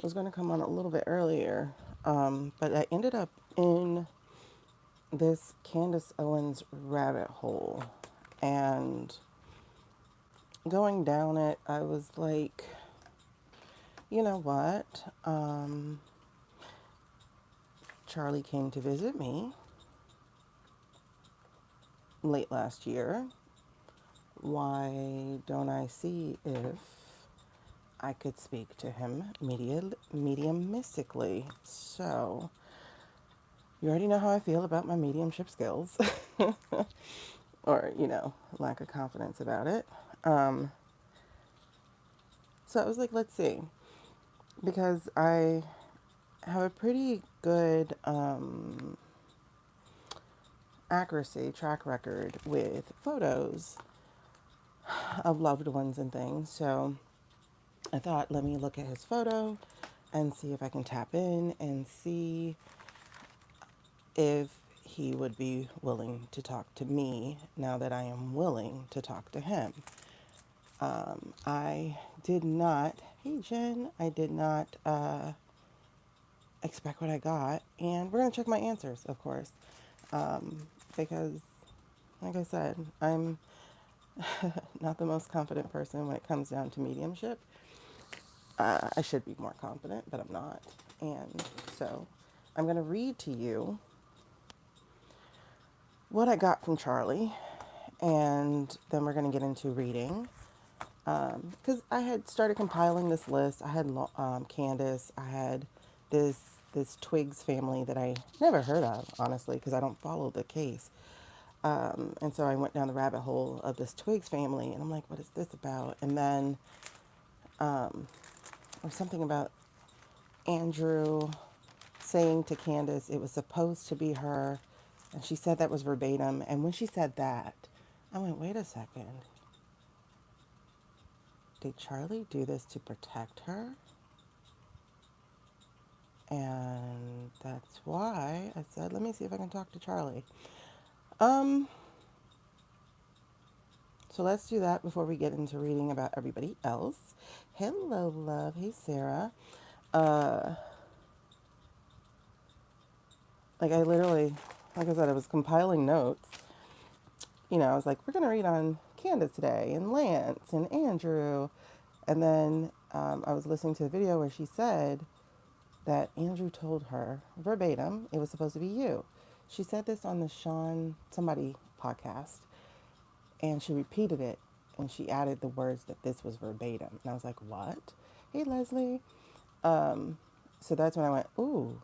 was going to come on a little bit earlier, but I ended up in this Candace Owens rabbit hole. And going down it, I was like, you know what? Charlie came to visit me late last year. Why don't I see if I could speak to him mediumistically? So, you already know how I feel about my mediumship skills, or, lack of confidence about it. Um, so I was like, let's see. Because I have a pretty good accuracy track record with photos of loved ones and things. So I thought, let me look at his photo and see if I can tap in and see if he would be willing to talk to me now that I am willing to talk to him. I did not, hey Jen, I did not expect what I got. And we're going to check my answers, of course, because, like I said, I'm not the most confident person when it comes down to mediumship. I should be more confident, but I'm not. And so I'm going to read to you what I got from Charlie, and then we're going to get into reading. Because I had started compiling this list. I had Candace. I had this Twigs family that I never heard of, honestly, because I don't follow the case. And so I went down the rabbit hole of this Twigs family, and I'm like, what is this about? And then or something about Andrew saying to Candace it was supposed to be her, and she said that was verbatim. And when she said that, I went, wait a second. Did Charlie do this to protect her? And that's why I said, let me see if I can talk to Charlie. So let's do that before we get into reading about everybody else. Hello, love. Hey, Sarah. Uh, like I literally, like I said, I was compiling notes. I was like, we're going to read on Candace today and Lance and Andrew. And then I was listening to a video where she said that Andrew told her verbatim, it was supposed to be you. She said this on the Sean somebody podcast, and she repeated it, and she added the words that this was verbatim. And I was like, what? Hey, Leslie. So that's when I went, ooh,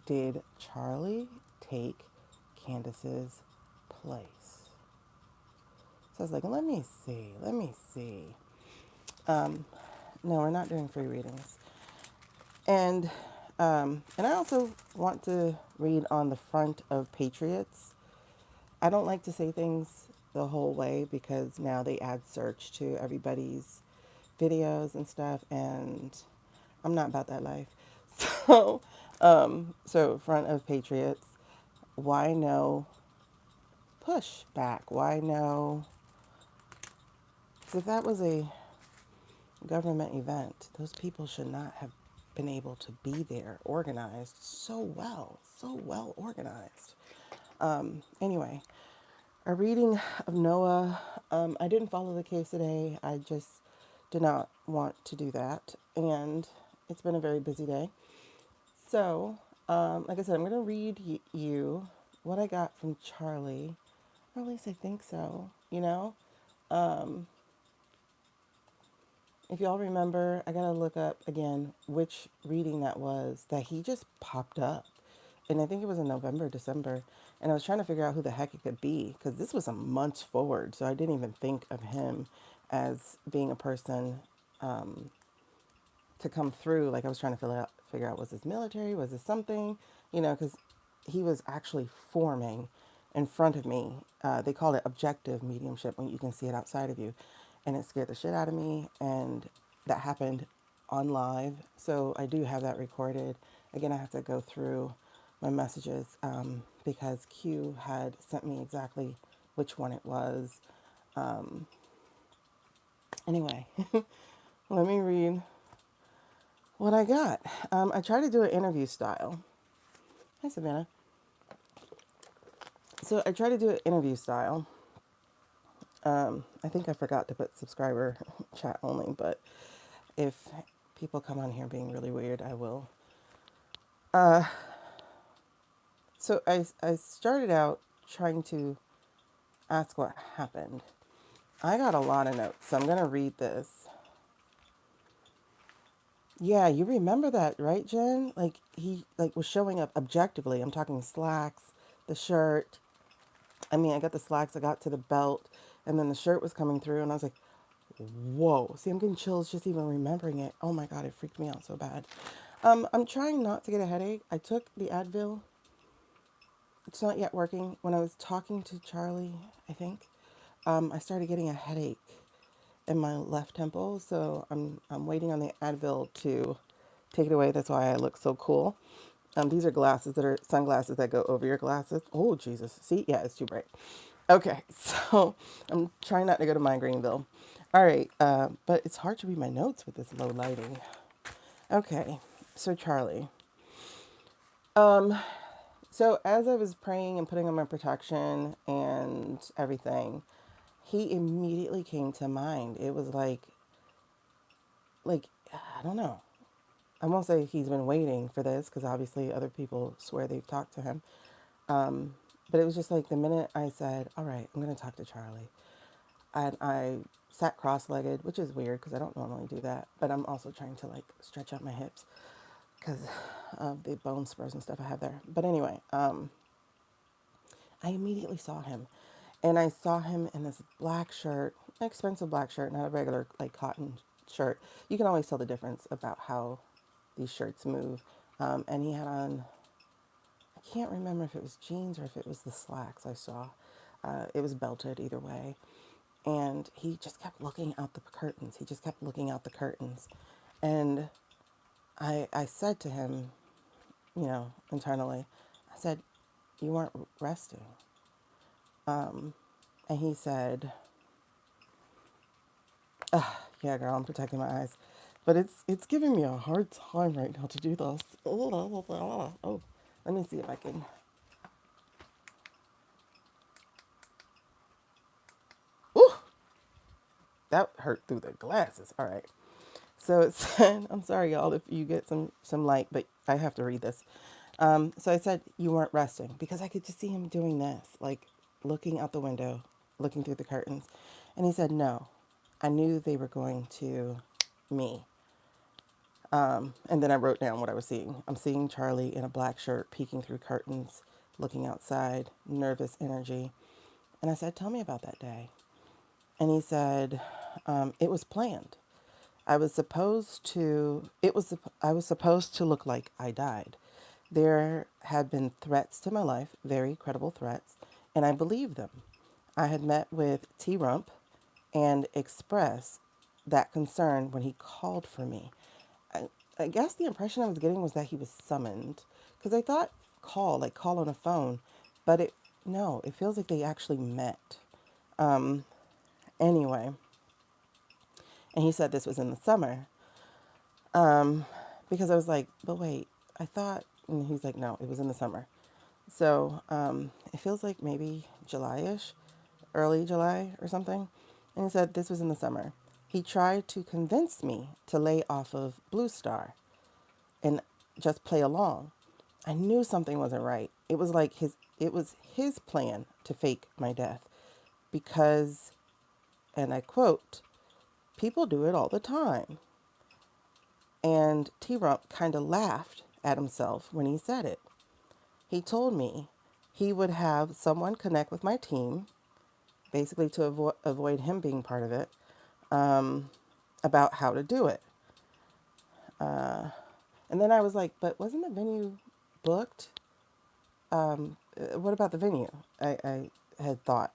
did Charlie take Candace's place? So I was like, let me see. No, we're not doing free readings. And I also want to read on the front of Patriots. I don't like to say things the whole way because now they add search to everybody's videos and stuff, and I'm not about that life. So, so front of Patriots, why no pushback? Why no? Because if that was a government event, those people should not have been able to be there, organized so well organized. Anyway, a reading of Noah. I didn't follow the case today. I just did not want to do that, and it's been a very busy day. So, like I said, I'm going to read you what I got from Charlie, or at least I think so. If y'all remember, I gotta look up again which reading that was that he just popped up. And I think it was in November, December. And I was trying to figure out who the heck it could be because this was a month forward. So I didn't even think of him as being a person to come through. Like I was trying to figure out was this military? Was this something? Because he was actually forming in front of me. They call it objective mediumship when you can see it outside of you. And it scared the shit out of me. And that happened on live. So I do have that recorded. Again, I have to go through my messages because Q had sent me exactly which one it was. Anyway, let me read what I got. I tried to do an interview style. Hi, Savannah. So I tried to do an interview style. I think I forgot to put subscriber chat only, but if people come on here being really weird, I will. So I started out trying to ask what happened. I got a lot of notes, so I'm going to read this. Yeah, you remember that, right, Jen? Like he was showing up objectively. I'm talking slacks, the shirt. I mean, I got the slacks, I got to the belt, and then the shirt was coming through, and I was like, whoa. See, I'm getting chills just even remembering it. Oh my God, it freaked me out so bad. I'm trying not to get a headache. I took the Advil. It's not yet working. When I was talking to Charlie, I think, I started getting a headache in my left temple, so I'm waiting on the Advil to take it away. That's why I look so cool. These are glasses that are sunglasses that go over your glasses. Oh, Jesus. See? Yeah, it's too bright. Okay, so I'm trying not to go to Migraineville. All right, but it's hard to read my notes with this low lighting. Okay, so Charlie. So as I was praying and putting on my protection and everything, he immediately came to mind. It was like I don't know. I won't say he's been waiting for this because obviously other people swear they've talked to him. But it was just like the minute I said, all right, I'm going to talk to Charlie. And I sat cross-legged, which is weird because I don't normally do that. But I'm also trying to like stretch out my hips because of the bone spurs and stuff I have there. But anyway, I immediately saw him. And I saw him in this black shirt, an expensive black shirt, not a regular like cotton shirt. You can always tell the difference about how these shirts move. And he had on, I can't remember if it was jeans or if it was the slacks I saw. It was belted either way. And he just kept looking out the curtains. He just kept looking out the curtains. And I said to him, you know, internally, I said, you weren't resting. And he said, yeah, girl, I'm protecting my eyes. But it's giving me a hard time right now to do this. Oh, let me see if I can. Ooh, that hurt through the glasses. All right. So it said, I'm sorry, y'all, if you get some light, but I have to read this. So I said, you weren't resting because I could just see him doing this, like looking out the window, looking through the curtains. And he said, no, I knew they were going to me. And then I wrote down what I was seeing. I'm seeing Charlie in a black shirt peeking through curtains, looking outside, nervous energy. And I said, tell me about that day. And he said, it was planned. I was supposed to look like I died. There had been threats to my life, very credible threats, and I believed them. I had met with T Rump and expressed that concern when he called for me. I guess the impression I was getting was that he was summoned because I thought call on a phone, but it feels like they actually met. Anyway, and he said this was in the summer. Because I was like, but wait, I thought, and he's like, no, it was in the summer. So it feels like maybe July-ish, early July or something. And he said this was in the summer. He tried to convince me to lay off of Blue Star and just play along. I knew something wasn't right. It was his plan to fake my death because, and I quote, people do it all the time. And T-Rump kind of laughed at himself when he said it. He told me he would have someone connect with my team, basically to avoid him being part of it, about how to do it. And then I was like, but wasn't the venue booked? What about the venue? I had thought.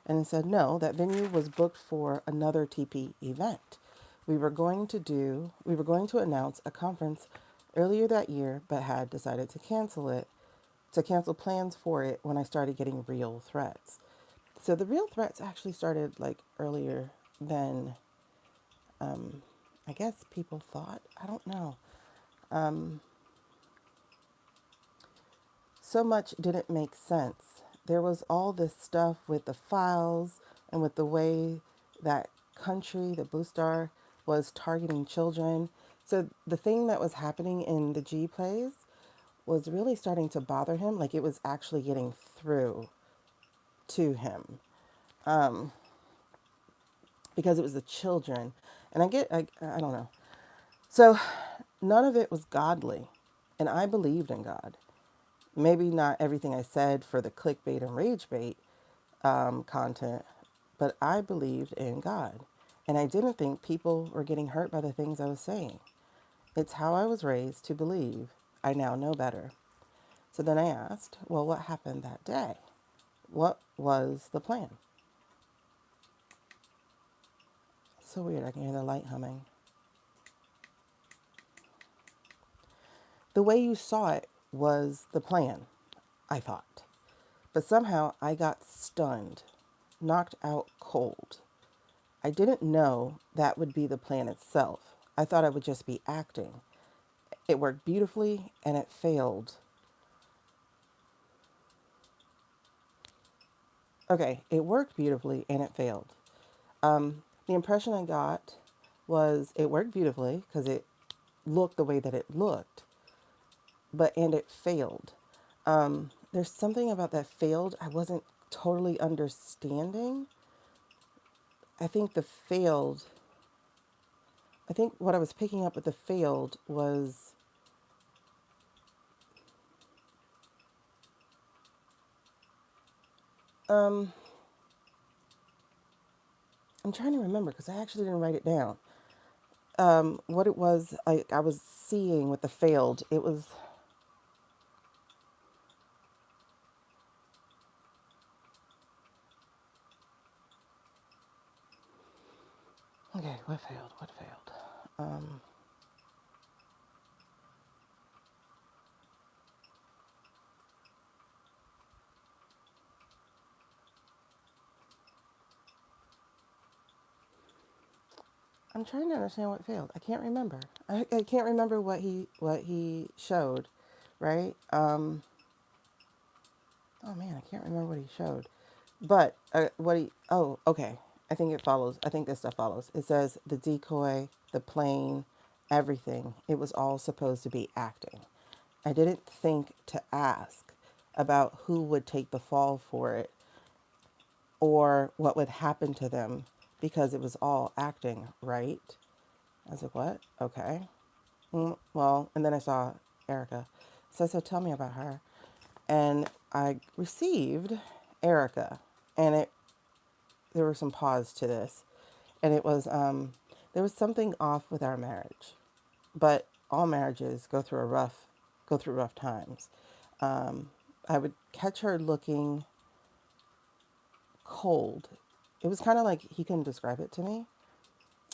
And he said, no, that venue was booked for another TP event. We were going to announce a conference earlier that year, but had decided to cancel plans for it when I started getting real threats. So the real threats actually started like earlier than I guess people thought. I don't know. So much didn't make sense. There was all this stuff with the files and with the way that country, the Blue Star, was targeting children. So the thing that was happening in the G plays was really starting to bother him, like it was actually getting through to him, because it was the children. And I don't know. So none of it was godly. And I believed in God. Maybe not everything I said for the clickbait and rage bait content, but I believed in God. And I didn't think people were getting hurt by the things I was saying. It's how I was raised to believe. I now know better. So then I asked, well, what happened that day? What was the plan? So weird, I can hear the light humming. The way you saw it was the plan, I thought. But somehow I got stunned, knocked out cold. I didn't know that would be the plan itself. I thought I would just be acting. It worked beautifully and it failed. Okay, it worked beautifully and it failed. The impression I got was it worked beautifully because it looked the way that it looked, and it failed. There's something about that failed I wasn't totally understanding. I think the failed, I think what I was picking up with the failed was, um, I'm trying to remember because I actually didn't write it down. What it was I was seeing with the failed, it was, okay, what failed? What failed? I'm trying to understand what failed. I can't remember. I can't remember what he showed, right? Oh man, I can't remember what he showed. But oh, okay. I think it follows. I think this stuff follows. It says the decoy, the plane, everything. It was all supposed to be acting. I didn't think to ask about who would take the fall for it or what would happen to them because it was all acting, right? I was like, what? Okay. Well, and then I saw Erika. So I said, tell me about her. And I received Erika. And there was some pause to this. And it was, there was something off with our marriage. But all marriages go through rough times. Um, I would catch her looking cold. It was kind of like he couldn't describe it to me.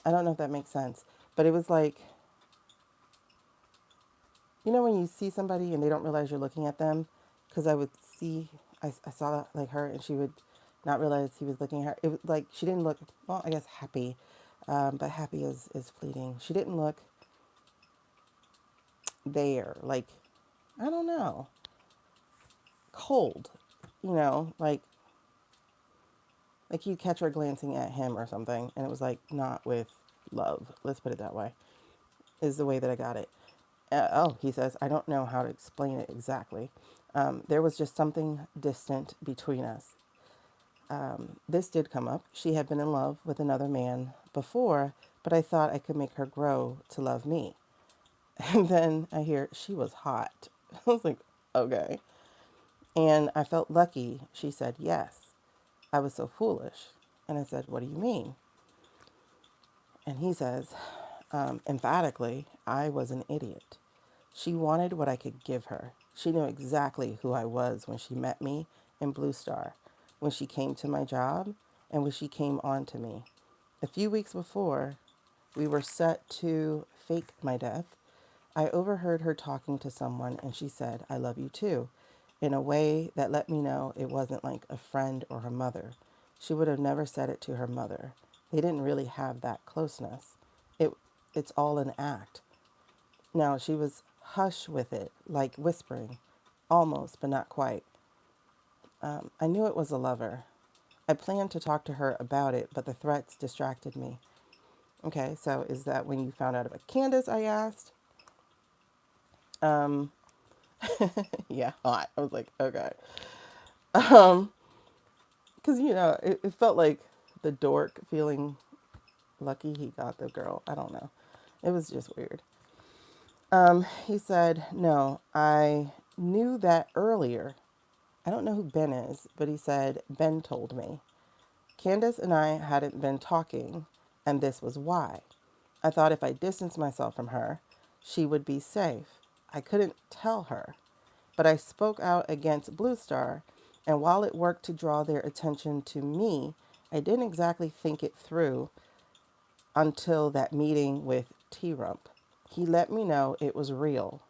I don't know if that makes sense. But it was like, you know when you see somebody and they don't realize you're looking at them? Because I saw like her and she would not realize he was looking at her. It was like she didn't look, well, I guess happy, but happy is fleeting. She didn't look there, like, I don't know, cold, like you catch her glancing at him or something, and it was like not with love. Let's put it that way, is the way that I got it. Oh, he says, I don't know how to explain it exactly. There was just something distant between us. This did come up. She had been in love with another man before, but I thought I could make her grow to love me. And then I hear she was hot. I was like, okay. And I felt lucky. She said yes. I was so foolish. And I said, what do you mean? And he says, emphatically, I was an idiot. She wanted what I could give her. She knew exactly who I was when she met me in Blue Star, when she came to my job, and when she came on to me. A few weeks before we were set to fake my death, I overheard her talking to someone and she said, I love you too, in a way that let me know it wasn't like a friend or her mother. She would have never said it to her mother. They didn't really have that closeness. It, it's all an act. Now, she was hush with it, like whispering, almost, but not quite. I knew it was a lover. I planned to talk to her about it, but the threats distracted me. Okay, so is that when you found out about Candace, I asked? Um, yeah, hot. I was like, okay. Um, because, it felt like the dork feeling lucky he got the girl. I don't know. It was just weird. He said, no, I knew that earlier. I don't know who Ben is, but he said, Ben told me. Candace and I hadn't been talking, and this was why. I thought if I distanced myself from her, she would be safe. I couldn't tell her, but I spoke out against Blue Star, and while it worked to draw their attention to me, I didn't exactly think it through until that meeting with T-Rump. He let me know it was real.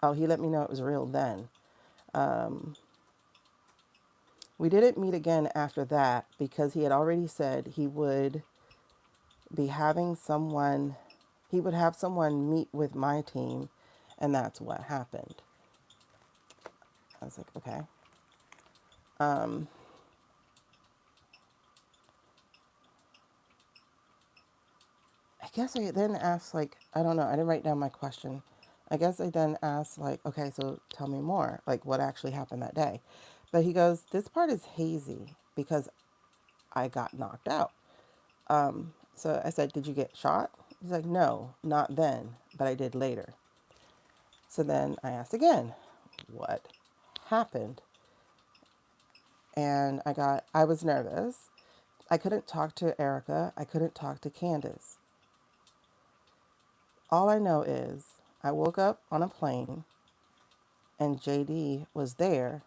Oh, he let me know it was real then. Um, we didn't meet again after that because he had already said be having someone, he would have someone meet with my team, and that's what happened. I was like, okay. Um, I guess I then asked, like, I don't know, I didn't write down my question. I guess I then asked, like, okay, so tell me more, like, what actually happened that day. But he goes, this part is hazy because I got knocked out. So I said, did you get shot? He's like, no, not then, but I did later. So then I asked again, what happened? And I was nervous. I couldn't talk to Erika. I couldn't talk to Candace. All I know is I woke up on a plane and JD was there,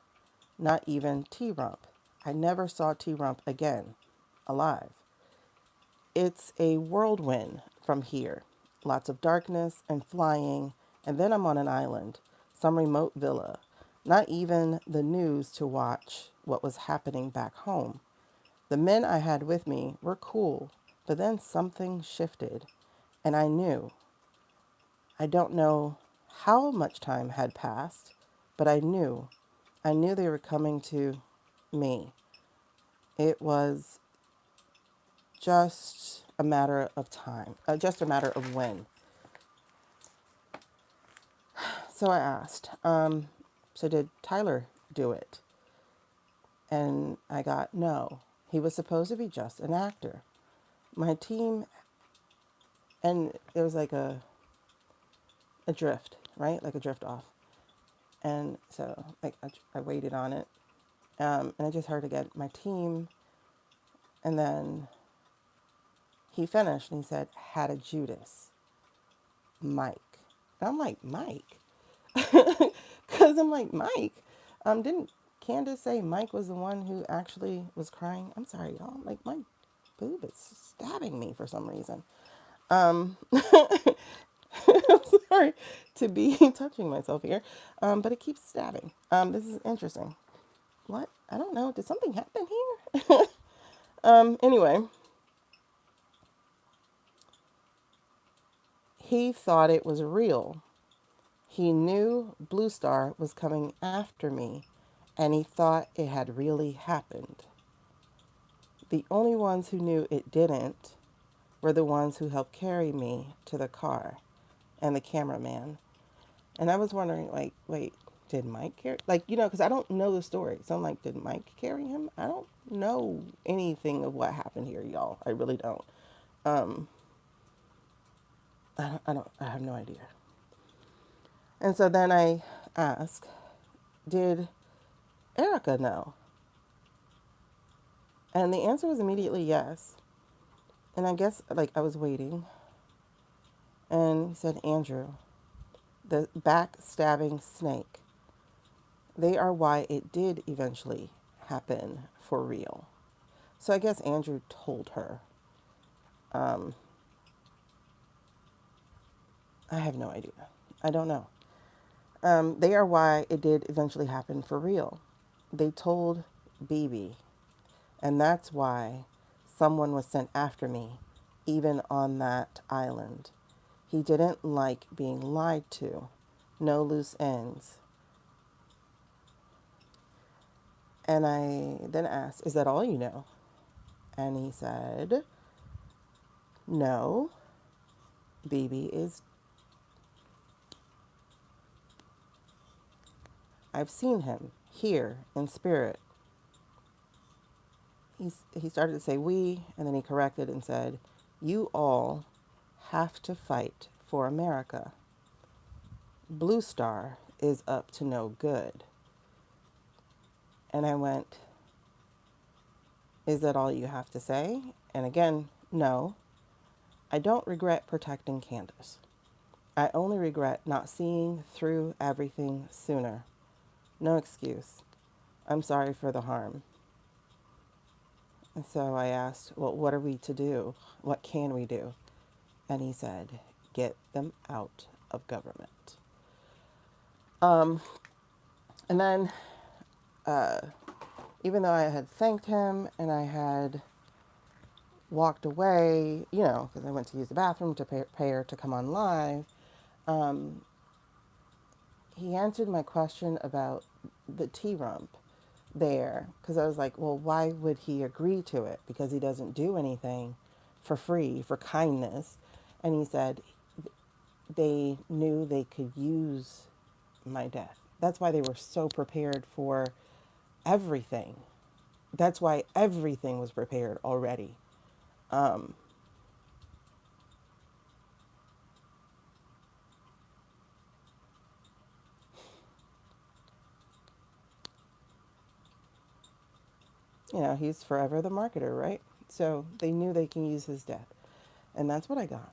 not even T-Rump. I never saw T-Rump again, alive. It's a whirlwind from here. Lots of darkness and flying, and then I'm on an island, some remote villa. Not even the news to watch what was happening back home. The men I had with me were cool, but then something shifted, and I knew. I don't know how much time had passed, but I knew. I knew they were coming to me. It was just a matter of time, just a matter of when. So I asked, so did Tyler do it? And I got no. He was supposed to be just an actor. My team, and it was like a drift, right? Like a drift off. And so like I waited on it. And I just heard again, my team. And then he finished and he said, had a Judas Mike. And I'm like, Mike? Because I'm like, Mike? Didn't Candace say Mike was the one who actually was crying? I'm sorry, y'all. Like, my boob is stabbing me for some reason. I'm sorry to be touching myself here, but it keeps stabbing. This is interesting. What? I don't know. Did something happen here? Anyway, he thought it was real. He knew Blue Star was coming after me, and he thought it had really happened. The only ones who knew it didn't were the ones who helped carry me to the car and the cameraman. And I was wondering, like, wait, did Mike carry? Like, because I don't know the story. So I'm like, did Mike carry him? I don't know anything of what happened here, y'all. I really don't. Um, I have no idea. And so then I asked, did Erika know? And the answer was immediately yes. And I guess, like, I was waiting. And he said, Andrew, the backstabbing snake, they are why it did eventually happen for real. So I guess Andrew told her. Um, I have no idea. I don't know. They are why it did eventually happen for real. They told BB, and that's why someone was sent after me, even on that island. He didn't like being lied to. No loose ends. And I then asked, is that all you know? And he said, no, BB is, I've seen him here in spirit. He started to say we, and then he corrected and said, you all have to fight for America. Blue Star is up to no good. And I went, is that all you have to say? And again, no. I don't regret protecting Candace. I only regret not seeing through everything sooner. No excuse. I'm sorry for the harm. And so I asked, well, what are we to do? What can we do? And he said, get them out of government. And then, even though I had thanked him and I had walked away, because I went to use the bathroom to pay her to come on live, he answered my question about the tea rump there, because I was like, well, why would he agree to it? Because he doesn't do anything for free, for kindness. And he said they knew they could use my death. That's why they were so prepared for everything. That's why everything was prepared already. He's forever the marketer, right? So they knew they can use his death. And that's what I got.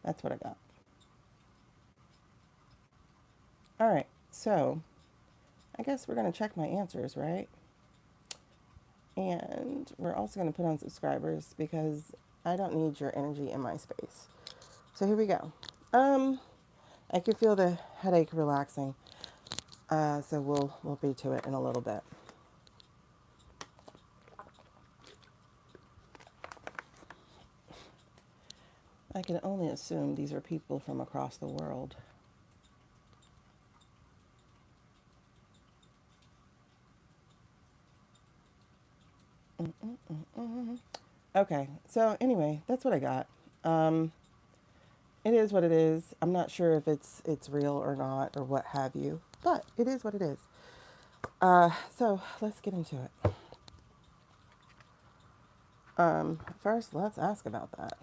That's what I got. All right. So I guess we're going to check my answers, right? And we're also going to put on subscribers because I don't need your energy in my space. So here we go. I can feel the headache relaxing. So we'll be to it in a little bit. I can only assume these are people from across the world. Okay, so anyway, that's what I got. It is what it is. I'm not sure if it's real or not or what have you, but it is what it is. So let's get into it. First, let's ask about that.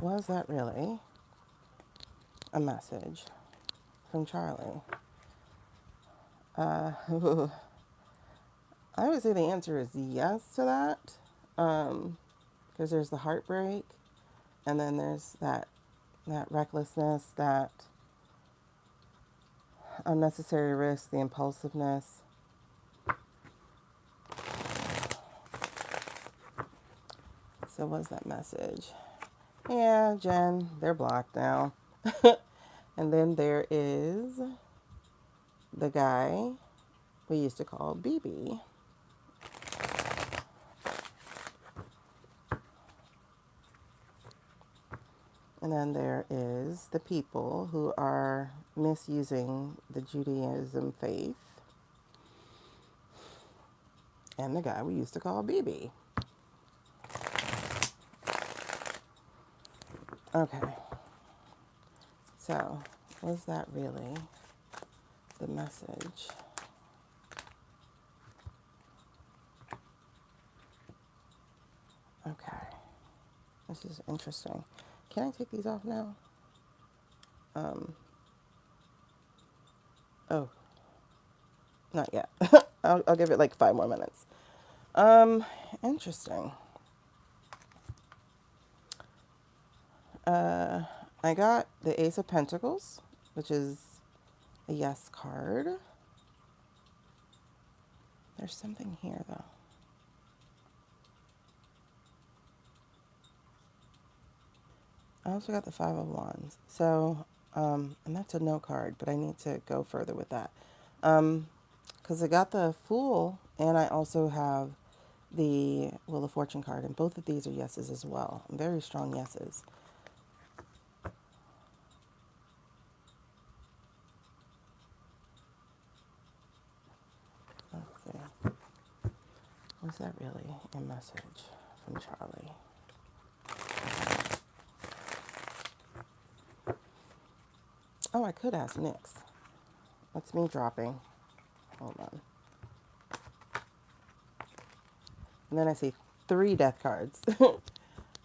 Was that really a message from Charlie? I would say the answer is yes to that, because there's the heartbreak, and then there's that recklessness, that unnecessary risk, the impulsiveness. So what's that message? Yeah, Jen, they're blocked now. And then there is the guy we used to call BB. And then there is the people who are misusing the Judaism faith. And the guy we used to call BB. Okay. So, was that really the message? Okay. This is interesting. Can I take these off now? Oh, not yet. I'll give it like 5 more minutes. Interesting. I got the Ace of Pentacles, which is a yes card. There's something here, though. I also got the Five of Wands. So, and that's a no card, but I need to go further with that. because I got the Fool, and I also have the Wheel of Fortune card, and both of these are yeses as well. Very strong yeses. Let's see. Was that really a message from Charlie? Oh, I could ask Nyx. That's me dropping. Hold on. And then I see 3 death cards.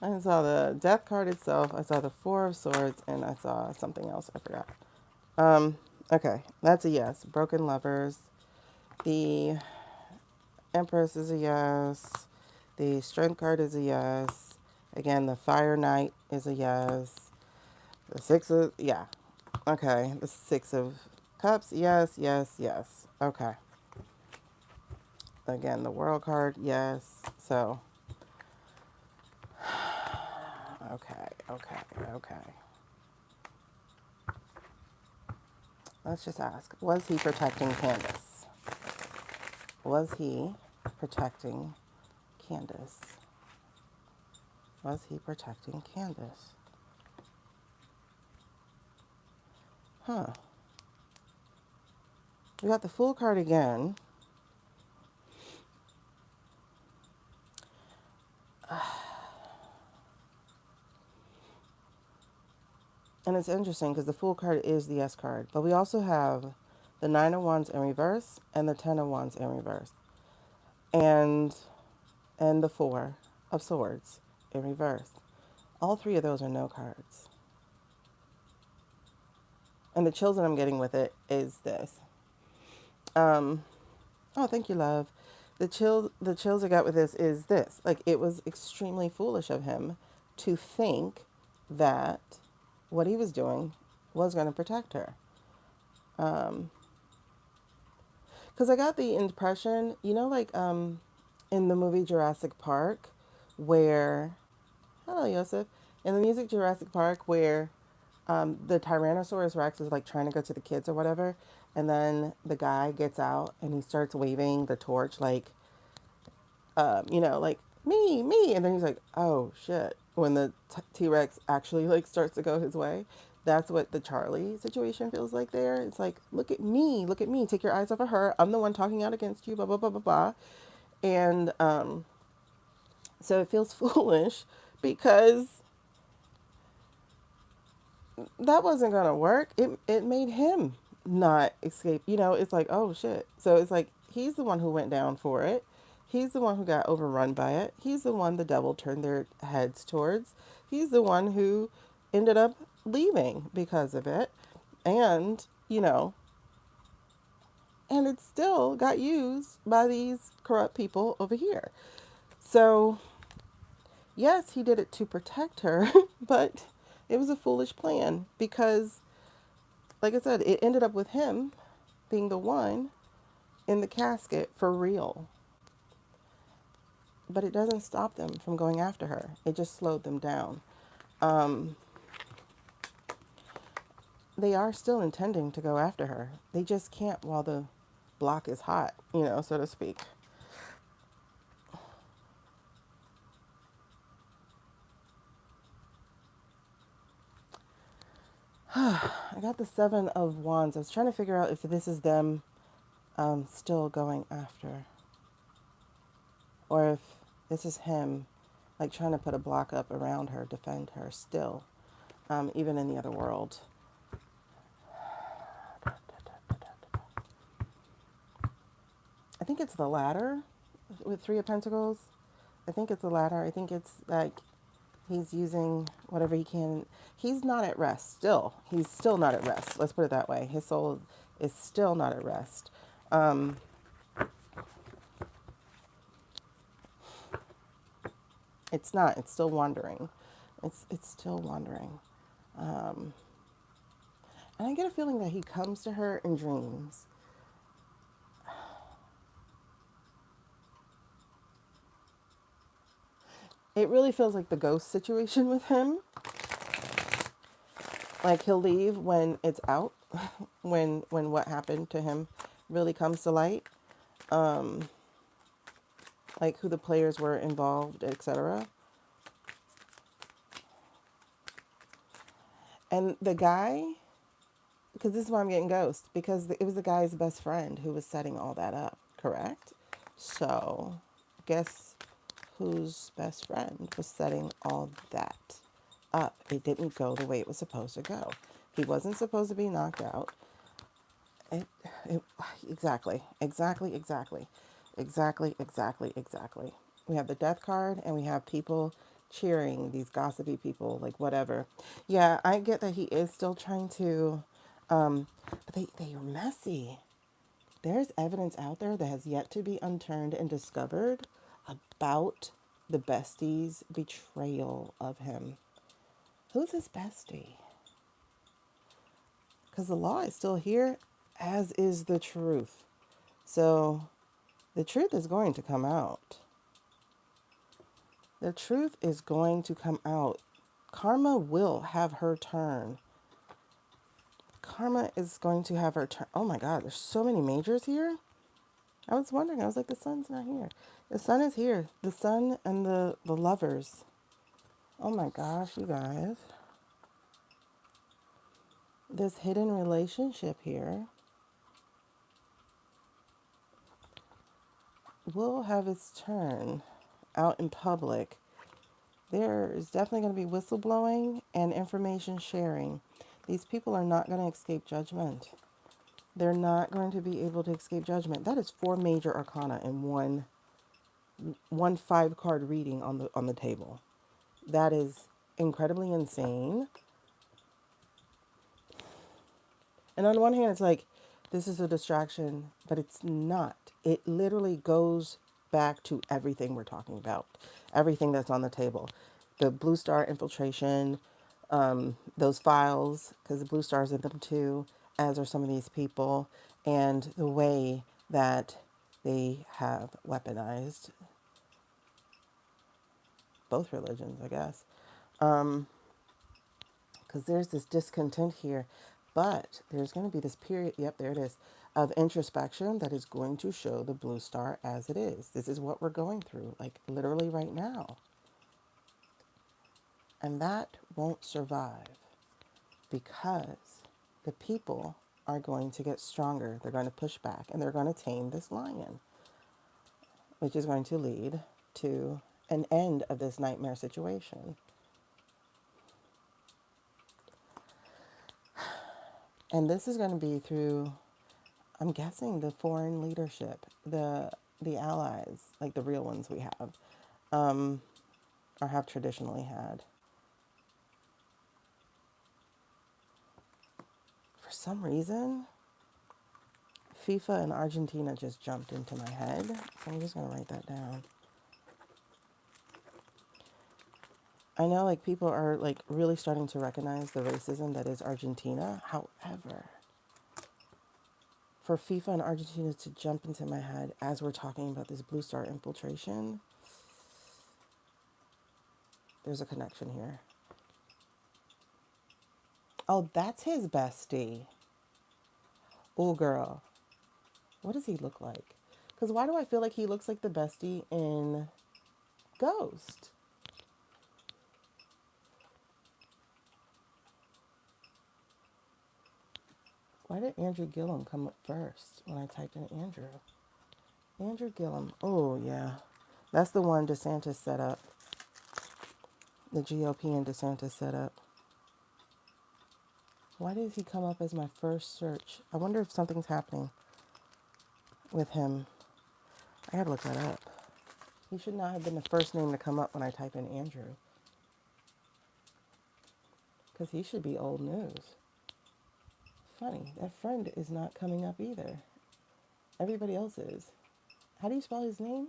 I saw the death card itself, I saw the 4 of Swords, and I saw something else I forgot. Okay, that's a yes. Broken Lovers. The Empress is a yes. The Strength card is a yes. Again, the Fire Knight is a yes. The 6 of, yeah. Okay, the 6 of Cups, yes, yes, yes. Okay. Again, the World card, yes. So, okay. Let's just ask, was he protecting Candace? Was he protecting Candace? Was he protecting Candace? Huh. We got the Fool card again. And it's interesting because the Fool card is the S card. But we also have the 9 of Wands in reverse and the 10 of Wands in reverse. And the 4 of Swords in reverse. All 3 of those are no cards. And the chills that I'm getting with it is this. Oh, thank you, love. The chills I got with this is this. Like, it was extremely foolish of him to think that what he was doing was going to protect her. Because I got the impression, like in the movie Jurassic Park, where, hello, Yosef, in the music Jurassic Park, where the Tyrannosaurus Rex is like trying to go to the kids or whatever, and then the guy gets out and he starts waving the torch like, like me, and then he's like, oh shit, when the T-Rex actually like starts to go his way. That's what the Charlie situation feels like there. It's like, look at me, take your eyes off of her. I'm the one talking out against you, blah, blah, blah, blah, blah. And so it feels foolish because that wasn't going to work. It made him not escape. It's like, oh shit. So it's like, he's the one who went down for it. He's the one who got overrun by it. He's the one the devil turned their heads towards. He's the one who ended up leaving because of it. And, and it still got used by these corrupt people over here. So, yes, he did it to protect her, but it was a foolish plan because, like I said, it ended up with him being the one in the casket for real. But it doesn't stop them from going after her. It just slowed them down. They are still intending to go after her. They just can't while the block is hot, so to speak. I got the 7 of Wands. I was trying to figure out if this is them still going after, or if this is him like trying to put a block up around her, defend her still, even in the other world. I think it's the latter with 3 of Pentacles. I think it's the latter. I think it's like he's using whatever he can. He's not at rest still. He's still not at rest. Let's put it that way. His soul is still not at rest. It's not. It's still wandering. It's still wandering. And I get a feeling that he comes to her in dreams. It really feels like the ghost situation with him. Like he'll leave when it's out, when what happened to him really comes to light, like who the players were involved, etc. And the guy, because this is why I'm getting ghost, because it was the guy's best friend who was setting all that up, correct? So, guess whose best friend was setting all that up? It didn't go the way it was supposed to go. He wasn't supposed to be knocked out. It, it, exactly, exactly, exactly, exactly, exactly, exactly. We have the death card and we have people cheering, these gossipy people, like whatever. Yeah, I get that he is still trying to, but they are messy. There's evidence out there that has yet to be unturned and discovered about the bestie's betrayal of him. Who's his bestie? Because the law is still here, as is the truth. So the truth is going to come out. The truth is going to come out. Karma will have her turn. Karma is going to have her turn. Oh my God, there's so many majors here. I was wondering, I was like, the sun's not here. The sun is here. The sun and the lovers. Oh my gosh, you guys. This hidden relationship here will have its turn out in public. There is definitely going to be whistleblowing and information sharing. These people are not going to escape judgment. They're not going to be able to escape judgment. That is 4 major arcana in one 5-card reading on the table. That is incredibly insane. And on the one hand, it's like, this is a distraction, but it's not. It literally goes back to everything we're talking about, everything that's on the table. The Blue Star infiltration, those files, because the Blue Star's in them too, as are some of these people, and the way that they have weaponized both religions, I guess. Because there's this discontent here, but there's going to be this period, yep, there it is, of introspection that is going to show the blue star as it is. This is what we're going through, like literally right now. And that won't survive because the people are going to get stronger. They're going to push back and they're going to tame this lion, which is going to lead to an end of this nightmare situation. And this is going to be through, I'm guessing, the foreign leadership, the allies, like the real ones we have, or have traditionally had. For some reason, FIFA and Argentina just jumped into my head. So I'm just going to write that down. I know like people are like really starting to recognize the racism that is Argentina. However, for FIFA and Argentina to jump into my head as we're talking about this Blue Star infiltration, there's a connection here. Oh, that's his bestie. Oh, girl. What does he look like? Because why do I feel like he looks like the bestie in Ghost? Why did Andrew Gillum come up first when I typed in Andrew? Andrew Gillum. Oh, yeah. That's the one DeSantis set up. The GOP and DeSantis set up. Why did he come up as my first search? I wonder if something's happening with him. I gotta look that up. He should not have been the first name to come up when I type in Andrew. Because he should be old news. Funny, that friend is not coming up either. Everybody else is. How do you spell his name?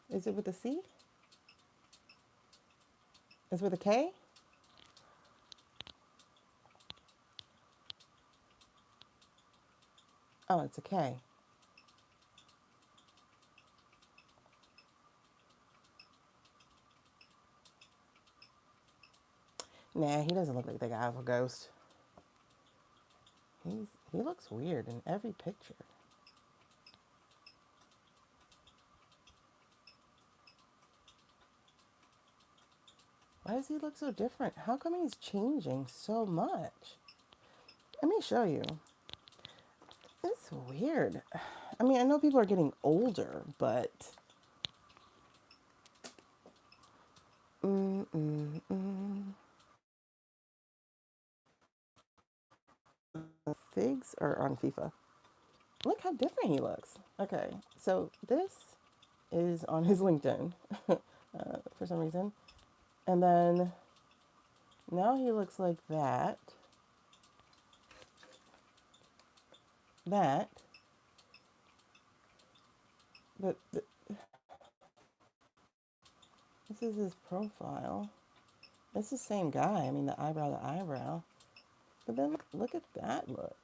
Is it with a C? Is it with a K? Oh, it's a K. Nah, he doesn't look like the guy for Ghost. He looks weird in every picture. Why does he look so different? How come he's changing so much? Let me show you. It's weird. I mean, I know people are getting older, but mm, mm, mm. The figs are on FIFA. Look how different he looks. Okay, so this is on his LinkedIn for some reason. And then now he looks like that. That. But this is his profile. It's the same guy. I mean, the eyebrow, the eyebrow. But then look at that look.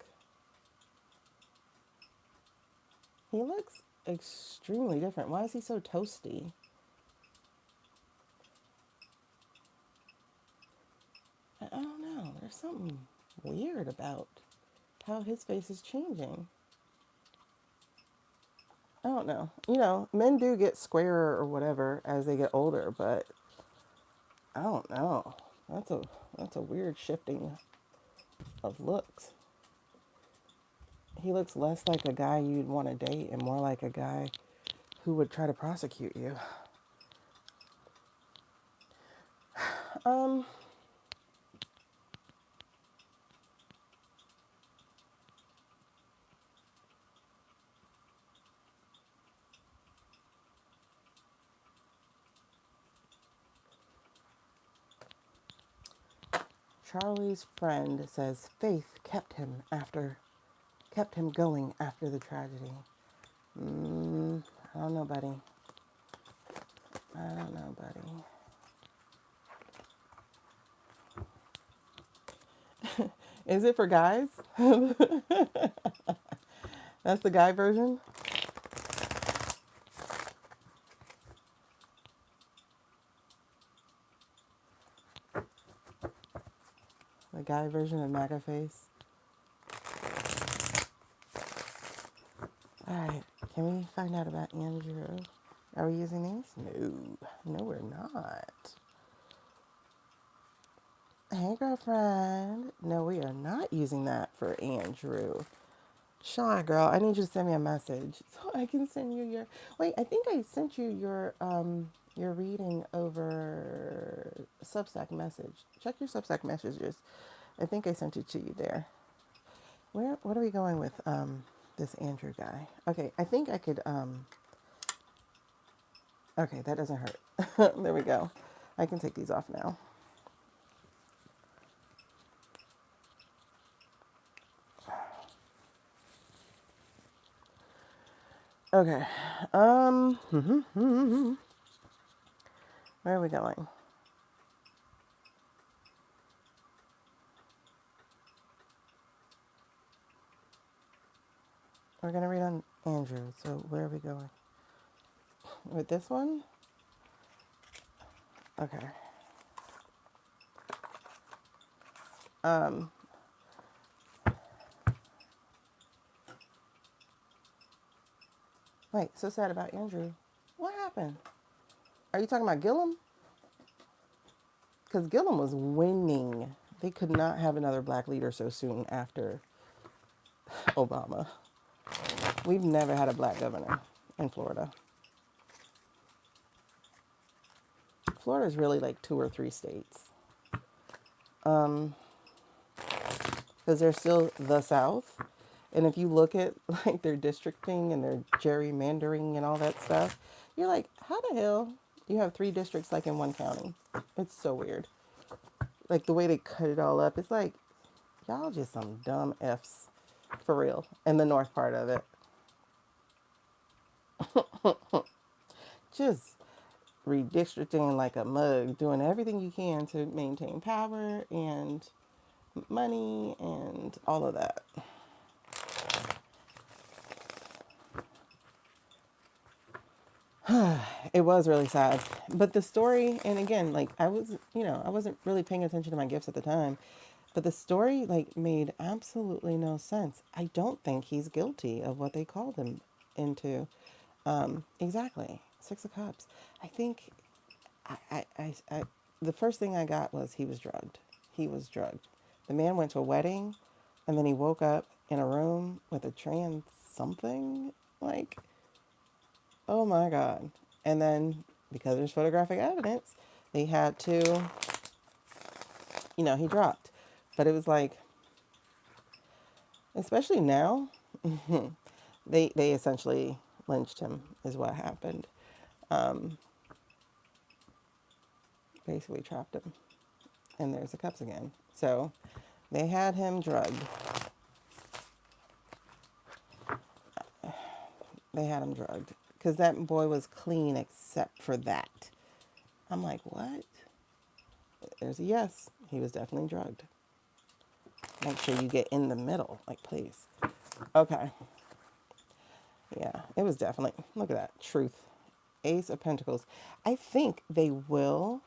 He looks extremely different. Why is he so toasty? I don't know. There's something weird about how his face is changing. I don't know. You know, men do get squarer or whatever as they get older, but I don't know. That's a weird shifting of looks. He looks less like a guy you'd want to date and more like a guy who would try to prosecute you. Um, Charlie's friend says faith kept him going after the tragedy. I don't know, buddy. I don't know, buddy. Is it for guys? That's the guy version? The guy version of MAGA face? Alright, can we find out about Andrew? Are we using these? No, we're not. Hey, girlfriend. No, we are not using that for Andrew. Shy girl, I need you to send me a message so I can send you your. Wait, I think I sent you your reading over Substack message. Check your Substack messages. I think I sent it to you there. What are we going with this Andrew guy? Okay, I think I could okay, that doesn't hurt. There we go. I can take these off now. Okay. Where are we going? We're gonna read on Andrew. So where are we going? With this one? Okay. Wait, so sad about Andrew. What happened? Are you talking about Gillum? Because Gillum was winning. They could not have another black leader so soon after Obama. We've never had a black governor in Florida. Florida is really like 2 or 3 states. Because they're still the South. And if you look at like their districting and their gerrymandering and all that stuff, you're like, how the hell you have 3 districts like in one county? It's so weird. Like the way they cut it all up, it's like, y'all just some dumb F's for real. In the north part of it. Just redistricting like a mug, doing everything you can to maintain power and money and all of that. It was really sad. But the story, and again, like I was, I wasn't really paying attention to my gifts at the time. But the story like made absolutely no sense. I don't think he's guilty of what they called him into. Exactly. Six of Cups. I think I the first thing I got was he was drugged. He was drugged. The man went to a wedding and then he woke up in a room with a trans something. Like, oh my God. And then because there's photographic evidence, they had to, he dropped. But it was like, especially now, they essentially lynched him is what happened. Um, Basically trapped him. And there's the cups again. So they had him drugged. They had him drugged. Because that boy was clean except for that. I'm like, what? There's a yes. He was definitely drugged. Make sure you get in the middle. Like, please. Okay. Yeah, it was definitely, look at that. Truth. Ace of Pentacles. I think they will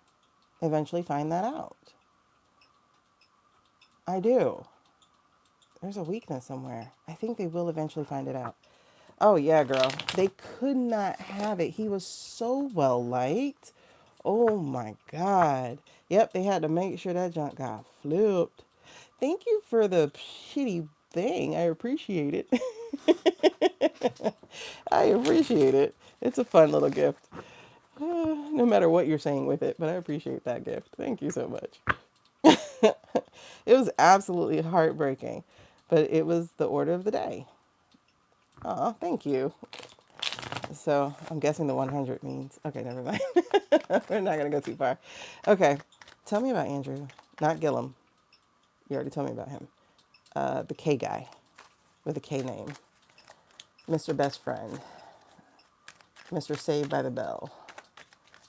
eventually find that out. I do. There's a weakness somewhere. I think they will eventually find it out. Oh, yeah, girl. They could not have it. He was so well liked. Oh, my God. Yep, they had to make sure that junk got flipped. Thank you for the shitty thing. I appreciate it. I appreciate it. It's a fun little gift. No matter what you're saying with it, but I appreciate that gift. Thank you so much. It was absolutely heartbreaking, but it was the order of the day. Oh, thank you. So I'm guessing the 100 means, okay, never mind. We're not going to go too far. Okay. Tell me about Andrew, not Gillum. You already told me about him. The K guy with a K name. Mr. Best Friend. Mr. Saved by the Bell.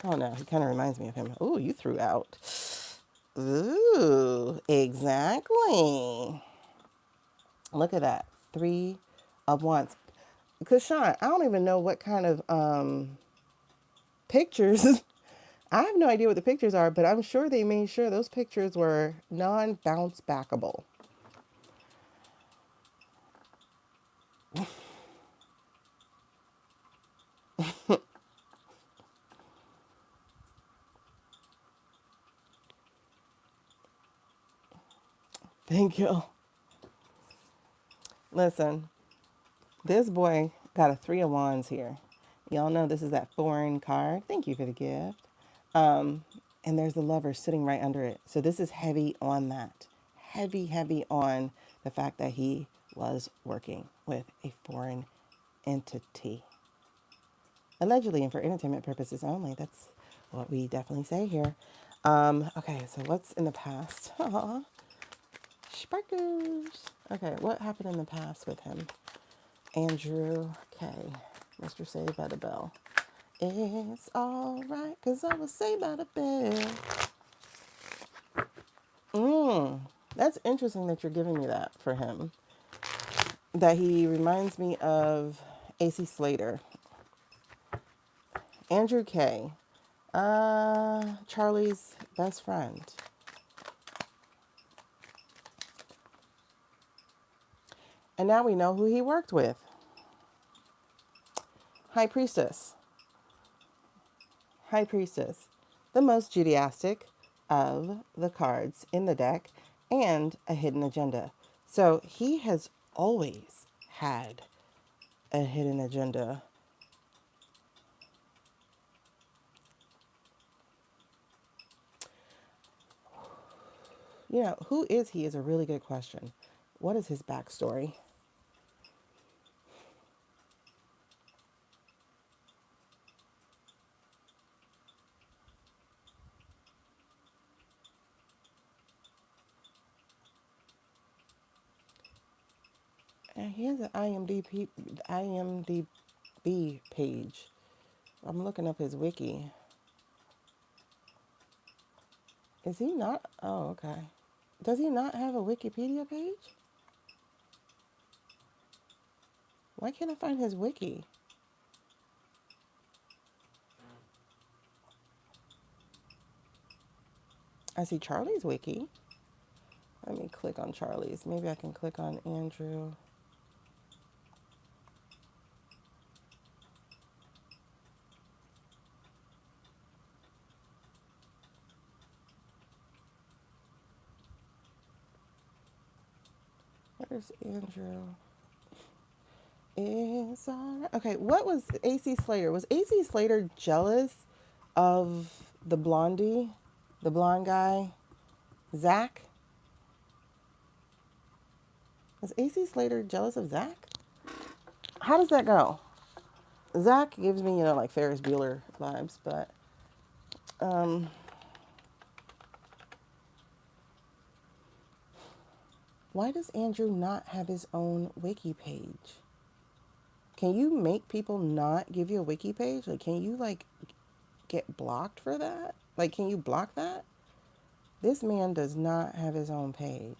Oh no, he kind of reminds me of him. Ooh, you threw out. Ooh, exactly. Look at that. 3 of Wands. Because Sean, I don't even know what kind of pictures. I have no idea what the pictures are, but I'm sure they made sure those pictures were non-bounce backable. Thank you. Listen, this boy got a 3 of Wands here. Y'all know this is that foreign card. Thank you for the gift. And there's the lover sitting right under it. So this is heavy on that. Heavy, heavy on the fact that he was working with a foreign entity. Allegedly and for entertainment purposes only. That's what we definitely say here. Okay, so what's in the past? Aw, sparkers. Okay, what happened in the past with him? Andrew K. Mr. Saved by the Bell. It's all right, 'cause I was saved by the bell. That's interesting that you're giving me that for him. That he reminds me of AC Slater. Andrew K. Charlie's best friend. And now we know who he worked with. High Priestess. High Priestess. The most Judaistic of the cards in the deck and a hidden agenda. So he has always had a hidden agenda. You know, who is he is a really good question. What is his backstory? And he has an IMDb page. I'm looking up his wiki. Is he not? Oh, okay. Does he not have a Wikipedia page? Why can't I find his wiki? I see Charlie's wiki. Let me click on Charlie's. Maybe I can click on Andrew. Where's Andrew? It's alright. Okay, what was AC Slater? Was AC Slater jealous of the blondie, the blonde guy, Zach? Was AC Slater jealous of Zach? How does that go? Zach gives me, like Ferris Bueller vibes, but why does Andrew not have his own wiki page? Can you make people not give you a wiki page? Like, can you get blocked for that? Like, can you block that? This man does not have his own page.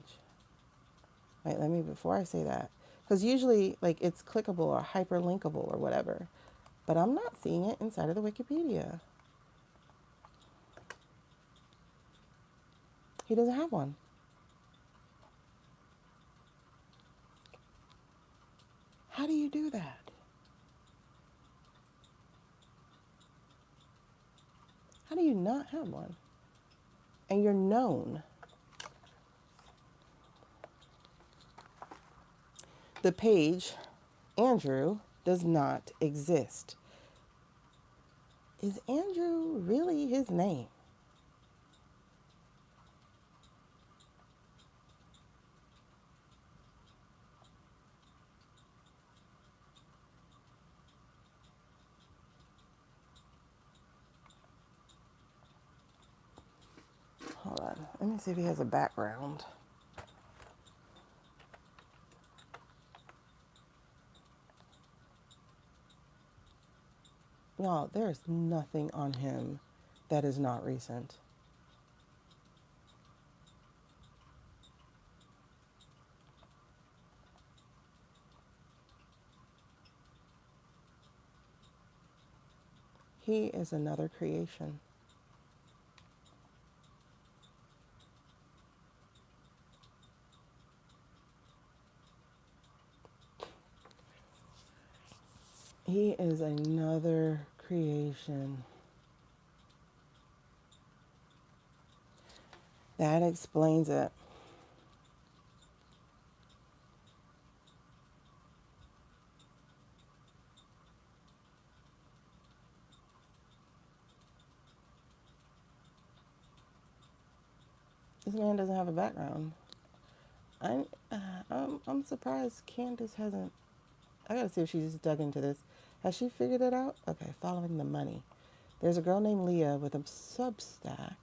Wait, before I say that, because usually it's clickable or hyperlinkable or whatever, but I'm not seeing it inside of the Wikipedia. He doesn't have one. How do you do that? How do you not have one? And you're known. The page, Andrew, does not exist. Is Andrew really his name? Hold on. Let me see if he has a background. Y'all, there's nothing on him that is not recent. He is another creation. He is another creation. That explains it. This man doesn't have a background. I'm surprised Candace hasn't. I gotta see if she's dug into this. Has she figured it out? Okay, following the money. There's a girl named Leah with a Substack.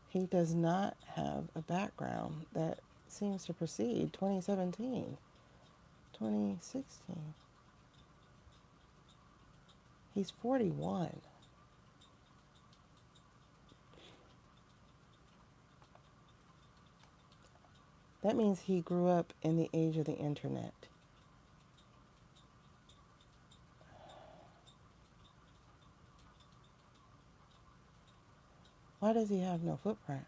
He does not have a background that seems to precede 2017, 2016. He's 41. That means he grew up in the age of the internet. Why does he have no footprint?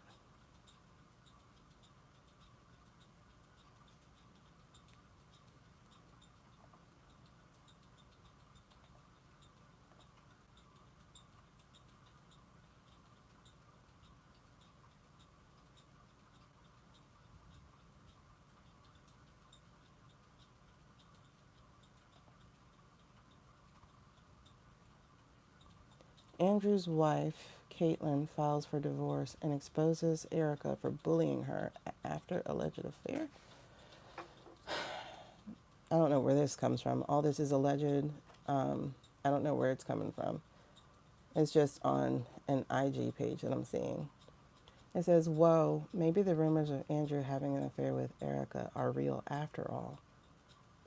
Andrew's wife, Caitlyn, files for divorce and exposes Erika for bullying her after alleged affair. I don't know where this comes from. All this is alleged. I don't know where it's coming from. It's just on an IG page that I'm seeing. It says, whoa, maybe the rumors of Andrew having an affair with Erika are real after all.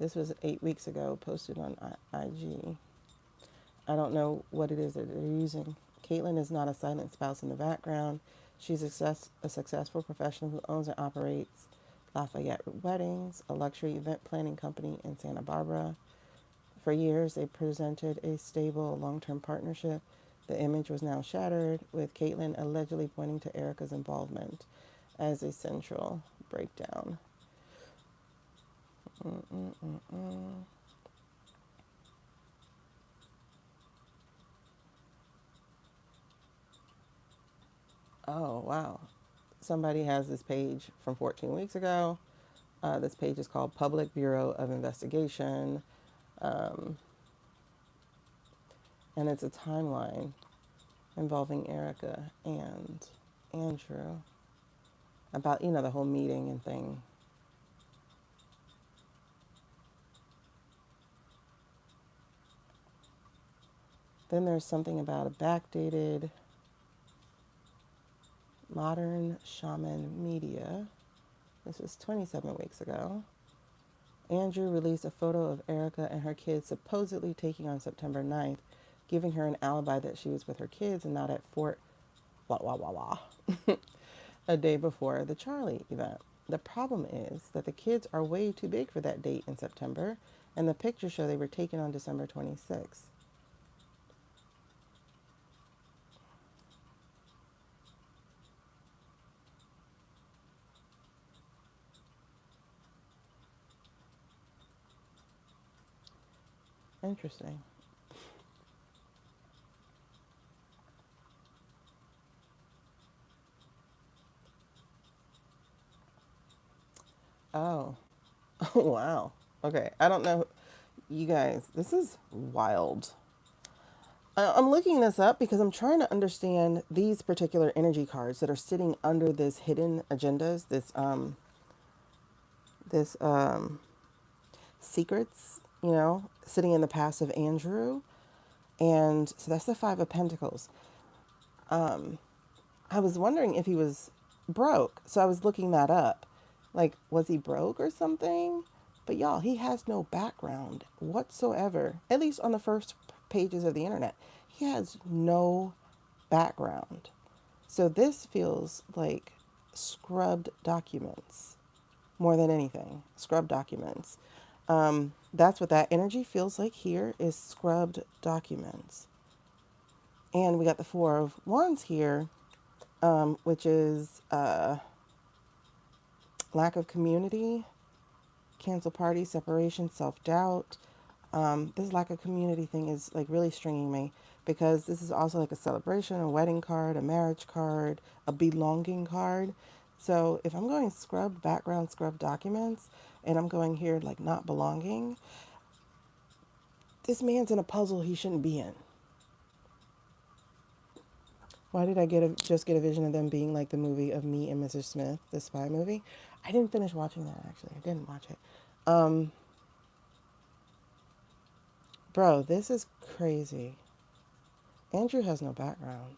This was 8 weeks ago, posted on IG. I don't know what it is that they're using. Caitlyn is not a silent spouse in the background. She's a successful professional who owns and operates Lafayette Weddings, a luxury event planning company in Santa Barbara. For years, they presented a stable, long-term partnership, The image was now shattered, with Caitlyn allegedly pointing to Erika's involvement as a central breakdown. Mm-mm-mm-mm. Oh, wow. Somebody has this page from 14 weeks ago. This page is called Public Bureau of Investigation. Um, and it's a timeline involving Erika and Andrew about, the whole meeting and thing. Then there's something about a backdated modern shaman media. This was 27 weeks ago. Andrew released a photo of Erika and her kids supposedly taking on September 9th, giving her an alibi that she was with her kids and not at Fort blah, blah, blah, blah, a day before the Charlie event. The problem is that the kids are way too big for that date in September, and the pictures show they were taken on December 26th. Interesting. Oh, wow. Okay, I don't know. You guys, this is wild. I'm looking this up because I'm trying to understand these particular energy cards that are sitting under this hidden agendas, this secrets, sitting in the past of Andrew. And so that's the Five of Pentacles. Um, I was wondering if he was broke. So I was looking that up. Like, was he broke or something? But y'all, he has no background whatsoever, at least on the first pages of the internet. He has no background. So this feels like scrubbed documents more than anything. Scrubbed documents. That's what that energy feels like here is scrubbed documents. And we got the Four of Wands here, which is lack of community, cancel party, separation, self-doubt. This lack of community thing is like really stringing me because this is also like a celebration, a wedding card, a marriage card, a belonging card. So if I'm going scrubbed background, scrubbed documents, and I'm going here like not belonging, this man's in a puzzle he shouldn't be in. Why did I just get a vision of them being like the movie of Me and Mrs. Smith, the spy movie? I didn't finish watching that actually. I didn't watch it. Um, Bro, this is crazy. Andrew has no background.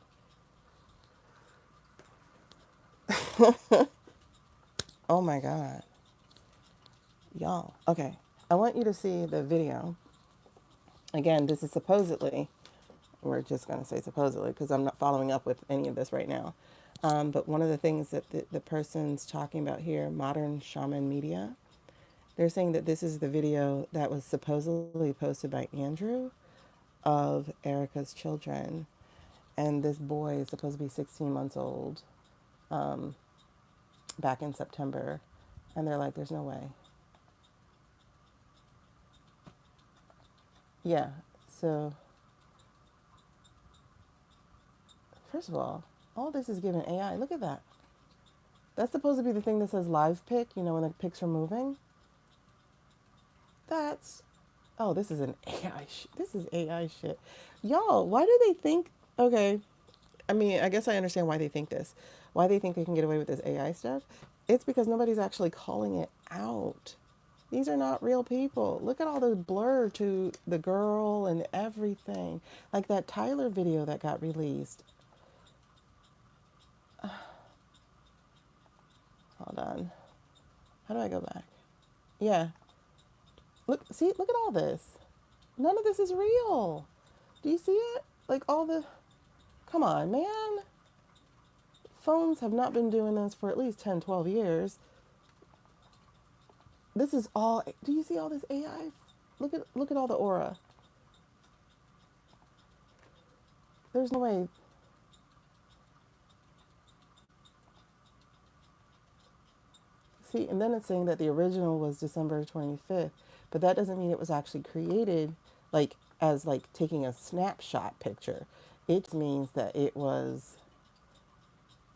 Oh my God. Y'all. Okay. I want you to see the video. Again, this is supposedly, we're just going to say supposedly because I'm not following up with any of this right now. But one of the things that the person's talking about here, modern shaman media, they're saying that this is the video that was supposedly posted by Andrew of Erika's children. And this boy is supposed to be 16 months old back in September. And they're like, there's no way. Yeah. So, first of all this is given AI. Look at that. That's supposed to be the thing that says live pic, when the pics are moving. That's, oh, this is an AI, this is AI shit. Y'all, why do they think, okay, I mean, I guess I understand why they think this. Why they think they can get away with this AI stuff. It's because nobody's actually calling it out. These are not real people. Look at all the blur to the girl and everything. Like that Tyler video that got released. Hold on. How do I go back? Yeah. Look at all this. None of this is real. Do you see it? Like all the, come on, man. Phones have not been doing this for at least 10, 12 years. This is all, do you see all this AI? Look at all the aura. there's no way. See, and then it's saying that the original was December 25th, but that doesn't mean it was actually created like as like taking a snapshot picture. It means that it was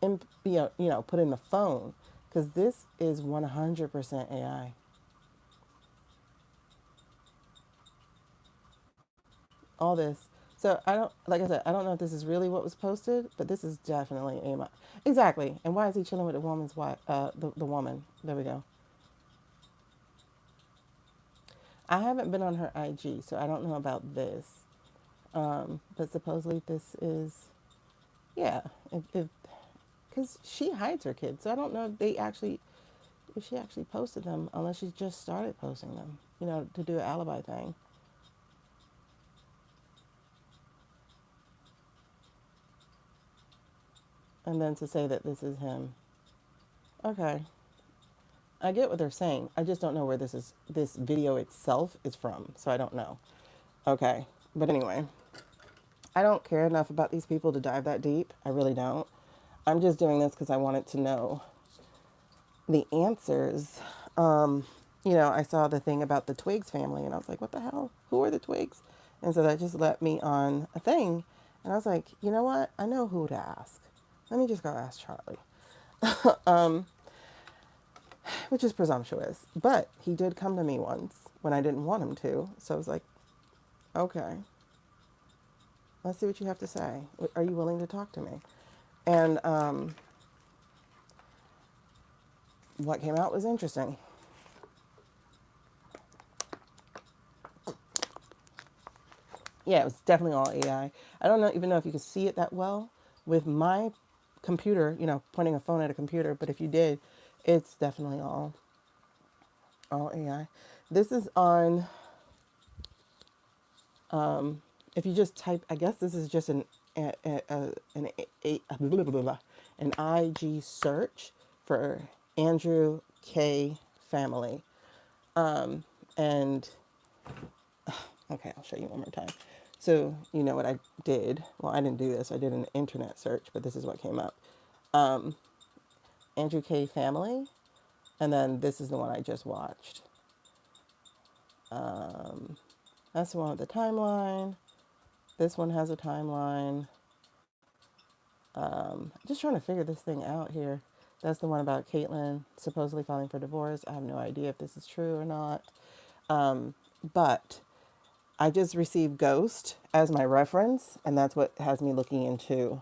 put in the phone, because this is 100% AI. All this. So I don't, like I said, I don't know if this is really what was posted, but this is definitely AI. Exactly. And why is he chilling with the woman's wife? The woman. There we go. I haven't been on her IG, so I don't know about this. But supposedly this is, yeah, if because she hides her kids, so I don't know if she actually posted them, unless she just started posting them, to do an alibi thing. And then to say that this is him. Okay, I get what they're saying. I just don't know where this video itself is from, so I don't know. Okay, but anyway, I don't care enough about these people to dive that deep. I really don't. I'm just doing this because I wanted to know the answers. I saw the thing about the Twigs family, and I was like, what the hell? Who are the Twigs? And so that just let me on a thing. And I was like, you know what? I know who to ask. Let me just go ask Charlie, which is presumptuous. But he did come to me once when I didn't want him to. So I was like, okay, let's see what you have to say. Are you willing to talk to me? And what came out was interesting. Yeah, it was definitely all AI. I don't know even know if you could see it that well with my computer, pointing a phone at a computer, but if you did, it's definitely all AI. This is on if you just type, I guess this is just blah, blah, blah, an IG search for Andrew K family. And okay, I'll show you one more time. So, you know what I did? Well, I didn't do this. I did an internet search, but this is what came up. Andrew K family. And then this is the one I just watched. That's the one with the timeline. This one has a timeline. Just trying to figure this thing out here. That's the one about Caitlyn supposedly filing for divorce. I have no idea if this is true or not. But I just received Ghost as my reference, and that's what has me looking into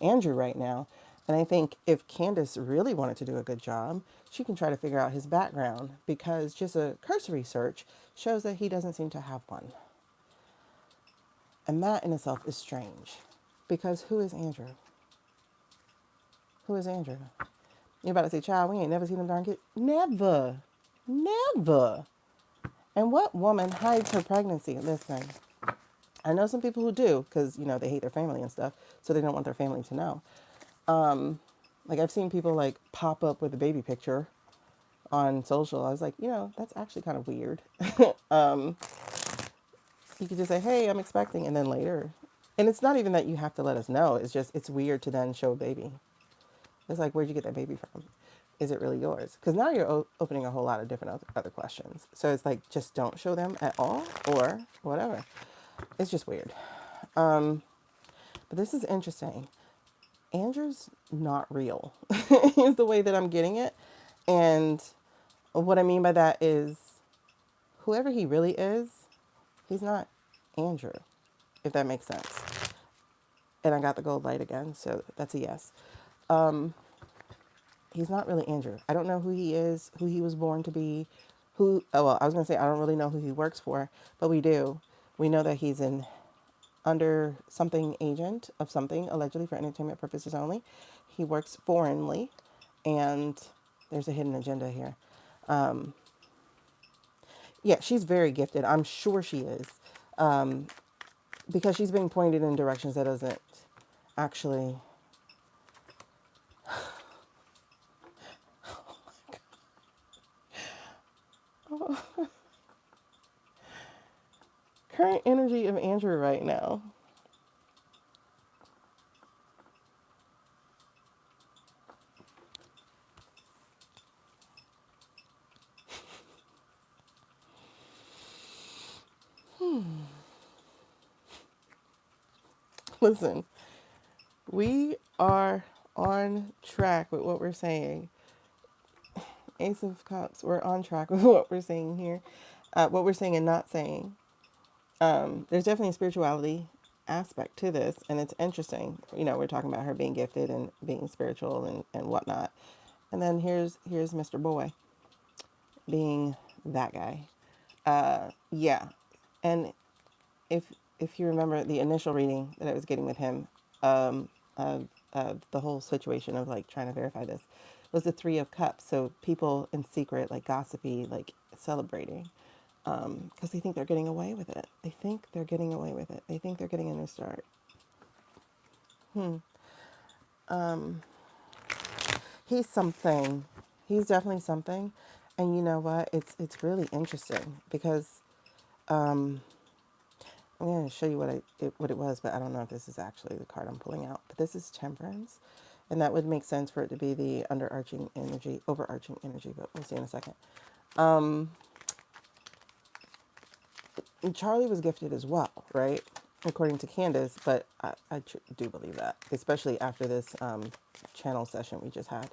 Andrew right now. And I think if Candace really wanted to do a good job, she can try to figure out his background, because just a cursory search shows that he doesn't seem to have one. And that in itself is strange, because who is Andrew? Who is Andrew? You're about to say, child, we ain't never seen them darn kid. Never. Never. And what woman hides her pregnancy? Listen, I know some people who do, because, they hate their family and stuff, so they don't want their family to know. Like, I've seen people, like, pop up with a baby picture on social. I was like, that's actually kind of weird. You could just say, hey, I'm expecting, and then later. And it's not even that you have to let us know. It's just, it's weird to then show a baby. It's like, where'd you get that baby from? Is it really yours? Because now you're opening a whole lot of different other questions. So it's like, just don't show them at all, or whatever. It's just weird. But this is interesting. Andrew's not real, is the way that I'm getting it. And what I mean by that is, whoever he really is, he's not Andrew, if that makes sense. And I got the gold light again, so that's a yes. He's not really Andrew. I don't know who he is, who he was born to be, I was going to say, I don't really know who he works for, but we do. We know that he's an under something agent of something, allegedly for entertainment purposes only. He works foreignly, and there's a hidden agenda here. Yeah, she's very gifted. I'm sure she is. Because she's being pointed in directions that doesn't actually. current energy of Andrew right now. Listen, we are on track with what we're saying. Ace of Cups, we're on track with what we're saying here. What we're saying and not saying. There's definitely a spirituality aspect to this, and it's interesting. You know, we're talking about her being gifted and being spiritual and whatnot. And then here's Mr. Boy being that guy. Yeah. And if if you remember the initial reading that I was getting with him, of the whole situation of like trying to verify this was the Three of Cups. So people in secret, like gossipy, like celebrating, because they think they're getting away with it. They think they're getting away with it. They think they're getting a new start. He's something. He's definitely something. And you know what? It's really interesting because I'm going to show you what it was, but I don't know if this is actually the card I'm pulling out. But this is Temperance, and that would make sense for it to be the overarching energy. But we'll see in a second. And Charlie was gifted as well, right? According to Candace, but I do believe that, especially after this channel session we just had.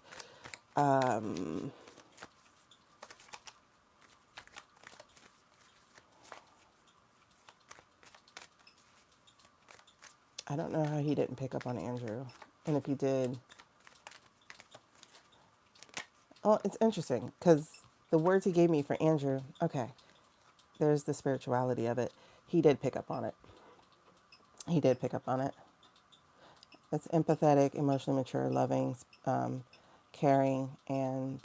I don't know how he didn't pick up on Andrew, and if he did, well, it's interesting because the words he gave me for Andrew, okay, there's the spirituality of it. He did pick up on it. He did pick up on it. It's empathetic, emotionally mature, loving, caring, and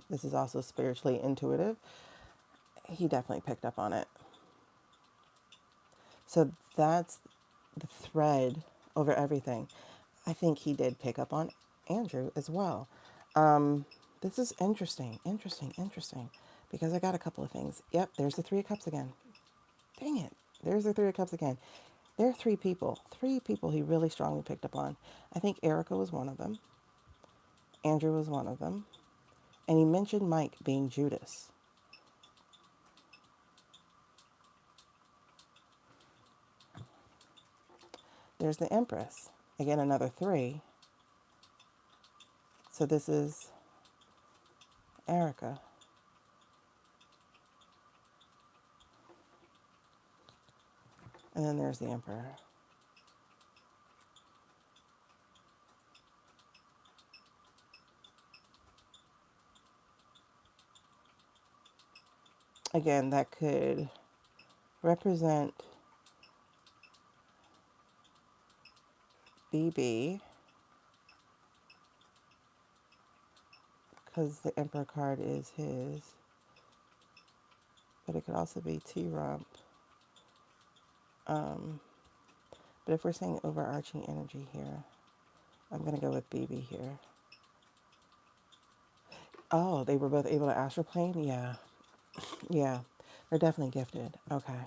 this is also spiritually intuitive. He definitely picked up on it. So that's the thread over everything. I think he did pick up on Andrew as well. This is interesting, because I got a couple of things. Yep, there's the Three of Cups again. Dang it. There's the Three of Cups again. There are three people he really strongly picked up on. I think Erika was one of them. Andrew was one of them. And he mentioned Mike being Judas. There's the Empress. Again, another three. So this is Erika. And then there's the Emperor. Again, that could represent BB, because the Emperor card is his. But it could also be T-Rump. But if we're saying overarching energy here, I'm going to go with BB here. Oh, they were both able to astral plane? Yeah. Yeah. They're definitely gifted. Okay.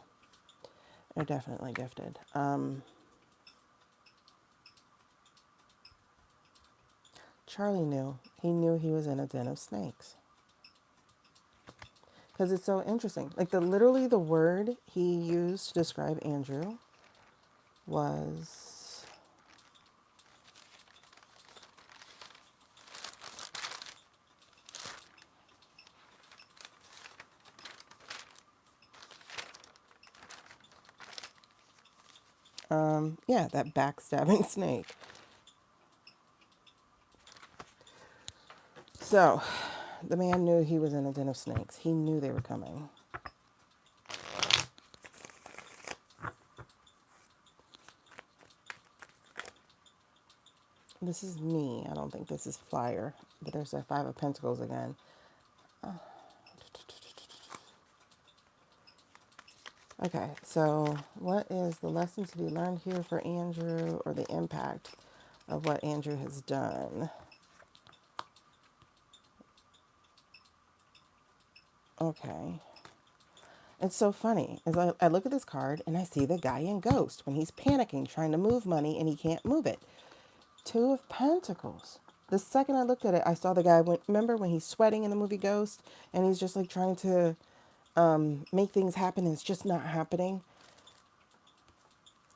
They're definitely gifted. Charlie knew. He knew he was in a den of snakes. Because it's so interesting. Like literally the word he used to describe Andrew was yeah, that backstabbing snake. So the man knew he was in a den of snakes. He knew they were coming. This is me. I don't think this is Flyer. But there's that Five of Pentacles again. Okay, so what is the lesson to be learned here for Andrew, or the impact of what Andrew has done? Okay. It's so funny. As I look at this card and I see the guy in Ghost when he's panicking, trying to move money and he can't move it. Two of Pentacles. The second I looked at it, I saw the guy. Remember when he's sweating in the movie Ghost and he's just like trying to make things happen and it's just not happening?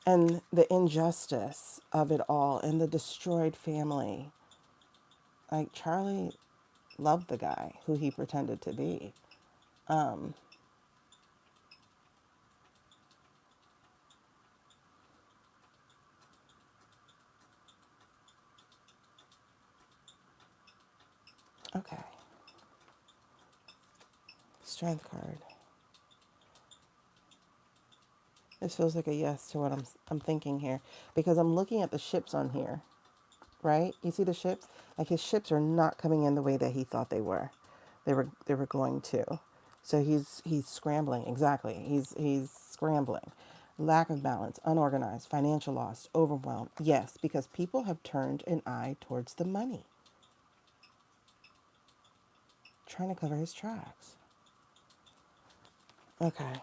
And the injustice of it all and the destroyed family. Like Charlie loved the guy who he pretended to be. Okay. Strength card. This feels like a yes to what I'm thinking here because I'm looking at the ships on here, right? You see the ships? Like his ships are not coming in the way that he thought they were. They were going to. So he's scrambling. Exactly. He's scrambling. Lack of balance, unorganized, financial loss, overwhelmed. Yes, because people have turned an eye towards the money, trying to cover his tracks. Okay.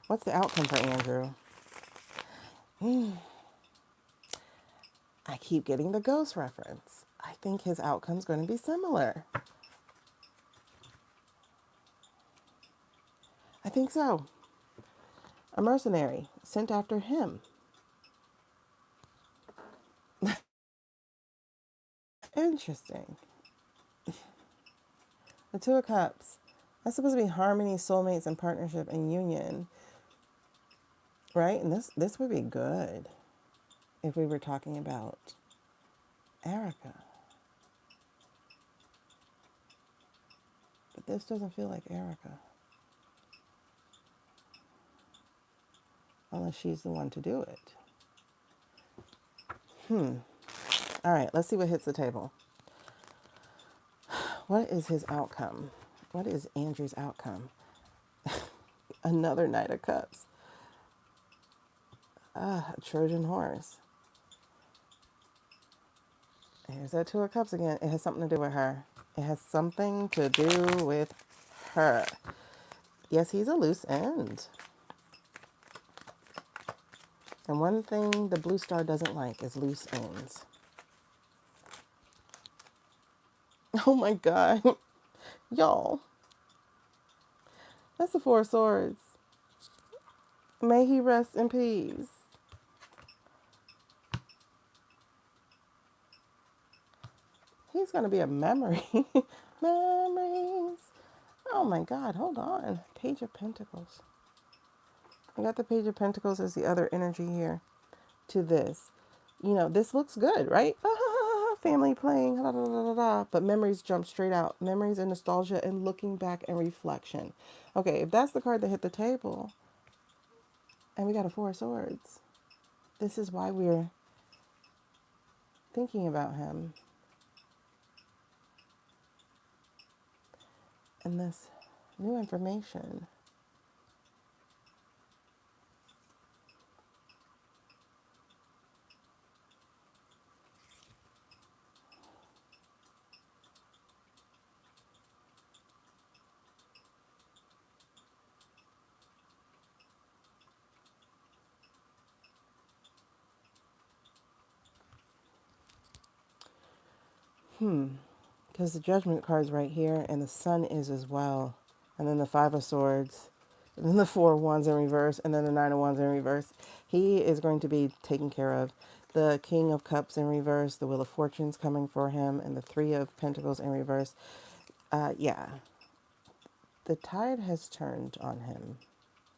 What's the outcome for Andrew? I keep getting the ghost reference. I think his outcome's going to be similar. I think so. A mercenary sent after him. Interesting. The Two of Cups. That's supposed to be harmony, soulmates, and partnership and union, right? And this would be good if we were talking about Erika. But this doesn't feel like Erika. Unless she's the one to do it. All right, let's see what hits the table. What is his outcome? What is Andrew's outcome? Another Knight of Cups. A Trojan horse. Here's that Two of Cups again. It has something to do with her. It has something to do with her. Yes, he's a loose end. And one thing the blue star doesn't like is loose ends. Oh my God. Y'all. That's the Four of Swords. May he rest in peace. He's going to be a memory. Memories. Oh my God, hold on. Page of Pentacles. I got the Page of Pentacles as the other energy here to this. You know, this looks good, right? Family playing, da, da, da, da, da. But memories jump straight out. Memories and nostalgia and looking back and reflection. Okay, if that's the card that hit the table, and we got a Four of Swords, this is why we're thinking about him. And this new information. Because the Judgment card's right here, and the Sun is as well. And then the Five of Swords, and then the Four of Wands in reverse, and then the Nine of Wands in reverse. He is going to be taken care of. The King of Cups in reverse, the Wheel of Fortune's coming for him, and the Three of Pentacles in reverse. Yeah. The tide has turned on him,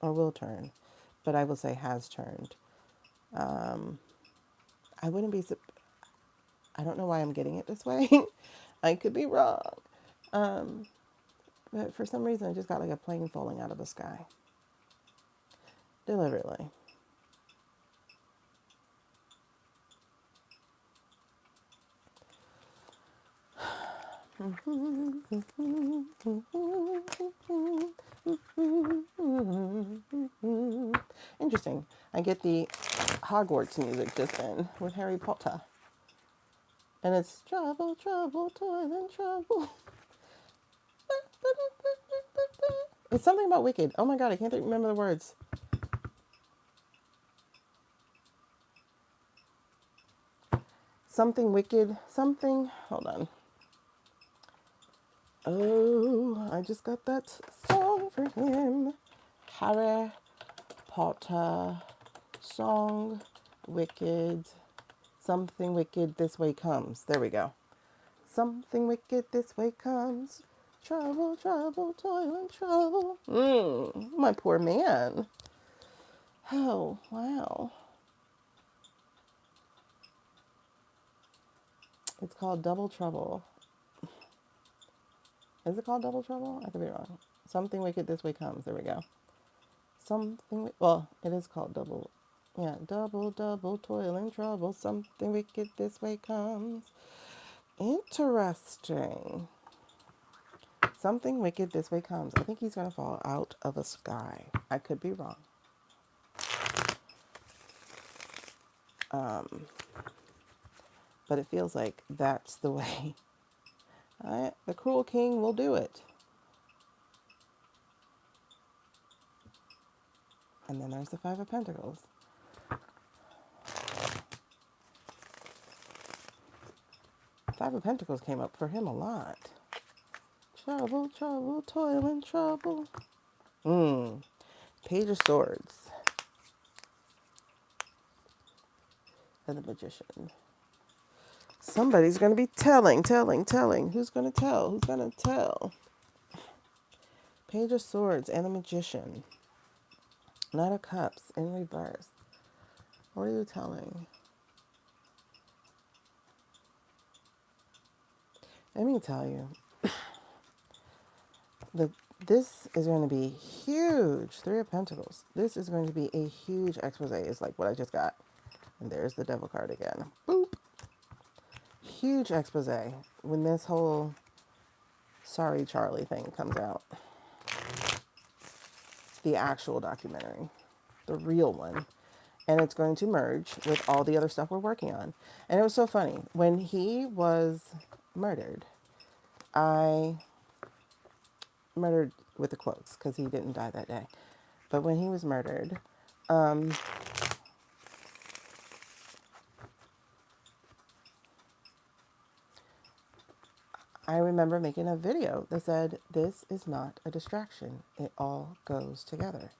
or will turn, but I will say has turned. I wouldn't be, I don't know why I'm getting it this way. I could be wrong. But for some reason, I just got like a plane falling out of the sky. Deliberately. Interesting. I get the Hogwarts music just in with Harry Potter. And it's trouble, trouble, toil and trouble. It's something about wicked. Oh my God, I can't remember the words. Something wicked. Something. Hold on. Oh, I just got that song for him. Harry Potter song. Wicked. Something wicked this way comes. There we go. Something wicked this way comes. Trouble, trouble, toil and trouble. My poor man. Oh, wow. It's called Double Trouble. Is it called Double Trouble? I could be wrong. Something wicked this way comes. There we go. Something, well, it is called Double. Yeah, double, double, toil and trouble. Something wicked this way comes. Interesting. Something wicked this way comes. I think he's going to fall out of the sky. I could be wrong. But it feels like that's the way the cruel king will do it. And then there's the Five of Pentacles. Five of Pentacles came up for him a lot. Trouble, trouble, toil and trouble. Page of Swords. And the Magician. Somebody's going to be telling. Who's going to tell? Who's going to tell? Page of Swords and the Magician. Knight of Cups in reverse. What are you telling? Let me tell you. This is going to be huge. Three of Pentacles. This is going to be a huge expose. It's like what I just got. And there's the Devil card again. Boop. Huge expose when this whole Sorry Charlie thing comes out. The actual documentary. The real one. And it's going to merge with all the other stuff we're working on. And it was so funny. When he was murdered, I murdered with the quotes because he didn't die that day. But when he was murdered, I remember making a video that said, this is not a distraction. It all goes together.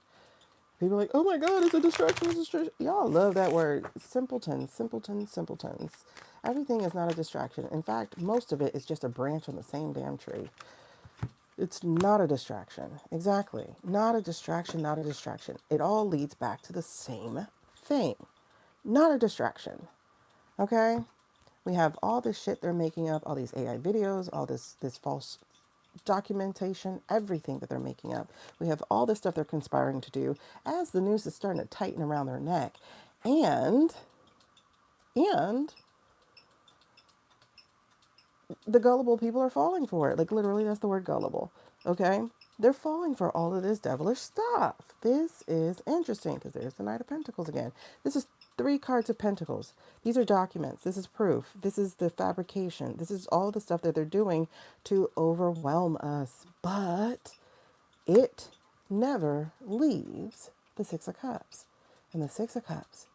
People are like, oh my God, it's a distraction, it's a distraction. Y'all love that word. Simpletons, simpletons, simpletons. Everything is not a distraction. In fact, most of it is just a branch on the same damn tree. It's not a distraction. Exactly. Not a distraction, not a distraction. It all leads back to the same thing. Not a distraction. Okay? We have all this shit they're making up, all these AI videos, all this false documentation, everything that they're making up. We have all this stuff they're conspiring to do as the news is starting to tighten around their neck. And the gullible people are falling for it. Like literally that's the word gullible. Okay? They're falling for all of this devilish stuff. This is interesting because there's the Knight of Pentacles again. This is 3 cards of Pentacles. These are documents. This is proof. This is the fabrication. This is all the stuff that they're doing to overwhelm us. But it never leaves the Six of Cups. And the Six of Cups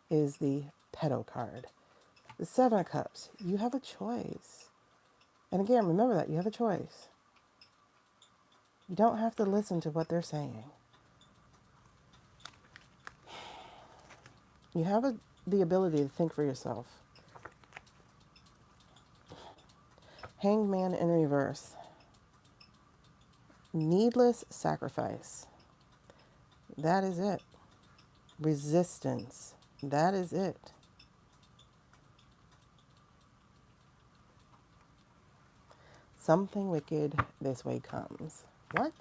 is the pedo card. The Seven of Cups, you have a choice. And again, remember that you have a choice. You don't have to listen to what they're saying. You have the ability to think for yourself. Hanged Man in reverse. Needless sacrifice. That is it. Resistance. That is it. Something wicked this way comes. What?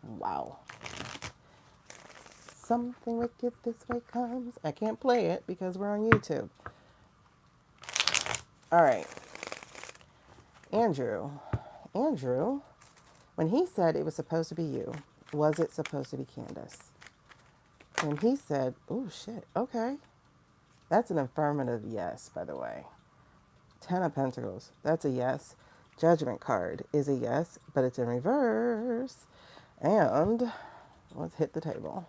Wow. Something wicked this way comes. I can't play it because we're on YouTube. All right. Andrew, when he said it was supposed to be you, was it supposed to be Candace? When he said, oh shit, okay. That's an affirmative yes, by the way. 10 of Pentacles, that's a yes. Judgment card is a yes, but it's in reverse. And let's hit the table.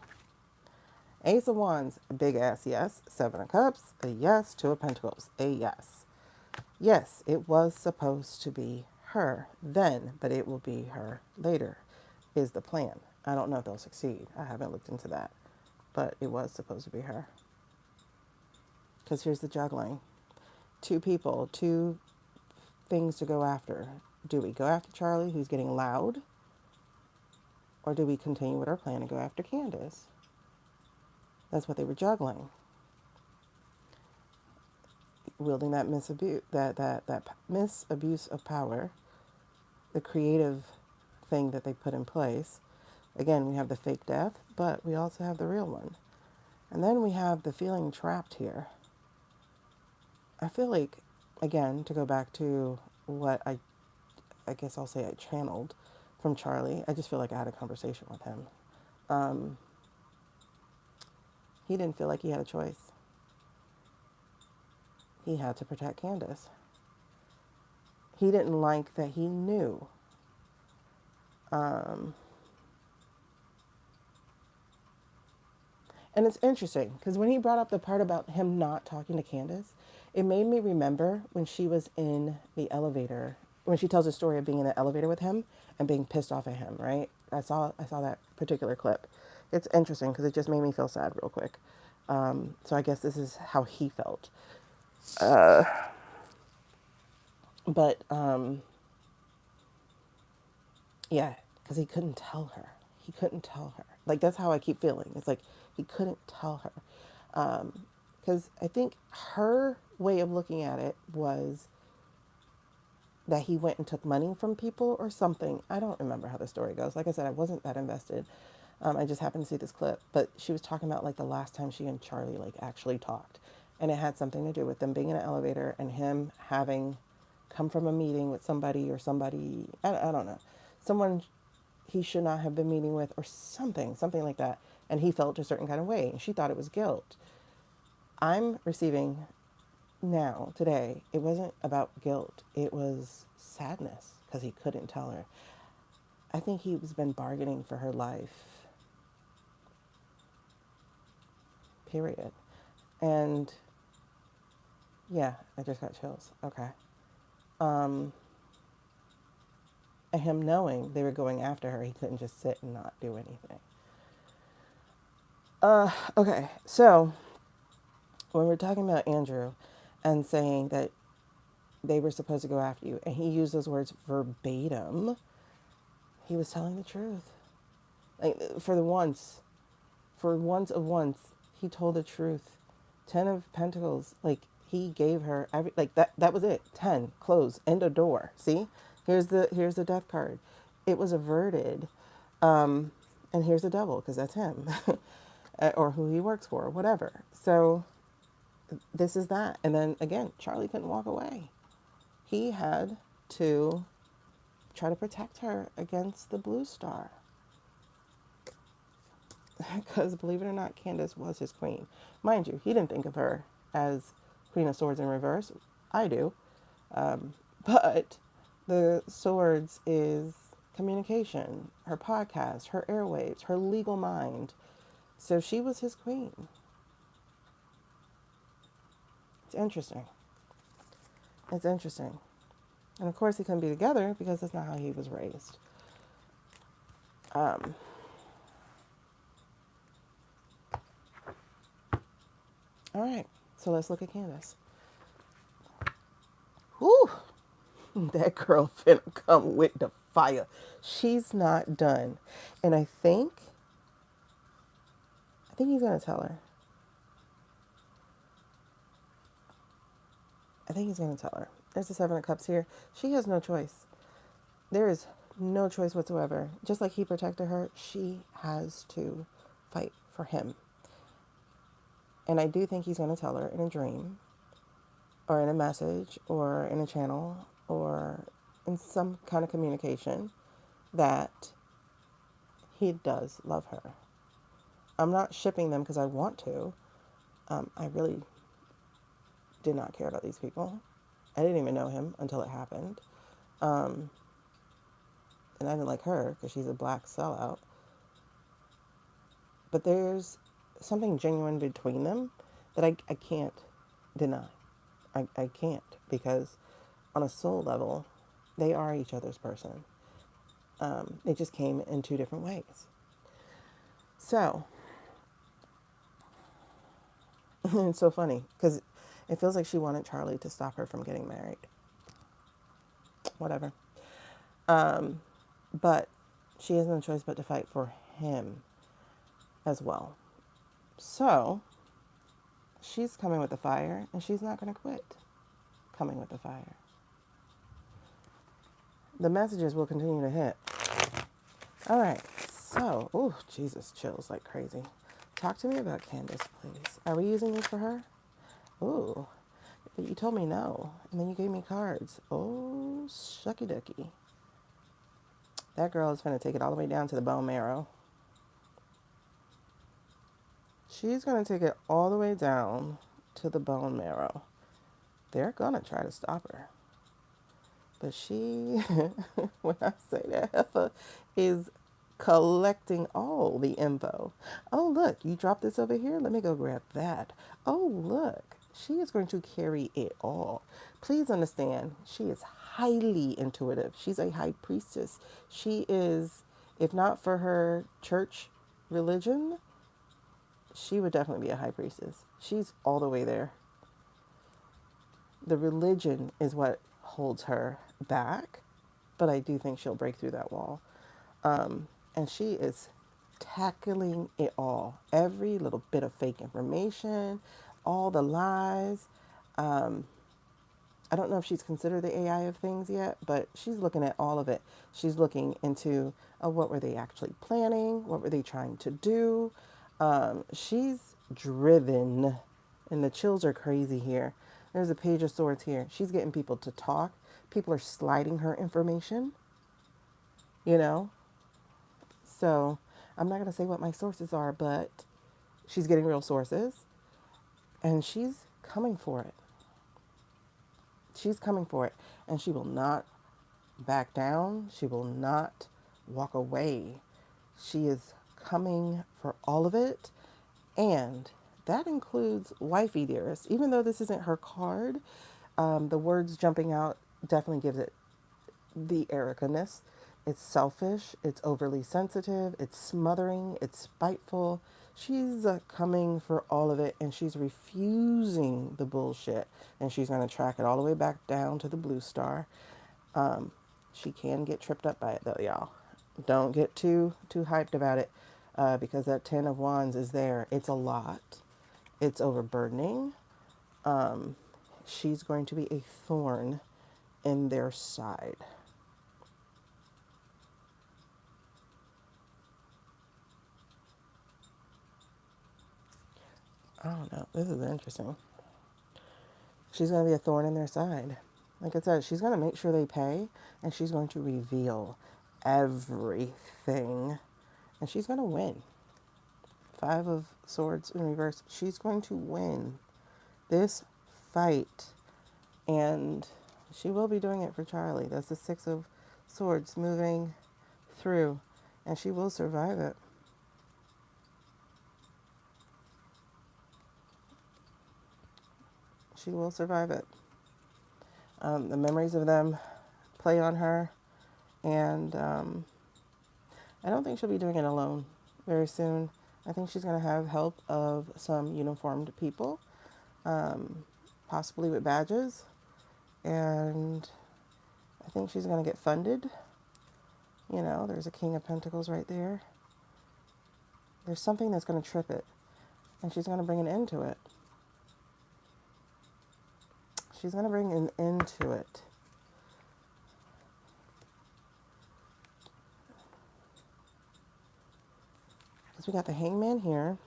Ace of Wands, a big ass yes. Seven of Cups, a yes. Two of Pentacles, a yes. Yes, it was supposed to be her then, but it will be her later, is the plan. I don't know if they'll succeed. I haven't looked into that. But it was supposed to be her. Because here's the juggling. Two people, two things to go after. Do we go after Charlie, who's getting loud? Or do we continue with our plan and go after Candace? That's what they were juggling. Wielding that misabuse, that misabuse of power, the creative thing that they put in place. Again, we have the fake death, but we also have the real one. And then we have the feeling trapped here. I feel like, again, to go back to what I guess I'll say I channeled from Charlie, I just feel like I had a conversation with him. He didn't feel like he had a choice. He had to protect Candace. He didn't like that he knew. And it's interesting because when he brought up the part about him not talking to Candace, it made me remember when she was in the elevator, when she tells the story of being in the elevator with him and being pissed off at him, right? I saw that particular clip. It's interesting because it just made me feel sad real quick. So I guess this is how he felt. But yeah, because he couldn't tell her. He couldn't tell her. Like, that's how I keep feeling. It's like he couldn't tell her. Because I think her way of looking at it was that he went and took money from people or something. I don't remember how the story goes. Like I said, I wasn't that invested. I just happened to see this clip. But she was talking about, like, the last time she and Charlie, like, actually talked. And it had something to do with them being in an elevator and him having come from a meeting with somebody or somebody, I don't know. Someone he should not have been meeting with or something like that. And he felt a certain kind of way. And she thought it was guilt. I'm receiving now, today, it wasn't about guilt. It was sadness because he couldn't tell her. I think he's been bargaining for her life. Period. And yeah, I just got chills. Okay. And him knowing they were going after her, he couldn't just sit and not do anything. Okay, so when we're talking about Andrew and saying that they were supposed to go after you, and he used those words verbatim, he was telling the truth. Like, for once of once, he told the truth. 10 of Pentacles, like, he gave her every, like, that was it. 10, close, end of door. See? Here's the death card. It was averted. And here's the devil, because that's him. Or who he works for, whatever. So this is that. And then again, Charlie couldn't walk away. He had to try to protect her against the blue star. Because believe it or not, Candace was his queen. Mind you, he didn't think of her as Queen of Swords in reverse. I do. But the swords is communication, her podcast, her airwaves, her legal mind. So she was his queen. It's interesting. It's interesting. And of course, he couldn't be together because that's not how he was raised. All right, so let's look at Candace. Whew, that girl finna come with the fire. She's not done. And I think he's gonna tell her. I think he's gonna tell her. There's the Seven of Cups here. She has no choice. There is no choice whatsoever. Just like he protected her, she has to fight for him. And I do think he's going to tell her in a dream or in a message or in a channel or in some kind of communication that he does love her. I'm not shipping them because I want to. I really did not care about these people. I didn't even know him until it happened. and I didn't like her because she's a black sellout. But there's something genuine between them that I can't deny. I can't, because on a soul level, they are each other's person. They just came in two different ways. So, it's so funny because it feels like she wanted Charlie to stop her from getting married. Whatever. But she has no choice but to fight for him as well. So, she's coming with the fire, and she's not going to quit coming with the fire. The messages will continue to hit. All right. So, oh, Jesus, chills like crazy. Talk to me about Candace, please. Are we using this for her? Ooh, but you told me no, and then you gave me cards. Oh, shucky ducky. That girl is going to take it all the way down to the bone marrow. She's going to take it all the way down to the bone marrow. They're going to try to stop her. But she, when I say that, heifer is collecting all the info. Oh, look, you dropped this over here. Let me go grab that. Oh, look, she is going to carry it all. Please understand, she is highly intuitive. She's a high priestess. She is, if not for her church religion, she would definitely be a high priestess. She's all the way there. The religion is what holds her back, but I do think she'll break through that wall. And she is tackling it all. Every little bit of fake information, all the lies. I don't know if she's considered the AI of things yet, but she's looking at all of it. She's looking into what were they actually planning? What were they trying to do? She's driven, and the chills are crazy here. There's a page of swords here. She's getting people to talk. People are sliding her information, you know? So I'm not going to say what my sources are, but she's getting real sources, and she's coming for it. She's coming for it, and she will not back down. She will not walk away. She is coming for all of it, and that includes wifey dearest. Even though this isn't her card, the words jumping out definitely gives it the Erika-ness. It's selfish, it's overly sensitive, it's smothering, it's spiteful. She's coming for all of it, and she's refusing the bullshit, and she's going to track it all the way back down to the blue star. She can get tripped up by it, though, y'all. Don't get too hyped about it, because that 10 of Wands is there. It's a lot. It's overburdening. She's going to be a thorn in their side. I don't know. This is interesting. She's going to be a thorn in their side. Like I said, she's going to make sure they pay, and she's going to reveal everything. And she's going to win. 5 of Swords in reverse. She's going to win this fight. And she will be doing it for Charlie. That's the 6 of Swords moving through. And she will survive it. She will survive it. The memories of them play on her. And I don't think she'll be doing it alone very soon. I think she's going to have help of some uniformed people, possibly with badges. And I think she's going to get funded. You know, there's a King of Pentacles right there. There's something that's going to trip it. And she's going to bring an end to it. She's going to bring an end to it. Because we got the Hangman here.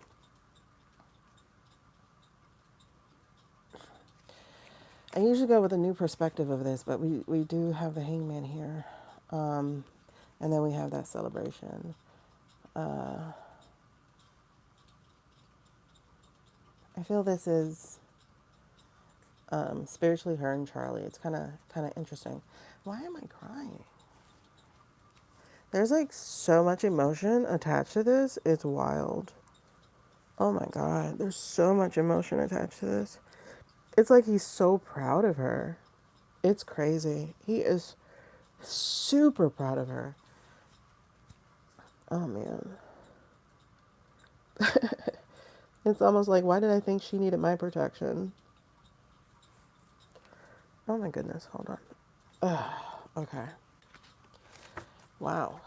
I usually go with a new perspective of this, but we do have the Hangman here. And then we have that celebration. I feel this is spiritually her and Charlie. It's kind of interesting. Why am I crying? There's like so much emotion attached to this. It's wild. Oh my God. There's so much emotion attached to this. It's like he's so proud of her. It's crazy. He is super proud of her. Oh man. It's almost like, why did I think she needed my protection? Oh my goodness. Hold on. Okay. Wow.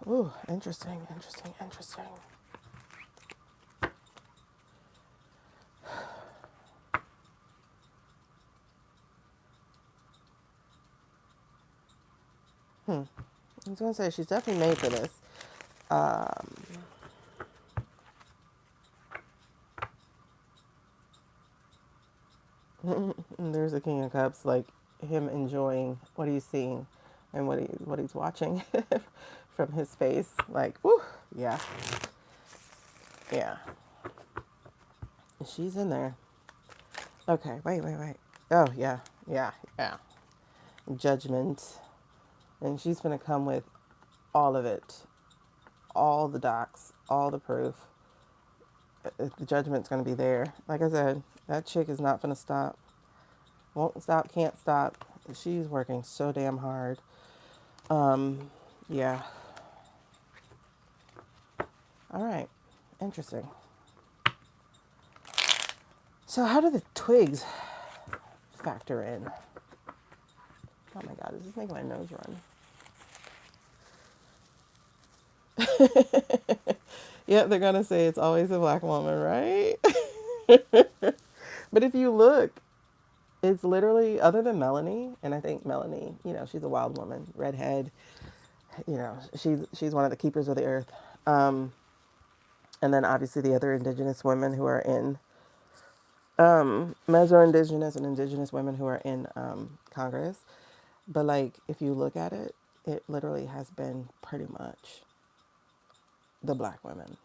Ooh, interesting, interesting, interesting. I was gonna say she's definitely made for this. Um, and there's a King of Cups, like him enjoying what he's seeing and what he's watching from his face. Like, whoo, yeah, yeah. She's in there. Okay, wait. Oh yeah, yeah. Judgment, and she's gonna come with all of it, all the docs, all the proof. The judgment's gonna be there. Like I said, that chick is not gonna stop. Won't stop, can't stop. She's working so damn hard. Yeah. All right. Interesting. So how do the twigs factor in? Oh my God, this is making my nose run. Yeah, they're gonna say it's always a black woman, right? But if you look, it's literally, other than Melanie, and I think Melanie, she's a wild woman, redhead, she's one of the keepers of the earth. And then obviously the other indigenous women who are in Meso-Indigenous and indigenous women who are in Congress. But like, if you look at it, it literally has been pretty much the black women.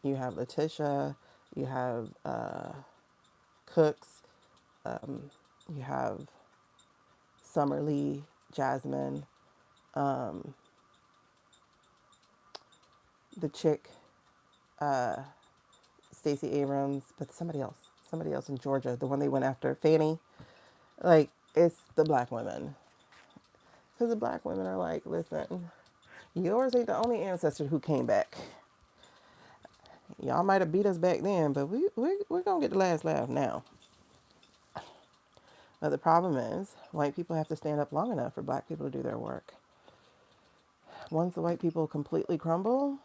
You have Letitia, you have Cooks, you have Summer Lee, Jasmine, the chick, Stacey Abrams, but somebody else in Georgia, the one they went after, Fannie. Like, it's the black women. Because the black women are like, listen, yours ain't the only ancestor who came back. Y'all might have beat us back then, but we're going to get the last laugh now. But the problem is, white people have to stand up long enough for black people to do their work. Once the white people completely crumble,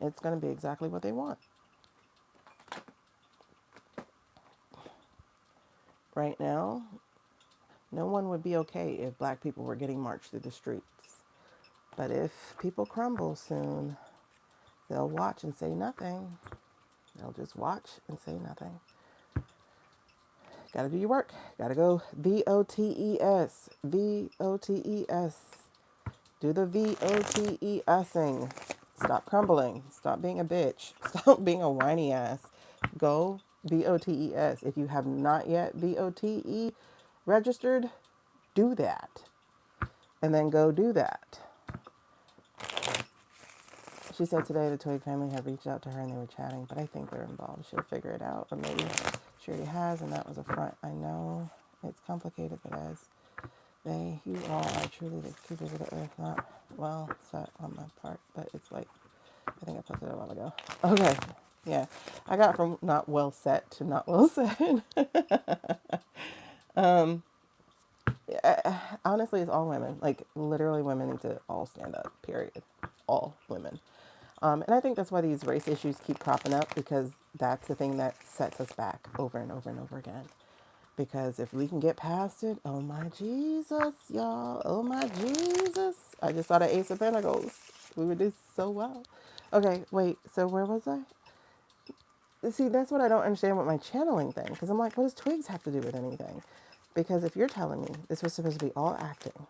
it's going to be exactly what they want. Right now, no one would be okay if black people were getting marched through the streets. But if people crumble soon, they'll watch and say nothing. They'll just watch and say nothing. Gotta do your work. Gotta go VOTES. VOTES. Do the VOTESing. Stop crumbling. Stop being a bitch. Stop being a whiny ass. Go VOTES. If you have not yet VOTE registered, do that. And then go do that. She said today the Twig family had reached out to her and they were chatting, but I think they're involved. She'll figure it out, or maybe she already has, and that was a front. I know it's complicated, but as you all are truly the keepers of the earth, not well set on my part, but it's like, I think I posted it a while ago. Okay, yeah. I got from not well set to not well said. Honestly, it's all women. Like, literally women need to all stand up, period. All women. And I think that's why these race issues keep cropping up, because that's the thing that sets us back over and over and over again. Because if we can get past it, oh my Jesus, y'all. Oh my Jesus. I just saw the Ace of Pentacles. We would do so well. Okay, wait. So where was I? See, that's what I don't understand with my channeling thing. Because I'm like, what does Twigs have to do with anything? Because if you're telling me this was supposed to be all acting,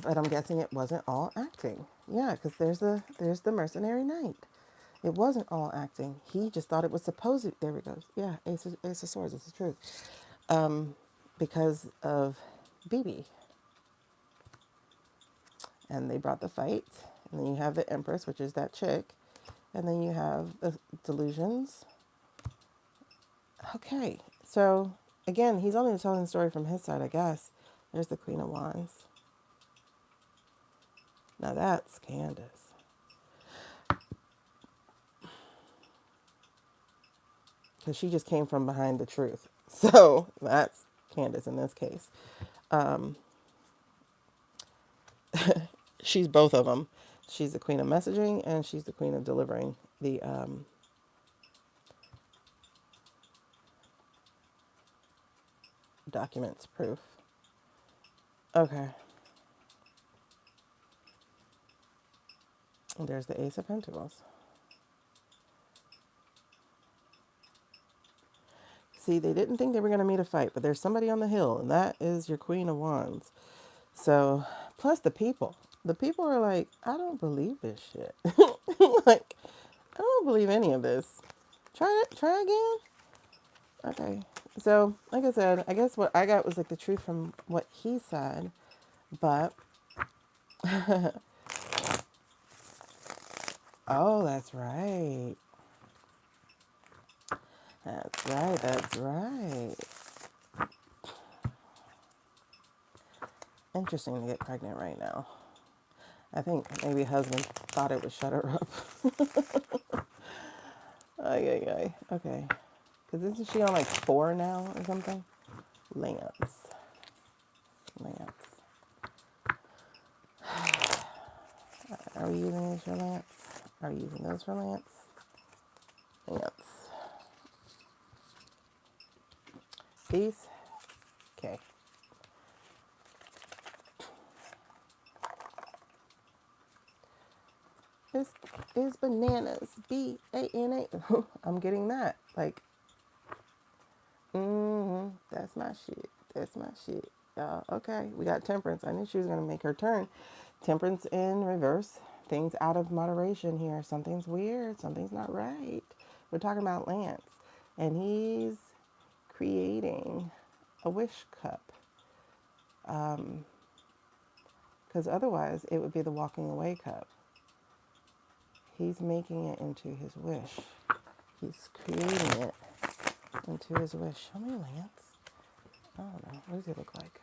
but I'm guessing it wasn't all acting. Yeah, because there's the mercenary knight. It wasn't all acting. He just thought it was supposed to. There we go. Yeah, Ace of Swords. This is true. Because of BB. and they brought the fight. And then you have the Empress, which is that chick. And then you have the delusions. Okay, so again, he's only telling the story from his side, I guess. There's the Queen of Wands. Now that's Candace. Because she just came from behind the truth. So that's Candace in this case. She's both of them. She's the queen of messaging and she's the queen of delivering the documents, proof. Okay. And there's the Ace of Pentacles. See, they didn't think they were going to meet a fight, but there's somebody on the hill, and that is your Queen of Wands. So, plus the people. The people are like, I don't believe this shit. Like, I don't believe any of this. Try again. Okay. So, like I said, I guess what I got was like the truth from what he said, but oh, that's right. That's right. That's right. Interesting to get pregnant right now. I think maybe husband thought it would shut her up. Ay. Okay. Because isn't she on like 4 now or something? Lance. Are we using these for Lance? Are we using those for Lance? Lance. These? Okay. This is bananas. B-A-N-A. I'm getting that. Like, that's my shit. That's my shit. Okay, we got Temperance. I knew she was going to make her turn. Temperance in reverse. Things out of moderation here. Something's weird. Something's not right. We're talking about Lance. And he's creating a wish cup. Because otherwise, it would be the walking away cup. He's making it into his wish. He's creating it into his wish. Show me Lance. I don't know. What does he look like?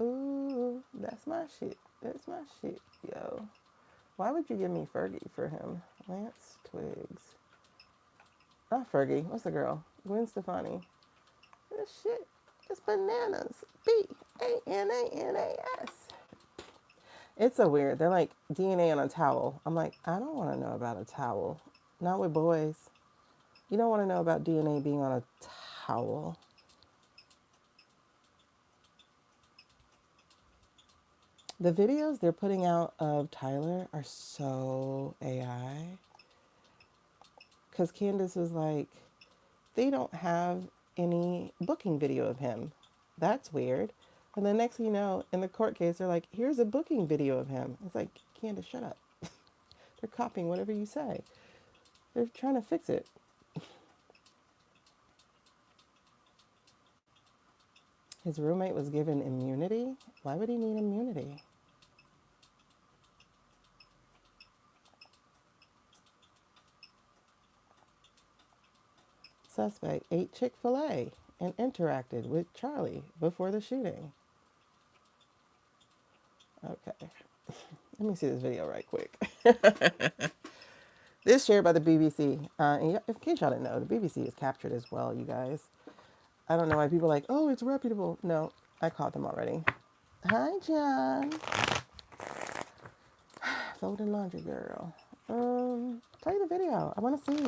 Ooh, that's my shit. That's my shit, yo. Why would you give me Fergie for him? Lance Twigs. Not Fergie. What's the girl? Gwen Stefani. This shit is bananas. B-A-N-A-N-A-S. It's so weird. They're like DNA on a towel. I'm like, I don't want to know about a towel. Not with boys. You don't want to know about DNA being on a towel. The videos they're putting out of Tyler are so AI. Because Candace was like, they don't have any booking video of him. That's weird. And the next thing you know, in the court case, they're like, here's a booking video of him. It's like, Candace, shut up. They're copying whatever you say. They're trying to fix it. His roommate was given immunity. Why would he need immunity? Suspect ate Chick-fil-A and interacted with Charlie before the shooting. Okay. Let me see this video right quick. This shared by the BBC. And in case y'all didn't know, the BBC is captured as well, you guys. I don't know why people are like, oh, it's reputable. No, I caught them already. Hi, John. Folding laundry girl. Play the video. I want to see.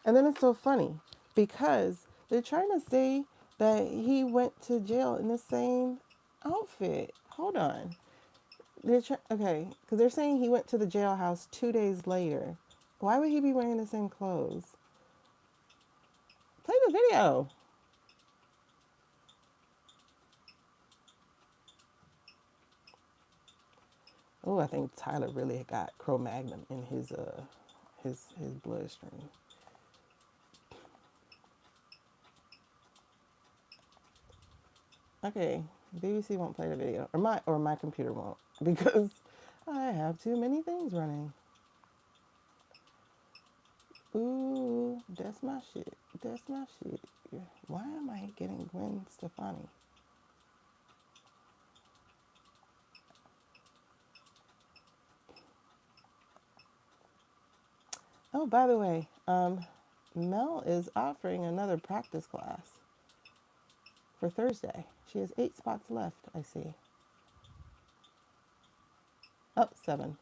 And then it's so funny because they're trying to say that he went to jail in the same outfit. Hold on. Okay, because they're saying he went to the jailhouse 2 days later. Why would he be wearing the same clothes? Play the video. Oh, I think Tyler really got Cro-Magnon in his bloodstream. Okay, BBC won't play the video, or my computer won't because I have too many things running. Ooh, that's my shit. That's my shit. Why am I getting Gwen Stefani? Oh, by the way, Mel is offering another practice class for Thursday. She has 8 spots left, I see. Oh, 7.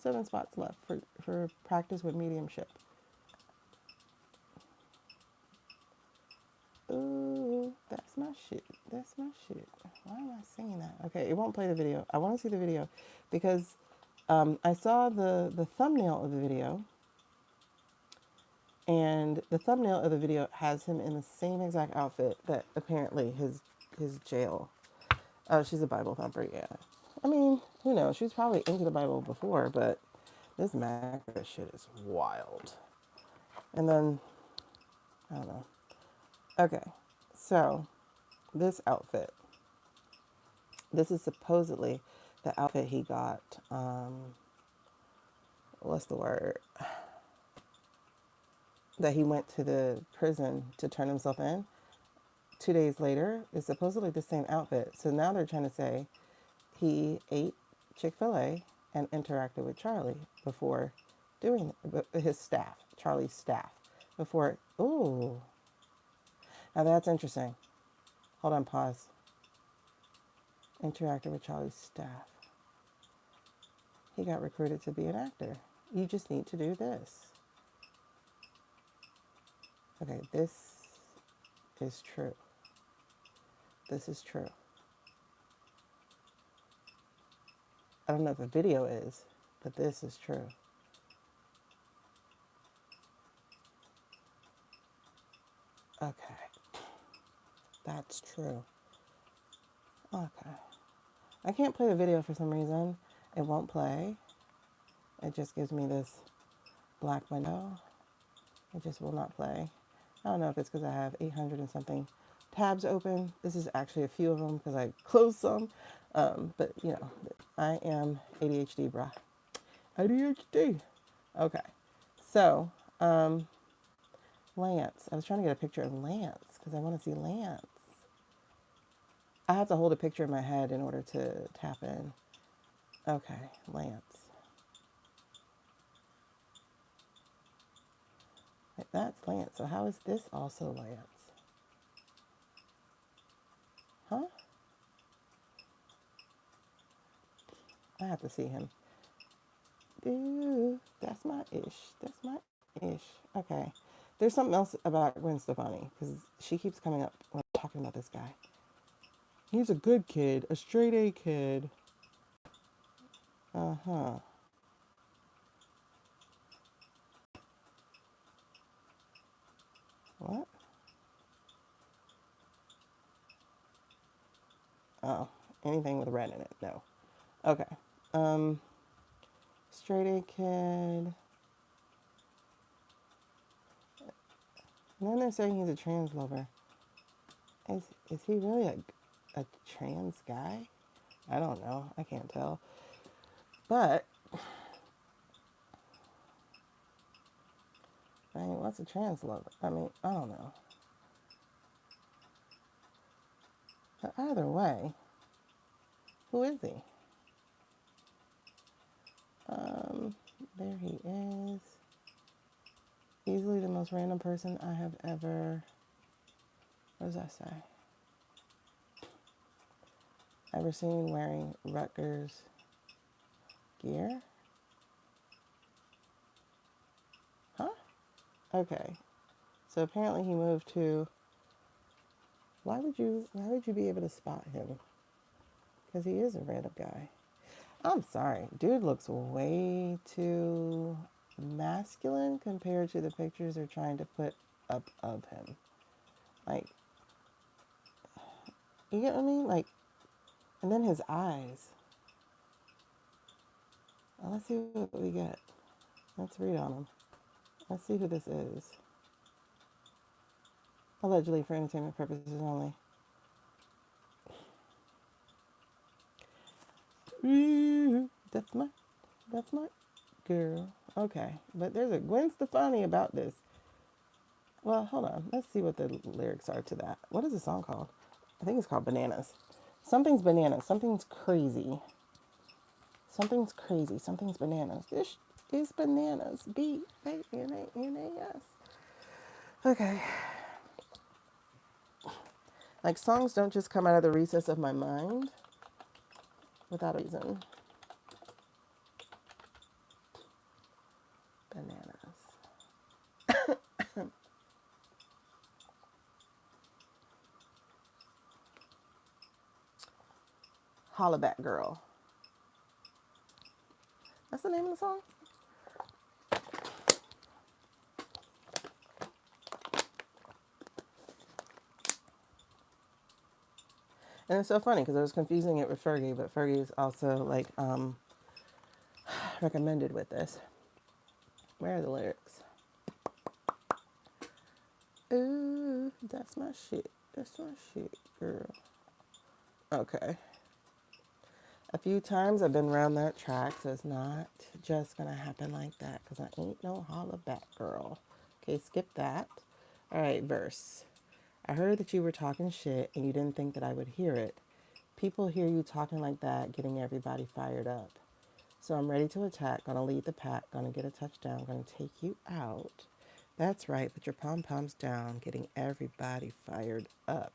7 spots left for practice with mediumship. Ooh, that's my shit. That's my shit. Why am I singing that? Okay, it won't play the video. I want to see the video because I saw the thumbnail of the video, and the thumbnail of the video has him in the same exact outfit that apparently his jail. Oh, she's a Bible thumper, yeah. I mean, who knows? She's probably into the Bible before, but this macro shit is wild. And then, I don't know. Okay, so this outfit. This is supposedly the outfit he got. What's the word? That he went to the prison to turn himself in. 2 days later is supposedly the same outfit. So now they're trying to say he ate Chick-fil-A and interacted with Charlie before doing his staff, Charlie's staff, before. Ooh, now that's interesting. Hold on, pause. Interacted with Charlie's staff. He got recruited to be an actor. You just need to do this. Okay, this is true. This is true. I don't know if the video is, but this is true. Okay. That's true. Okay. I can't play the video for some reason. It won't play. It just gives me this black window. It just will not play. I don't know if it's because I have 800 and something tabs open. This is actually a few of them because I closed some. But, you know, I am ADHD, brah. ADHD. Okay. So, Lance. I was trying to get a picture of Lance because I want to see Lance. I have to hold a picture in my head in order to tap in. Okay, Lance. Wait, that's Lance. So how is this also Lance? Huh? I have to see him. Ooh, that's my ish. That's my ish. Okay. There's something else about Gwen Stefani because she keeps coming up when I'm talking about this guy. He's a good kid, a straight A kid. Uh-huh. What? Oh, anything with red in it? No. Okay. Um, Straight A kid. And then they're saying he's a trans lover. Is he really a trans guy? I don't know. I can't tell. But I mean, what's a trans lover? I mean, I don't know. But either way, who is he? There he is. Easily the most random person I have ever. What does that say? Ever seen wearing Rutgers gear? Huh? Okay. So apparently he moved to. Why would you be able to spot him? Because he is a random guy. I'm sorry. Dude looks way too masculine compared to the pictures they're trying to put up of him. Like, you get what I mean? Like, and then his eyes. Well, let's see what we get. Let's read on him. Let's see who this is. Allegedly for entertainment purposes only. That's my girl. Okay, but there's a Gwen Stefani about this. Well, hold on. Let's see what the lyrics are to that. What is the song called? I think it's called Bananas. Something's bananas. Something's crazy. Something's crazy. Something's bananas. This is bananas. Bananas. Okay. Like songs don't just come out of the recess of my mind without a reason. Bananas. Hollaback Girl. That's the name of the song? And it's so funny because I was confusing it with Fergie, but Fergie is also like recommended with this. Where are the lyrics? Ooh, that's my shit. That's my shit, girl. Okay. A few times I've been around that track, so it's not just gonna happen like that because I ain't no hollaback girl. Okay, skip that. All right, verse. I heard that you were talking shit and you didn't think that I would hear it. People hear you talking like that, getting everybody fired up. So I'm ready to attack, gonna lead the pack, gonna get a touchdown, gonna take you out. That's right, put your pom-poms down, getting everybody fired up.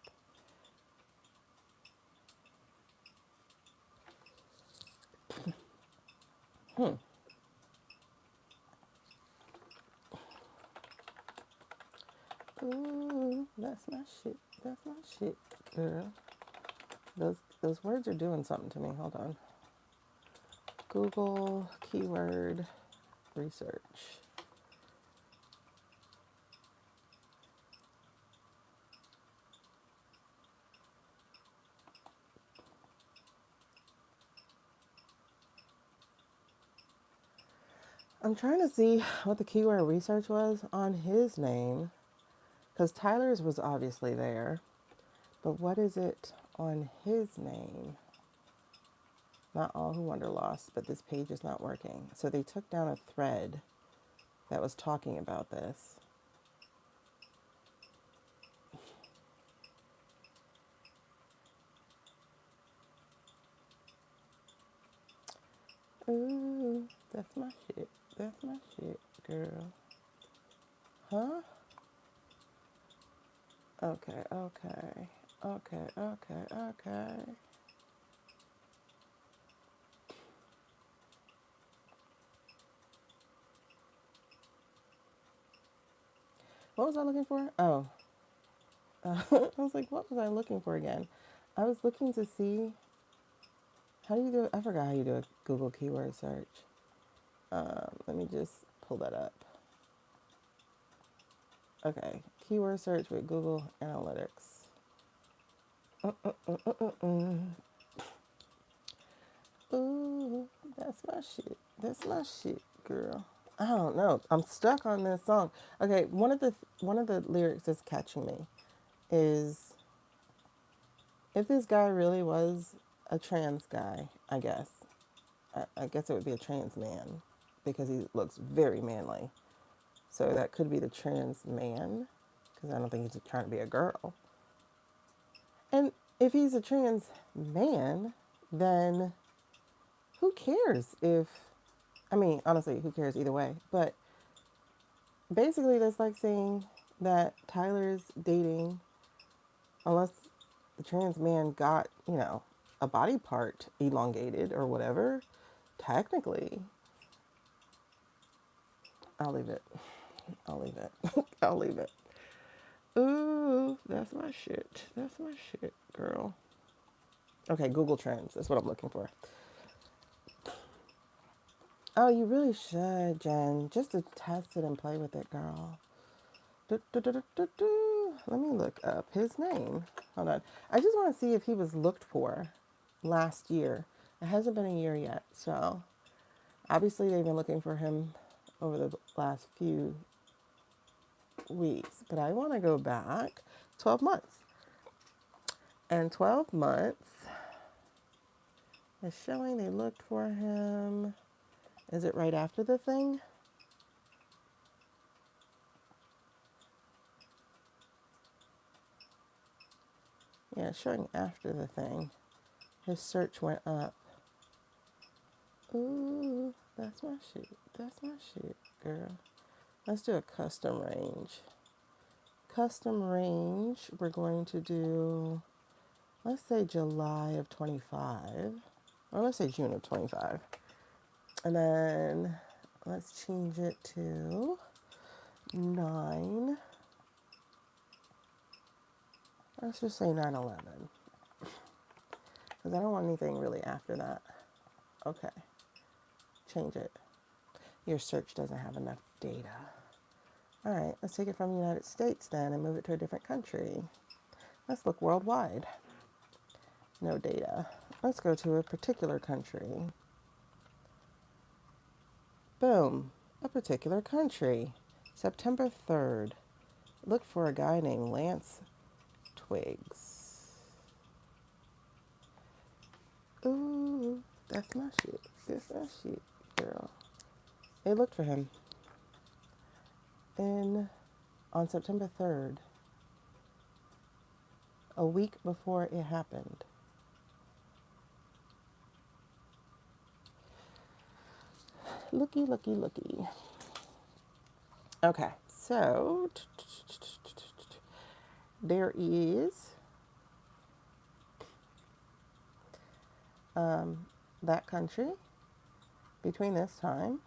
Ooh, that's my shit. That's my shit, girl. Those words are doing something to me. Hold on. Google keyword research. I'm trying to see what the keyword research was on his name, because Tyler's was obviously there. But what is it on his name? Not all who wander lost, but this page is not working. So they took down a thread that was talking about this. Ooh, that's my shit. That's my shit, girl. Huh? Okay, okay. Okay, okay, okay. What was I looking for? Oh, I was like, what was I looking for again? I was looking to see, how do you do it? I forgot how you do a Google keyword search. Let me just pull that up. Okay, keyword search with Google Analytics. Ooh, that's my shit. That's my shit, girl. I don't know. I'm stuck on this song. Okay, one of the lyrics that's catching me is, if this guy really was a trans guy, I guess. I guess it would be a trans man because he looks very manly. So that could be the trans man because I don't think he's trying to be a girl. And if he's a trans man, then who cares if, I mean, honestly, who cares either way? But basically, that's like saying that Tyler's dating, unless the trans man got, a body part elongated or whatever, technically, I'll leave it. I'll leave it. I'll leave it. Ooh, that's my shit. That's my shit, girl. Okay, Google Trends. That's what I'm looking for. Oh, you really should, Jen. Just to test it and play with it, girl. Do, do, do, do, do, do. Let me look up his name. Hold on. I just want to see if he was looked for last year. It hasn't been a year yet, so obviously they've been looking for him over the last few weeks. But I want to go back 12 months. And 12 months, It's showing they looked for him. Is it right after the thing? Yeah, it's showing after the thing. His search went up. Ooh, that's my shit. That's my shit, girl. Let's do a custom range. Custom range, we're going to do, let's say July of 25. Or let's say June of 25. And then let's change it to 9. Let's just say 9/11. Because I don't want anything really after that. Okay. Change it. Your search doesn't have enough data. All right, let's take it from the United States then and move it to a different country. Let's look worldwide. No data. Let's go to a particular country. Boom, a particular country. September 3rd. Look for a guy named Lance Twiggs. Ooh, that's my shit. That's my shit, girl. They looked for him on September 3rd, a week before it happened. Looky, looky, looky. Okay, so there is that country between this time.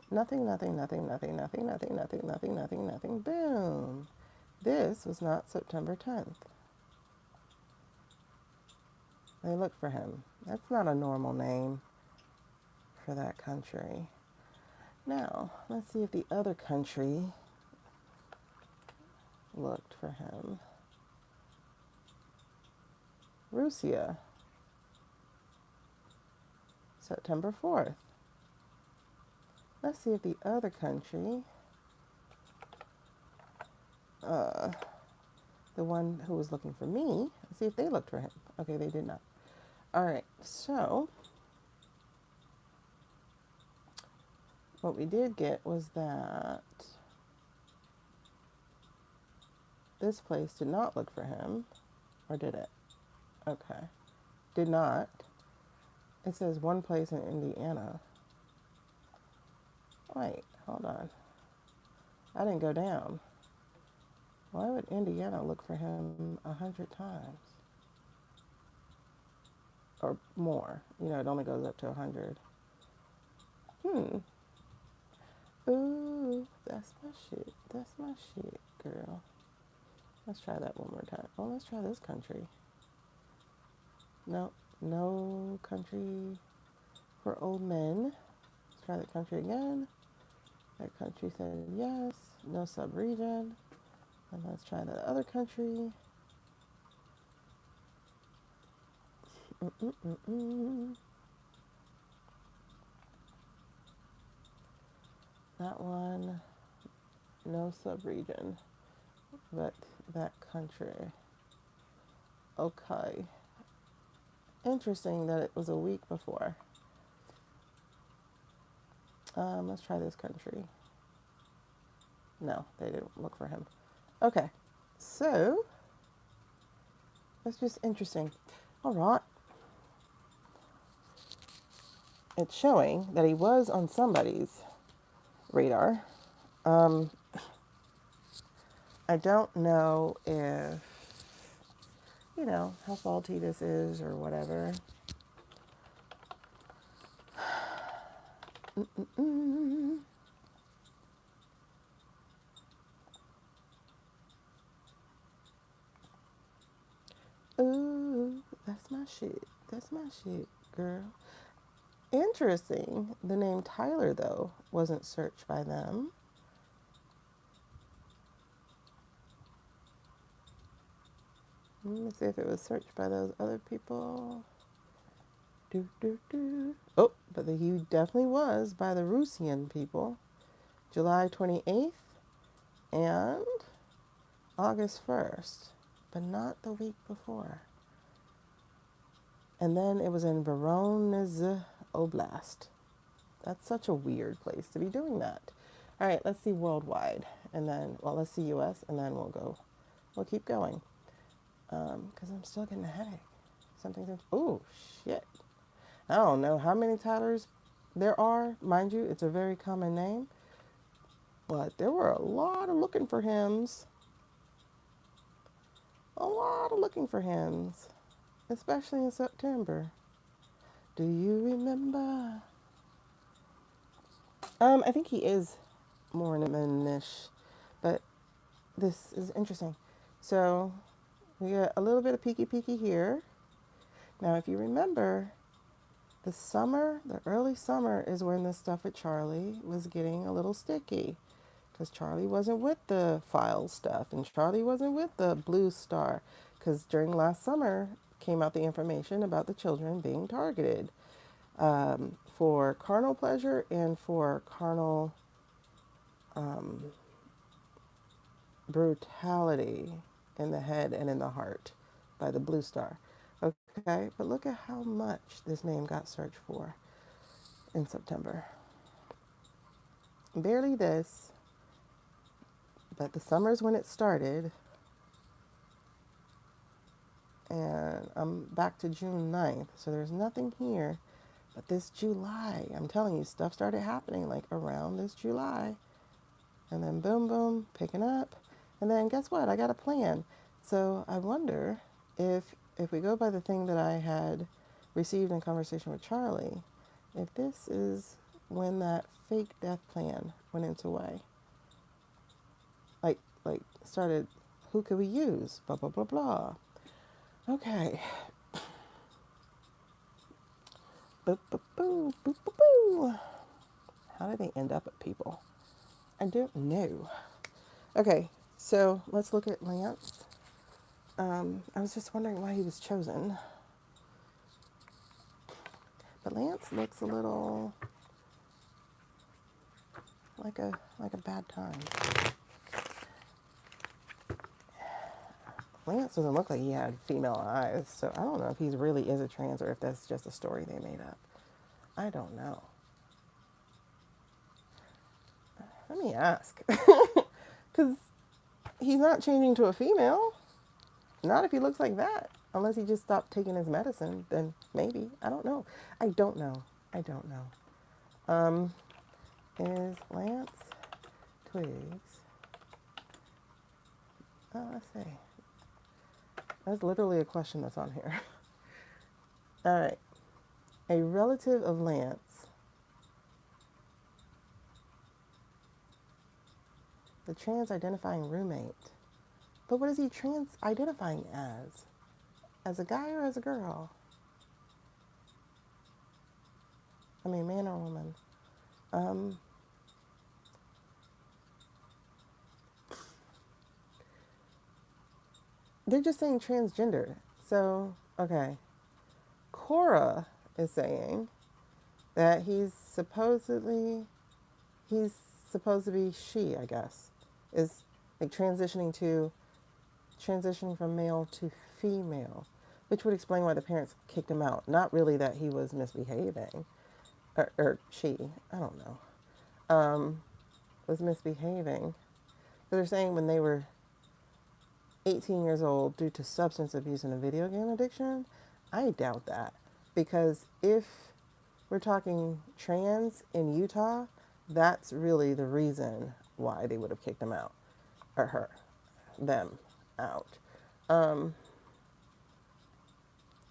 Nothing, nothing, nothing, nothing, nothing, nothing, nothing, nothing, nothing, nothing. Boom. This was not September 10th. They looked for him. That's not a normal name for that country. Now, let's see if the other country looked for him. Russia. September 4th. Let's see if the other country, the one who was looking for me, let's see if they looked for him. Okay, they did not. All right, so what we did get was that this place did not look for him, or did it? Okay, did not. It says one place in Indiana. Wait, hold on. I didn't go down. Why would Indiana look for him 100 times? Or more. You know, it only goes up to 100. Ooh, that's my shit. That's my shit, girl. Let's try that one more time. Oh, let's try this country. No country for old men. Let's try that country again. That country said yes. No sub-region. And let's try that other country. That one, no sub-region, but that country. Okay. Interesting that it was a week before. Let's try this country. No, they didn't look for him. Okay, so that's just interesting. All right. It's showing that he was on somebody's radar. I don't know if, how faulty this is or whatever. Ooh, that's my shit. That's my shit, girl. Interesting. The name Tyler, though, wasn't searched by them. Let me see if it was searched by those other people. Oh, but he definitely was by the Russian people. July 28th and August 1st, but not the week before. And then it was in Voronezh Oblast. That's such a weird place to be doing that. All right, let's see worldwide. And then, well, let's see US, and then we'll keep going. Because I'm still getting a headache. Something's, oh, shit. I don't know how many Tylers there are. Mind you, it's a very common name. But there were a lot of looking for hymns. A lot of looking for hymns. Especially in September. Do you remember? I think he is Mormon-ish, but this is interesting. So we got a little bit of peeky here. Now, if you remember, the early summer is when this stuff with Charlie was getting a little sticky, because Charlie wasn't with the file stuff, and Charlie wasn't with the Blue Star, because during last summer came out the information about the children being targeted. For carnal pleasure and for carnal brutality in the head and in the heart by the Blue Star. Okay, but look at how much this name got searched for in September. Barely this, but the summer's when it started. And I'm back to June 9th, so there's nothing here. But this July, I'm telling you, stuff started happening like around this July. And then boom, boom, picking up. And then guess what? I got a plan. So I wonder if we go by the thing that I had received in conversation with Charlie, if this is when that fake death plan went into way. Like started, who could we use? Blah, blah, blah, blah. Okay. Boop, boop, boo, boop, boop, boo. How did they end up at people? I don't know. Okay, so let's look at Lance. I was just wondering why he was chosen. But Lance looks a little like a bad time. Lance doesn't look like he had female eyes, so I don't know if he really is a trans or if that's just a story they made up. I don't know. Let me ask. Because he's not changing to a female. Not if he looks like that. Unless he just stopped taking his medicine, then maybe. I don't know. I don't know. Is Lance Twigs? Oh, let's see. That's literally a question that's on here. All right. A relative of Lance. The trans-identifying roommate. But what is he trans-identifying as? As a guy or as a girl? I mean, man or woman? They're just saying transgender. So, okay. Cora is saying that he's supposed to be she, I guess. Is like transitioning from male to female, which would explain why the parents kicked him out. Not really that he was misbehaving, or she, I don't know, was misbehaving. But they're saying when they were 18 years old due to substance abuse and a video game addiction. I doubt that, because if we're talking trans in Utah, that's really the reason why they would have kicked him out, or them out.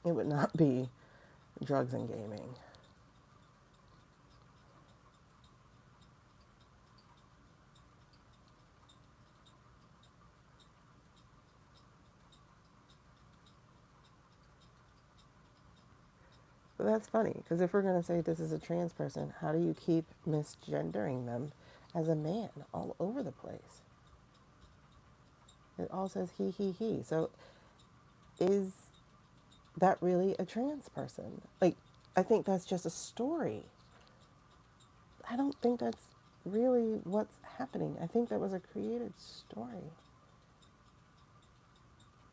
It would not be drugs and gaming. But that's funny, because if we're going to say this is a trans person, how do you keep misgendering them as a man all over the place? It all says he. So is that really a trans person? Like, I think that's just a story. I don't think that's really what's happening. I think that was a created story.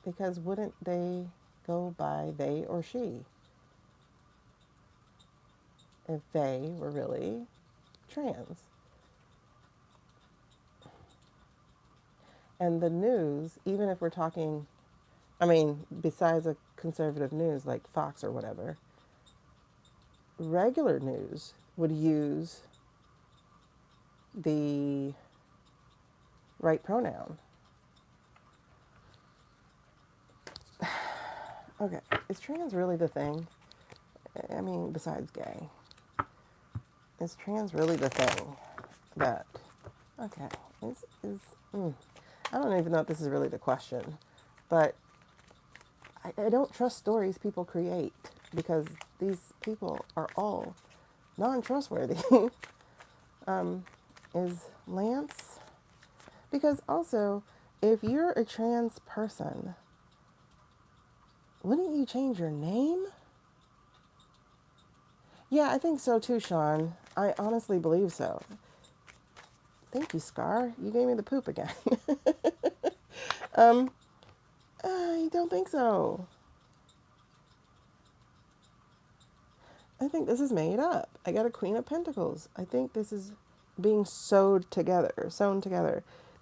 Because wouldn't they go by they or she? if they were really trans. And the news, even if we're talking, I mean, besides a conservative news like Fox or whatever, regular news would use the right pronoun. Okay, is trans really the thing? I mean, besides gay, is trans really the thing that, okay, I don't even know if this is really the question, but I don't trust stories people create because these people are all non-trustworthy. Is Lance? Because also, if you're a trans person, wouldn't you change your name? Yeah, I think so too, Sean. I honestly believe so. Thank you, Scar. You gave me the poop again. um, I don't think so. I think this is made up. I got a Queen of Pentacles. I think this is being sewn together.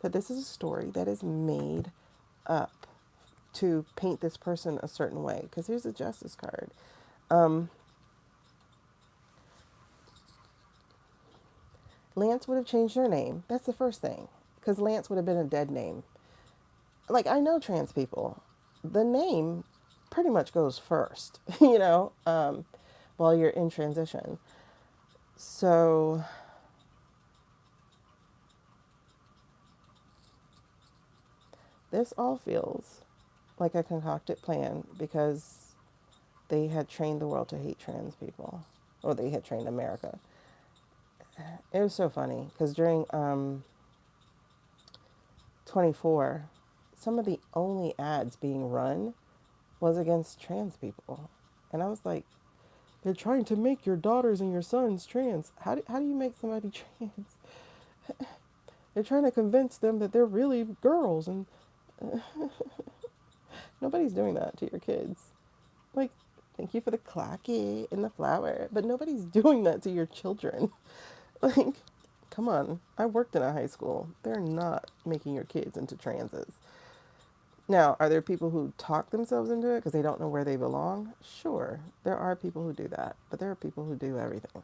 That this is a story that is made up to paint this person a certain way. Because here's the Justice card. Lance would have changed her name. That's the first thing. Because Lance would have been a dead name. Like, I know trans people. The name pretty much goes first, while you're in transition. So, this all feels like a concocted plan because they had trained the world to hate trans people. Or they had trained America. It was so funny because during 24, some of the only ads being run was against trans people. And I was like, they're trying to make your daughters and your sons trans. How do you make somebody trans? They're trying to convince them that they're really girls. And nobody's doing that to your kids. Like, thank you for the clacky and the flower. But nobody's doing that to your children. Like, come on. I worked in a high school. They're not making your kids into transes. Now, are there people who talk themselves into it because they don't know where they belong? Sure, there are people who do that, but there are people who do everything.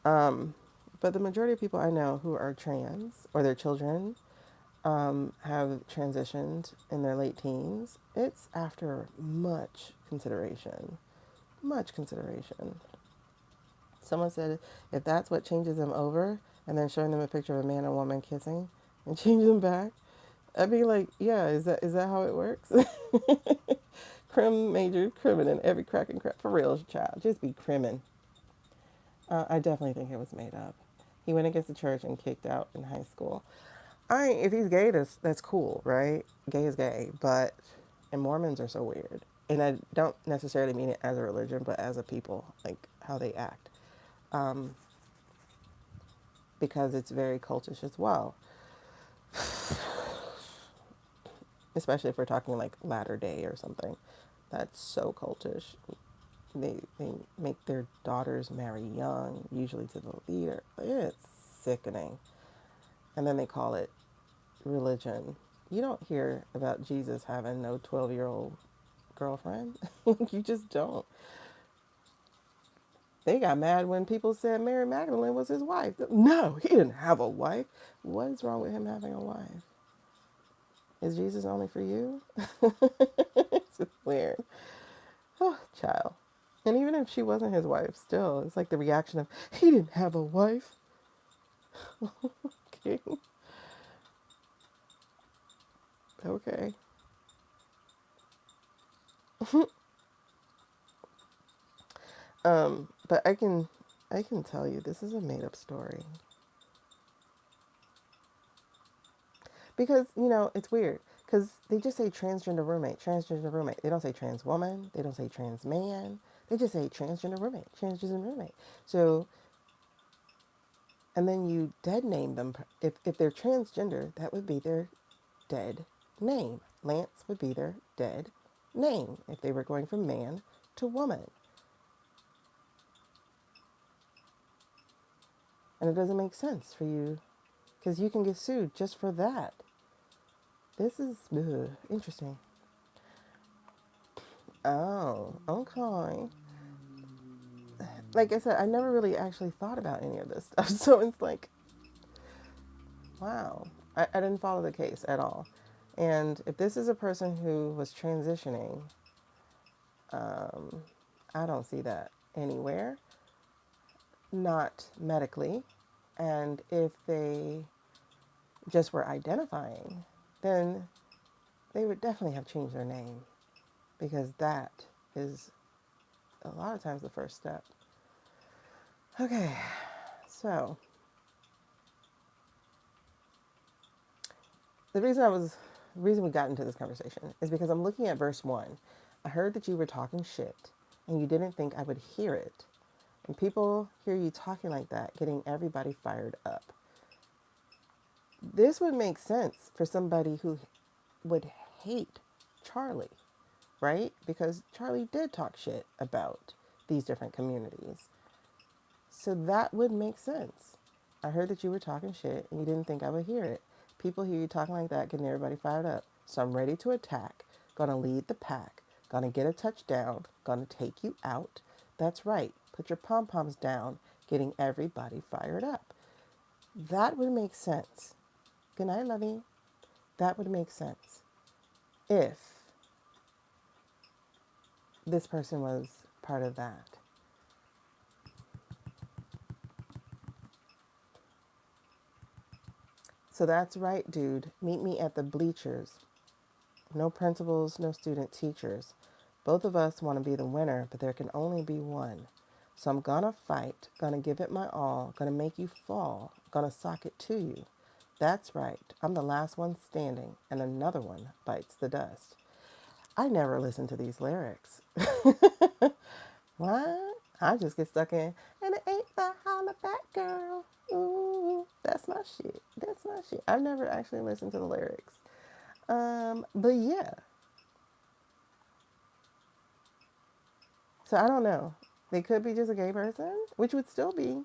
But the majority of people I know who are trans or their children have transitioned in their late teens, it's after much consideration. Much consideration. Someone said if that's what changes them over and then showing them a picture of a man and woman kissing and change them back, I'd be like, yeah, is that how it works? Crim major crimin in every crack and crap. For real, child. Just be crimin. I definitely think it was made up. He went against the church and kicked out in high school. If he's gay, that's cool, right? Gay is gay, but and Mormons are so weird. And I don't necessarily mean it as a religion, but as a people, like how they act. Because it's very cultish as well. Especially if we're talking like Latter Day or something. That's so cultish. They make their daughters marry young, usually to the leader. It's sickening. And then they call it religion. You don't hear about Jesus having no 12-year-old girlfriend. You just don't. They got mad when people said Mary Magdalene was his wife. No, he didn't have a wife. What is wrong with him having a wife? Is Jesus only for you? It's just weird. Oh, child. And even if she wasn't his wife, still, it's like the reaction of, he didn't have a wife. Okay. Okay. But I can tell you this is a made up story. Because, it's weird. Because they just say transgender roommate, transgender roommate. They don't say trans woman. They don't say trans man. They just say transgender roommate, transgender roommate. So, and then you dead name them. If they're transgender, that would be their dead name. Lance would be their dead name if they were going from man to woman. And it doesn't make sense for you because you can get sued just for that. This is interesting. Oh, okay. Like I said, I never really actually thought about any of this stuff. So it's like, wow. I didn't follow the case at all. And if this is a person who was transitioning, I don't see that anywhere, not medically. And if they just were identifying, then they would definitely have changed their name because that is a lot of times the first step. Okay, so the reason we got into this conversation is because I'm looking at verse 1. I heard that you were talking shit and you didn't think I would hear it. And people hear you talking like that, getting everybody fired up. This would make sense for somebody who would hate Charlie, right? Because Charlie did talk shit about these different communities. So that would make sense. I heard that you were talking shit and you didn't think I would hear it. People hear you talking like that, getting everybody fired up. So I'm ready to attack, gonna lead the pack, gonna get a touchdown, gonna take you out. That's right. Put your pom-poms down, getting everybody fired up. That would make sense. Good night, lovey. That would make sense if this person was part of that. So that's right, dude. Meet me at the bleachers. No principals, no student teachers. Both of us want to be the winner, but there can only be one. So I'm gonna fight, gonna give it my all, gonna make you fall, gonna sock it to you. That's right. I'm the last one standing, and another one bites the dust. I never listen to these lyrics. What? I just get stuck in, and it ain't the Hollaback Girl. Ooh, that's my shit. That's my shit. I've never actually listened to the lyrics. But yeah. So I don't know. They could be just a gay person, which would still be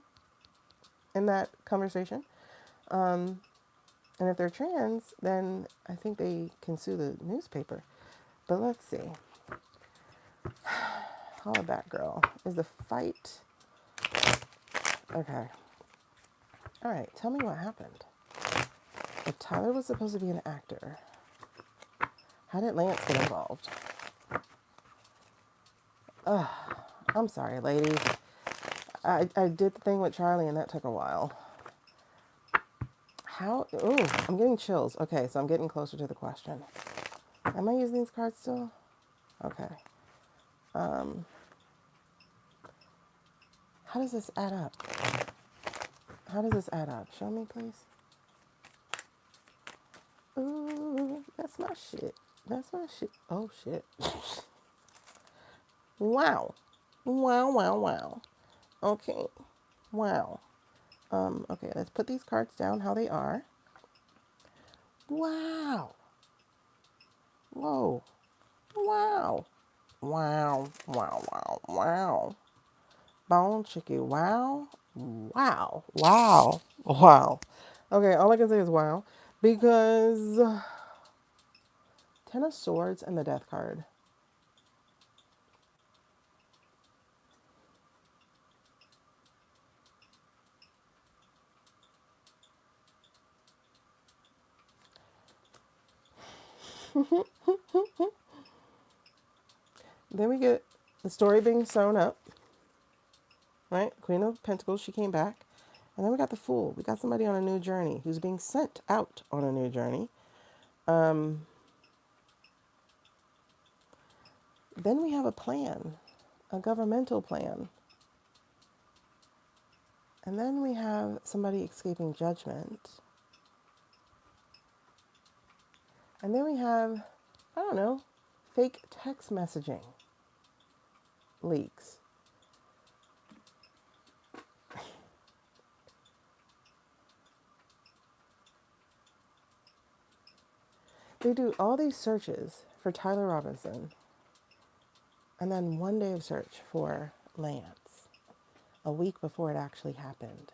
in that conversation. Um, and if they're trans, then I think they can sue the newspaper. But let's see. Hollaback Girl. Is the fight... Okay. All right. Tell me what happened. If Tyler was supposed to be an actor, how did Lance get involved? Ugh. I'm sorry, ladies. I did the thing with Charlie, and that took a while. How? Ooh, I'm getting chills. Okay, so I'm getting closer to the question. Am I using these cards still? Okay. How does this add up? How does this add up? Show me, please. Ooh, that's my shit. That's my shit. Oh, shit. Wow. Wow, wow, wow. Okay. Wow. Okay, let's put these cards down how they are. Wow. Whoa. Wow. Wow. Wow, wow, wow. Bone chicky. Wow. Wow. Wow. Wow. Okay, all I can say is wow. Because Ten of Swords and the Death card. Then we get the story being sewn up. Right? Queen of Pentacles, she came back. And then we got the Fool. We got somebody on a new journey who's being sent out on a new journey. Then we have a plan, a governmental plan. And then we have somebody escaping judgment. And then we have, I don't know, fake text messaging leaks. They do all these searches for Tyler Robinson, and then one day of search for Lance, a week before it actually happened.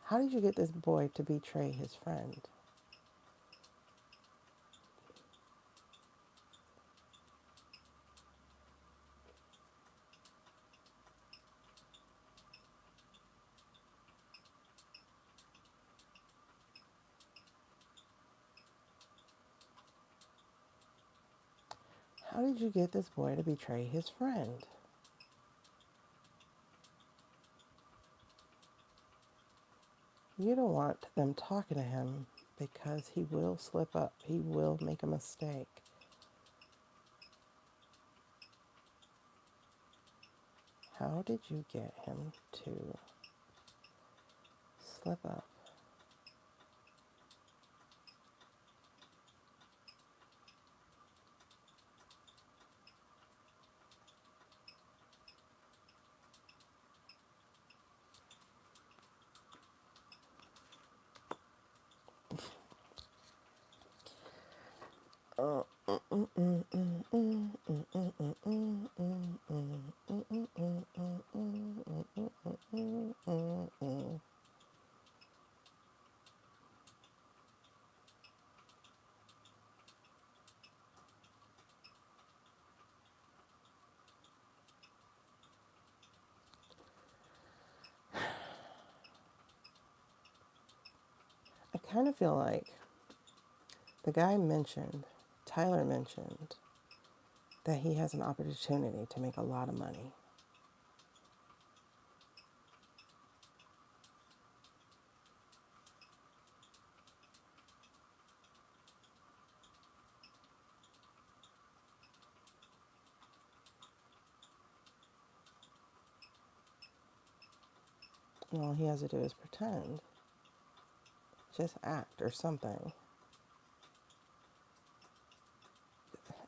How did you get this boy to betray his friend? How did you get this boy to betray his friend? You don't want them talking to him because he will slip up. He will make a mistake. How did you get him to slip up? I kind of feel like the guy mentioned, Tyler mentioned, that he has an opportunity to make a lot of money. And all he has to do is pretend, just act or something.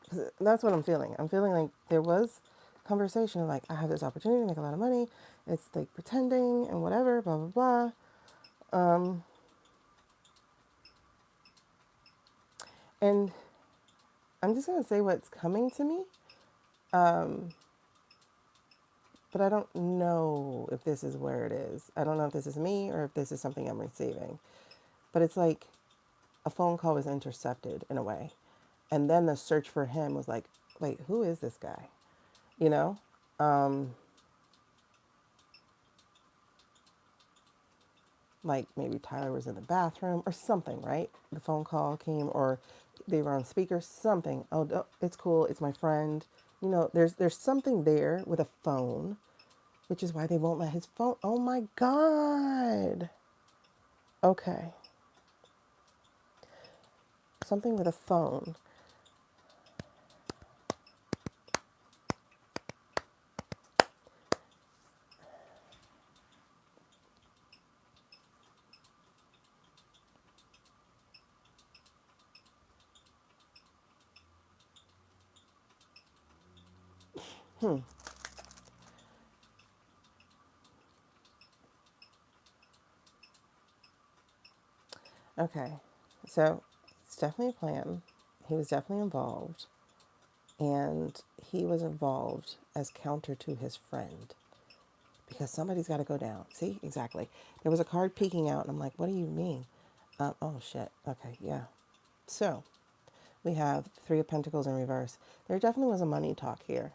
'Cause that's what I'm feeling. I'm feeling like there was conversation of like, I have this opportunity to make a lot of money. It's like pretending and whatever, blah, blah, blah. And I'm just going to say what's coming to me. But I don't know if this is where it is. I don't know if this is me or if this is something I'm receiving. But it's like a phone call was intercepted in a way. And then the search for him was like, wait, who is this guy? You know? Like maybe Tyler was in the bathroom or something, right? The phone call came or they were on speaker, something. Oh, it's cool. It's my friend. You know, there's something there with a phone, which is why they won't let his phone. Oh my God. Okay. Something with a phone. Okay. So it's definitely a plan. He was definitely involved. And he was involved as counter to his friend. Because somebody's got to go down. See? Exactly. There was a card peeking out, and I'm like, what do you mean? Oh, shit. Okay, yeah. So, we have Three of Pentacles in reverse. There definitely was a money talk here.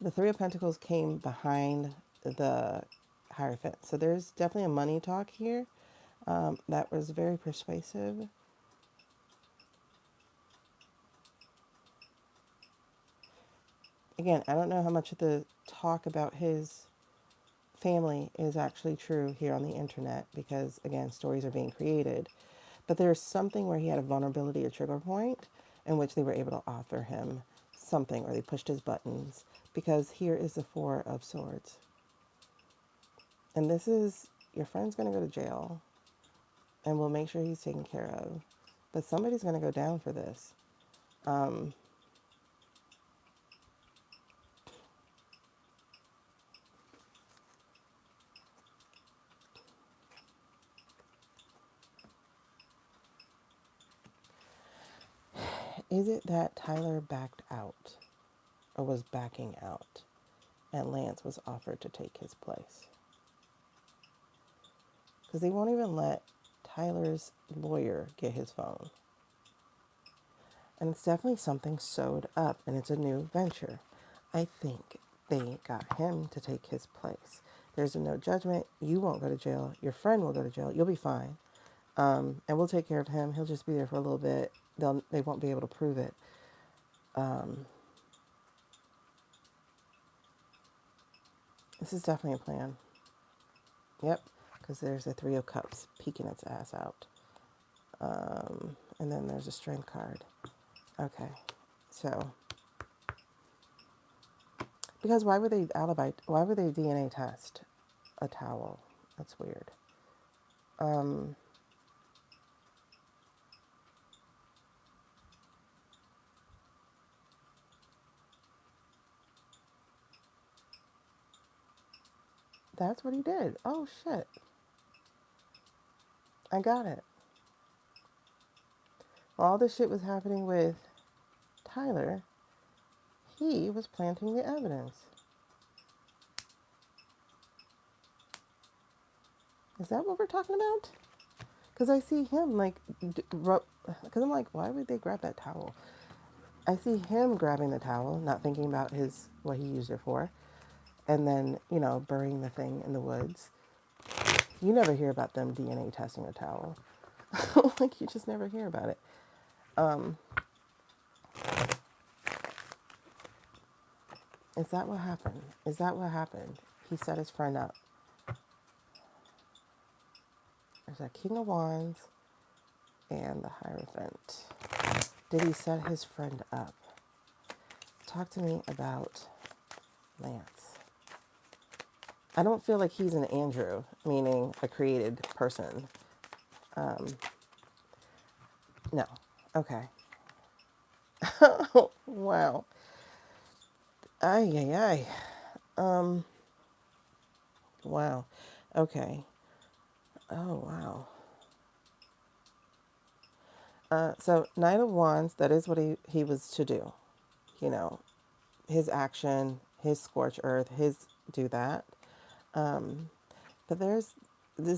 The Three of Pentacles came behind the Hierophant. So, there's definitely a money talk here that was very persuasive. Again, I don't know how much of the talk about his family is actually true here on the internet because, again, stories are being created. But there's something where he had a vulnerability, a trigger point, in which they were able to offer him something or they pushed his buttons because here is the Four of Swords. And this is, your friend's going to go to jail and we'll make sure he's taken care of. But somebody's going to go down for this. Is it that Tyler backed out or was backing out and Lance was offered to take his place? because they won't even let Tyler's lawyer get his phone. And it's definitely something sewed up, and it's a new venture. I think they got him to take his place. There's a no judgment. You won't go to jail. Your friend will go to jail. You'll be fine. And we'll take care of him. He'll just be there for a little bit. They won't be able to prove it. This is definitely a plan. Yep, because there's a Three of Cups peeking its ass out. And then there's a Strength card. Okay, so because why would they DNA test a towel? That's weird. That's what he did. Oh shit. I got it. While all this shit was happening with Tyler, he was planting the evidence. Is that what we're talking about? Because I see him like, because I'm like, why would they grab that towel? I see him grabbing the towel, not thinking about what he used it for, and then, burying the thing in the woods. You never hear about them DNA testing a towel. Like, you just never hear about it. Is that what happened? Is that what happened? He set his friend up. There's a King of Wands and the Hierophant. Did he set his friend up? Talk to me about Lance. I don't feel like he's an Andrew, meaning a created person. No. Okay. Wow. Ay, ay, ay. Wow. Okay. Oh, wow. So Knight of Wands, that is what he was to do. His action, his scorch earth, his do that. But this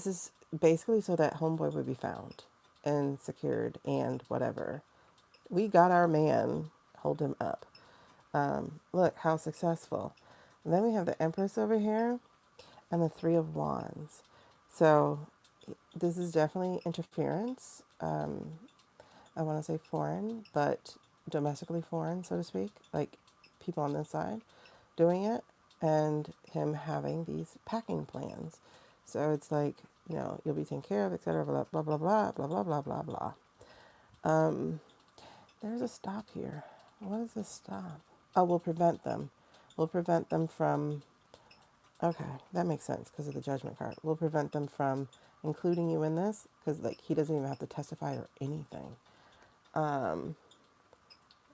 is basically so that homeboy would be found and secured and whatever. We got our man, hold him up. Look how successful. And then we have the Empress over here and the Three of Wands. So this is definitely interference. I want to say foreign, but domestically foreign, so to speak, like people on this side doing it, and him having these packing plans. So it's like, you'll be taken care of, etc., blah, blah, blah, blah, blah, blah, blah, blah, blah. There's a stop here. What is this stop? Oh, we'll prevent them. We'll prevent them from, okay, that makes sense because of the Judgment card. We'll prevent them from including you in this because, like, he doesn't even have to testify or anything. And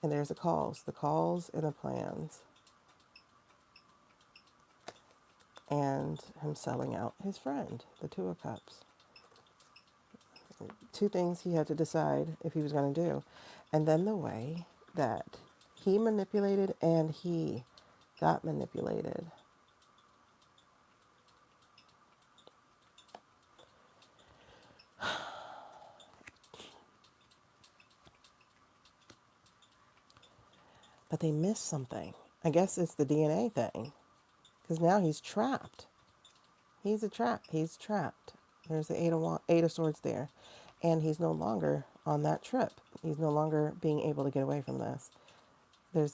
there's the calls and the plans, and him selling out his friend, the Two of Cups. Two things he had to decide if he was going to do. And then the way that he manipulated and he got manipulated. But they missed something. I guess it's the DNA thing. Because now he's trapped. He's a trap. He's trapped. There's the Eight of Swords there. And he's no longer on that trip. He's no longer being able to get away from this. They're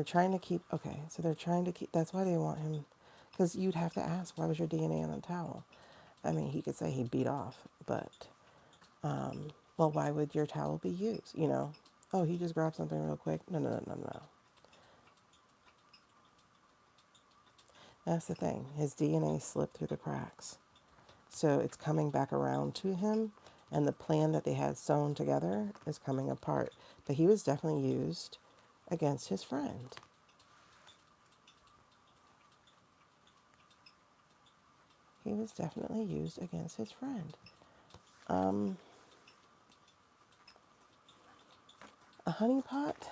trying to keep, that's why they want him. Because you'd have to ask, why was your DNA on the towel? I mean, he could say he beat off, but, well, why would your towel be used? Oh, he just grabbed something real quick. No. That's the thing. His DNA slipped through the cracks. So it's coming back around to him, and the plan that they had sewn together is coming apart. But he was definitely used against his friend. He was definitely used against his friend. A honeypot.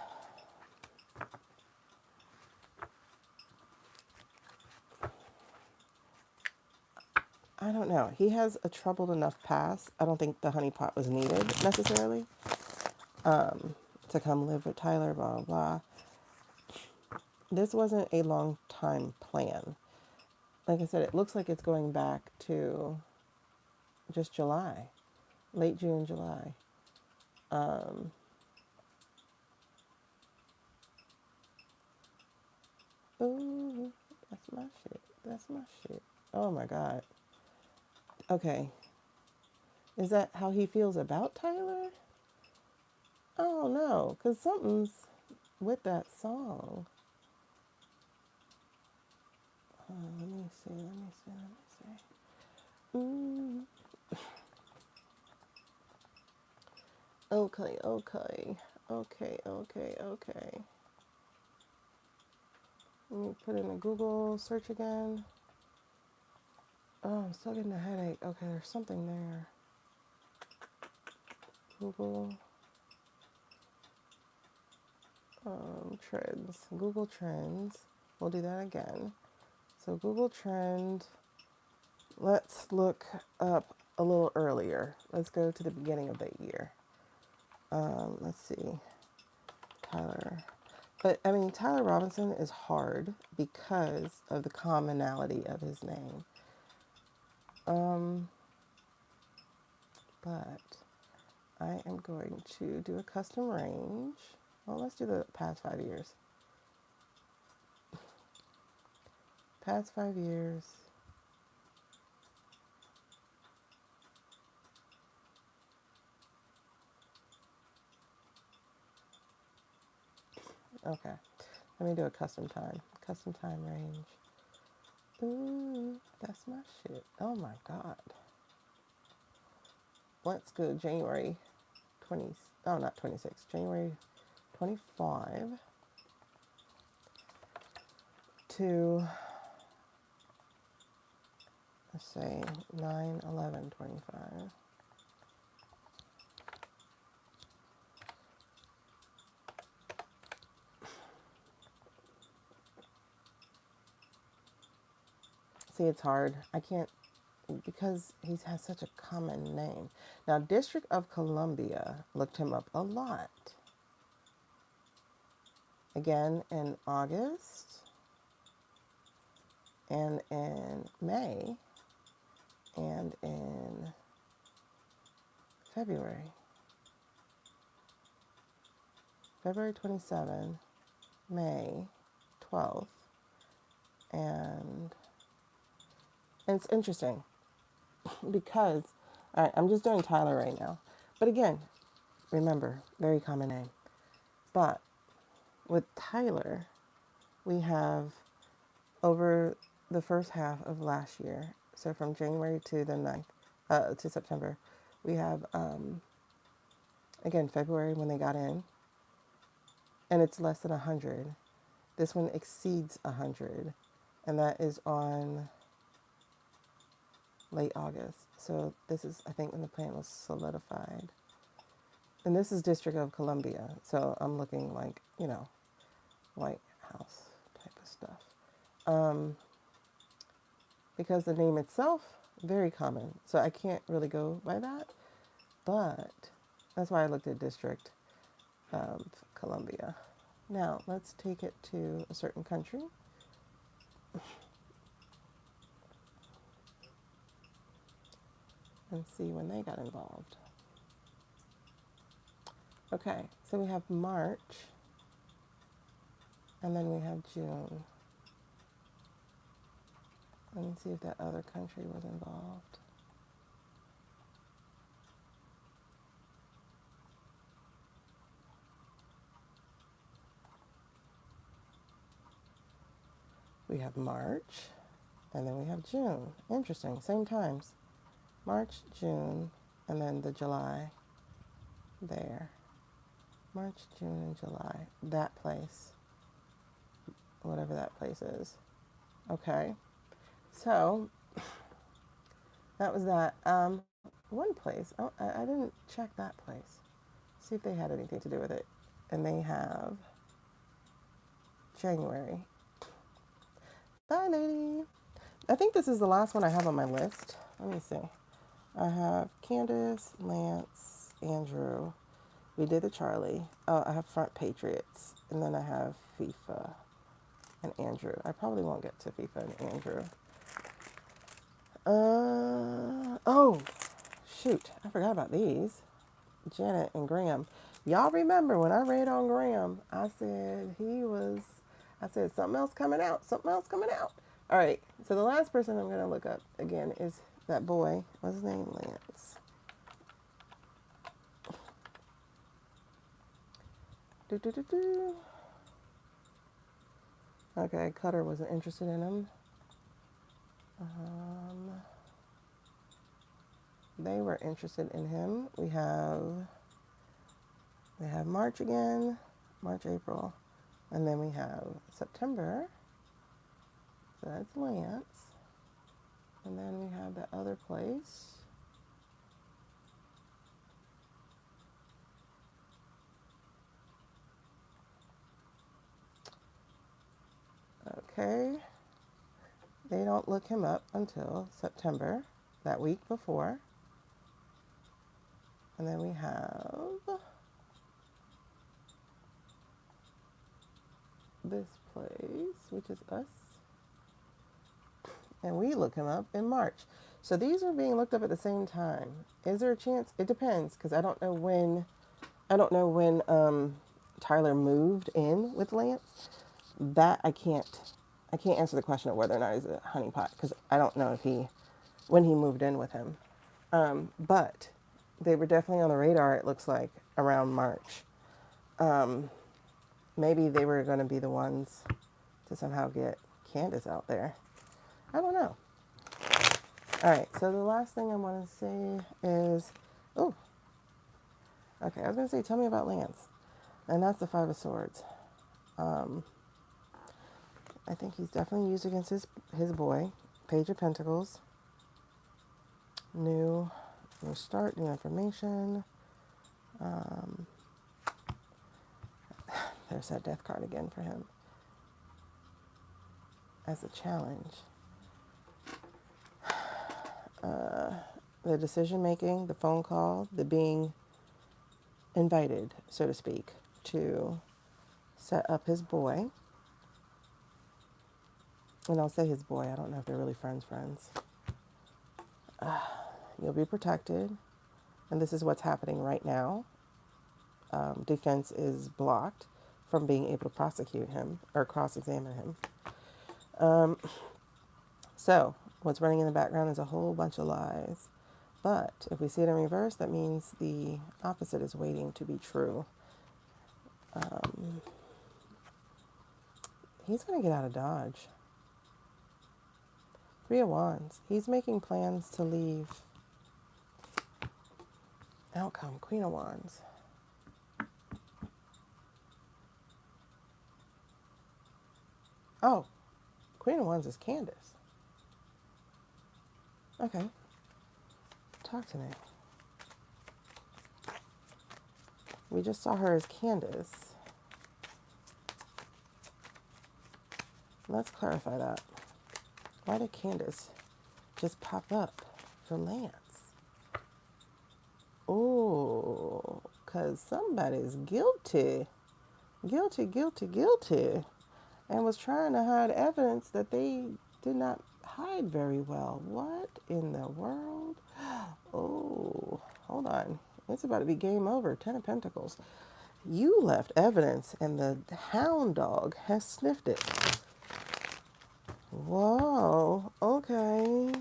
don't know. He has a troubled enough past. I don't think the honeypot was needed necessarily to come live with Tyler, blah, blah, blah. This wasn't a long time plan. Like I said, it looks like it's going back to just July, late June, July. Ooh, that's my shit. That's my shit. Oh my God. Okay. Is that how he feels about Tyler? Oh no, because something's with that song. Let me see, let me see, let me see. Ooh. Okay, okay. Okay, okay, okay. Let me put in a Google search again. Oh, I'm still getting a headache. Okay, there's something there. Google trends. Google trends. We'll do that again. So Google trend. Let's look up a little earlier. Let's go to the beginning of the year. Let's see. Tyler. But I mean, Tyler Robinson is hard because of the commonality of his name. But I am going to do a custom range. Well, let's do the past 5 years. Past 5 years. Okay. Let me do a custom time. Custom time range. Ooh, that's my shit. Oh my God. Let's go January 20. Oh, not 26. January 25 to, let's say, 9/11/25. See, it's hard. I can't, because he has such a common name. Now, District of Columbia looked him up a lot. Again, in August and in May and in February. February 27, May 12th, and it's interesting because, all right, I'm just doing Tyler right now. But again, remember, very common name. But with Tyler, we have over the first half of last year, so from January to the 9th, to September, we have, again, February when they got in, and it's less than 100. This one exceeds 100, and that is on late August. So this is, I think, when the plan was solidified. And this is District of Columbia, so I'm looking like, you know, White House type of stuff. Because the name itself, very common, so I can't really go by that, but that's why I looked at District of Columbia. Now, let's take it to a certain country. And see when they got involved. Okay, so we have March, and then we have June. Let me see if that other country was involved. We have March, and then we have June. Interesting, same times. March, June, and then the July there. March, June, and July. That place. Whatever that place is. Okay. So, that was that. One place. Oh, I didn't check that place. See if they had anything to do with it. And they have January. Bye, lady. I think this is the last one I have on my list. Let me see. I have Candace, Lance, Andrew. We did the Charlie. Oh, I have Front Patriots. And then I have FIFA and Andrew. I probably won't get to FIFA and Andrew. Oh, shoot. I forgot about these. Janet and Graham. Y'all remember when I read on Graham, I said something else coming out, something else coming out. All right, so the last person I'm going to look up again is that boy. What's his name? Lance. Okay, Cutter wasn't interested in him. They were interested in him. They have March again, March, April, and then we have September. So that's Lance. And then we have that other place. Okay. They don't look him up until September, that week before. And then we have this place, which is us. And we look him up in March. So these are being looked up at the same time. Is there a chance? It depends, because I don't know when Tyler moved in with Lance. That I can't answer the question of whether or not he's a honeypot, because I don't know when he moved in with him. But they were definitely on the radar, it looks like, around March. Maybe they were going to be the ones to somehow get Candace out there. I don't know. All right, so the last thing I want to say is, I was going to say, tell me about Lance. And that's the Five of Swords. I think he's definitely used against his boy. Page of Pentacles. New start, new information. There's that death card again for him. As a challenge. The decision making, the phone call, the being invited, so to speak, to set up his boy. And I'll say his boy, I don't know if they're really friends. You'll be protected. And this is what's happening right now. Defense is blocked from being able to prosecute him or cross-examine him. So what's running in the background is a whole bunch of lies. But if we see it in reverse, that means the opposite is waiting to be true. He's going to get out of Dodge. Three of Wands. He's making plans to leave. Outcome, Queen of Wands. Oh, Queen of Wands is Candace. Okay. Talk to me. We just saw her as Candace. Let's clarify that. Why did Candace just pop up for Lance? Oh, because somebody's guilty. Guilty. And was trying to hide evidence that they did not hide very well. What in the world? Oh, hold on. It's about to be game over. 10 of Pentacles. You left evidence and the hound dog has sniffed it. Whoa. Okay.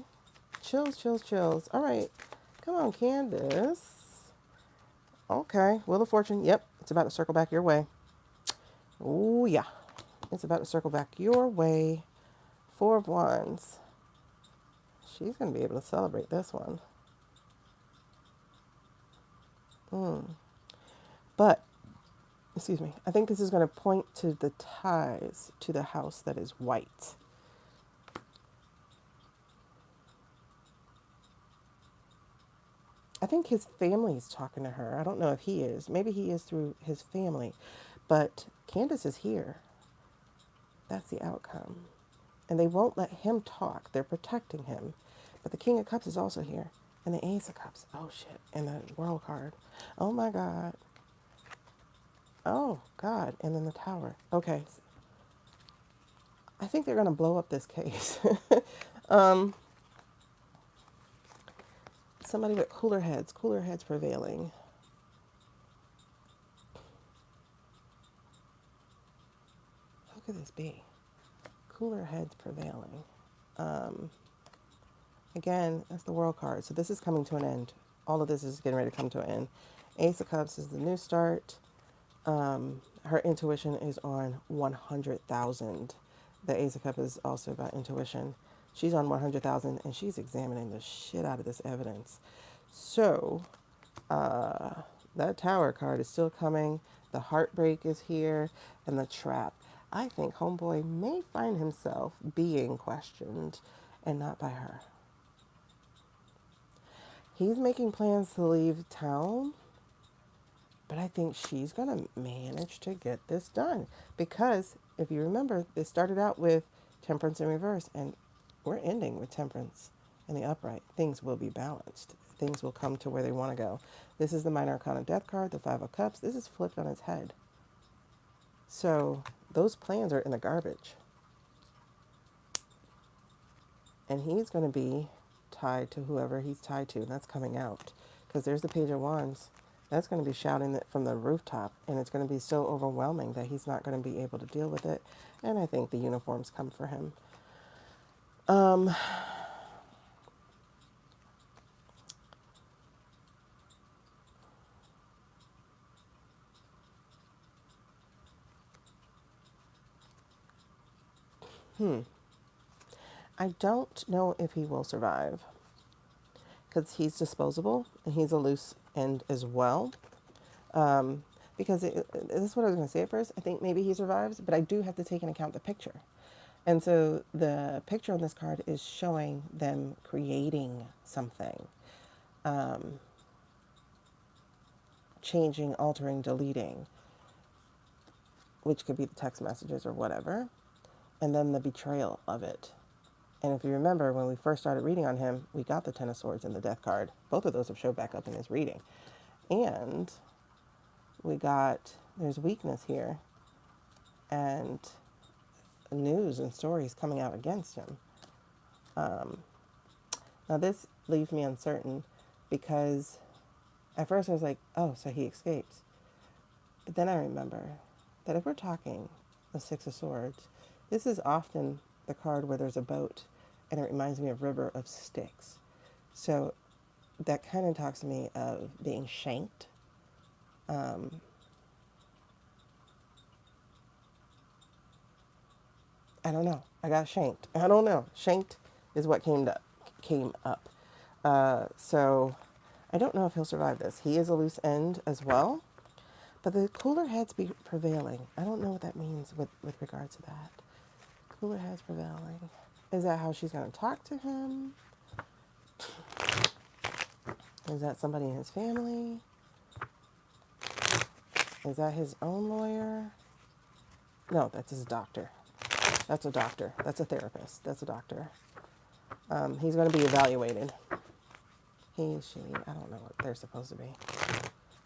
Chills. All right. Come on, Candace. Okay. Wheel of Fortune. Yep. It's about to circle back your way. Oh, yeah. It's about to circle back your way. Four of Wands. She's going to be able to celebrate this one. But, excuse me, I think this is going to point to the ties to the house that is white. I think his family is talking to her. I don't know if he is. Maybe he is through his family. But Candace is here. That's the outcome. And they won't let him talk. They're protecting him. But the King of Cups is also here. And the Ace of Cups. Oh, shit. And the World card. Oh, my God. Oh, God. And then the Tower. Okay. I think they're going to blow up this case. Somebody with cooler heads prevailing. How could this be? Cooler heads prevailing. Again, that's the World card. So this is coming to an end. All of this is getting ready to come to an end. Ace of Cups is the new start. Her intuition is on 100,000. The Ace of Cups is also about intuition. She's on 100,000 and she's examining the shit out of this evidence. So, that Tower card is still coming. The heartbreak is here and the trap. I think homeboy may find himself being questioned and not by her. He's making plans to leave town, but I think she's going to manage to get this done. Because, if you remember, this started out with Temperance in reverse, and we're ending with Temperance in the upright. Things will be balanced. Things will come to where they want to go. This is the Minor Arcana Death card, the Five of Cups. This is flipped on its head. So, those plans are in the garbage. And he's going to be tied to whoever he's tied to, and that's coming out. Because there's the Page of Wands. That's going to be shouting it from the rooftop, and it's going to be so overwhelming that he's not going to be able to deal with it. And I think the uniforms come for him. I don't know if he will survive because he's disposable and he's a loose end as well. Because this is what I was going to say at first. I think maybe he survives, but I do have to take into account the picture. And so the picture on this card is showing them creating something. Changing, altering, deleting, which could be the text messages or whatever. And then the betrayal of it. And if you remember, when we first started reading on him, we got the Ten of Swords and the Death card. Both of those have showed back up in his reading. And we got, there's weakness here. And news and stories coming out against him. Now this leaves me uncertain because at first I was like, oh, so he escapes. But then I remember that if we're talking the Six of Swords, this is often the card where there's a boat and it reminds me of River of Styx. So that kind of talks to me of being shanked. I don't know. I got shanked. I don't know. Shanked is what came up. So I don't know if he'll survive this. He is a loose end as well. But the cooler heads be prevailing. I don't know what that means with regards to that. Cooler heads prevailing. Is that how she's going to talk to him? Is that somebody in his family? Is that his own lawyer? No, that's his doctor. That's a doctor. That's a therapist. That's a doctor. He's going to be evaluated. He, she, I don't know what they're supposed to be.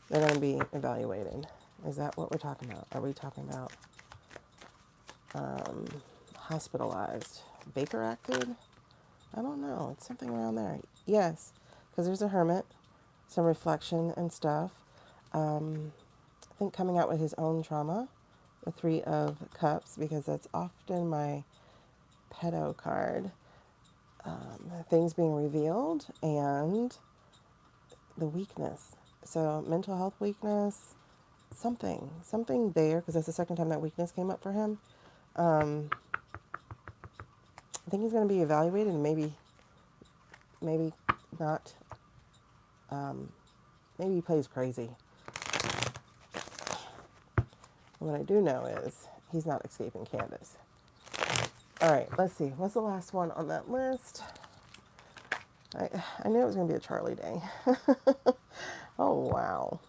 They're going to be evaluated. Is that what we're talking about? Are we talking about hospitalized? Baker acted? I don't know. It's something around there. Yes, because there's a hermit, some reflection and stuff. I think coming out with his own trauma, the Three of Cups, because that's often my pedo card. Things being revealed and the weakness. So mental health weakness, something there, because that's the second time that weakness came up for him. I think he's going to be evaluated and maybe not. Maybe he plays crazy. What I do know is he's not escaping Candace. All right, let's see. What's the last one on that list? I knew it was going to be a Charlie day. Oh, wow.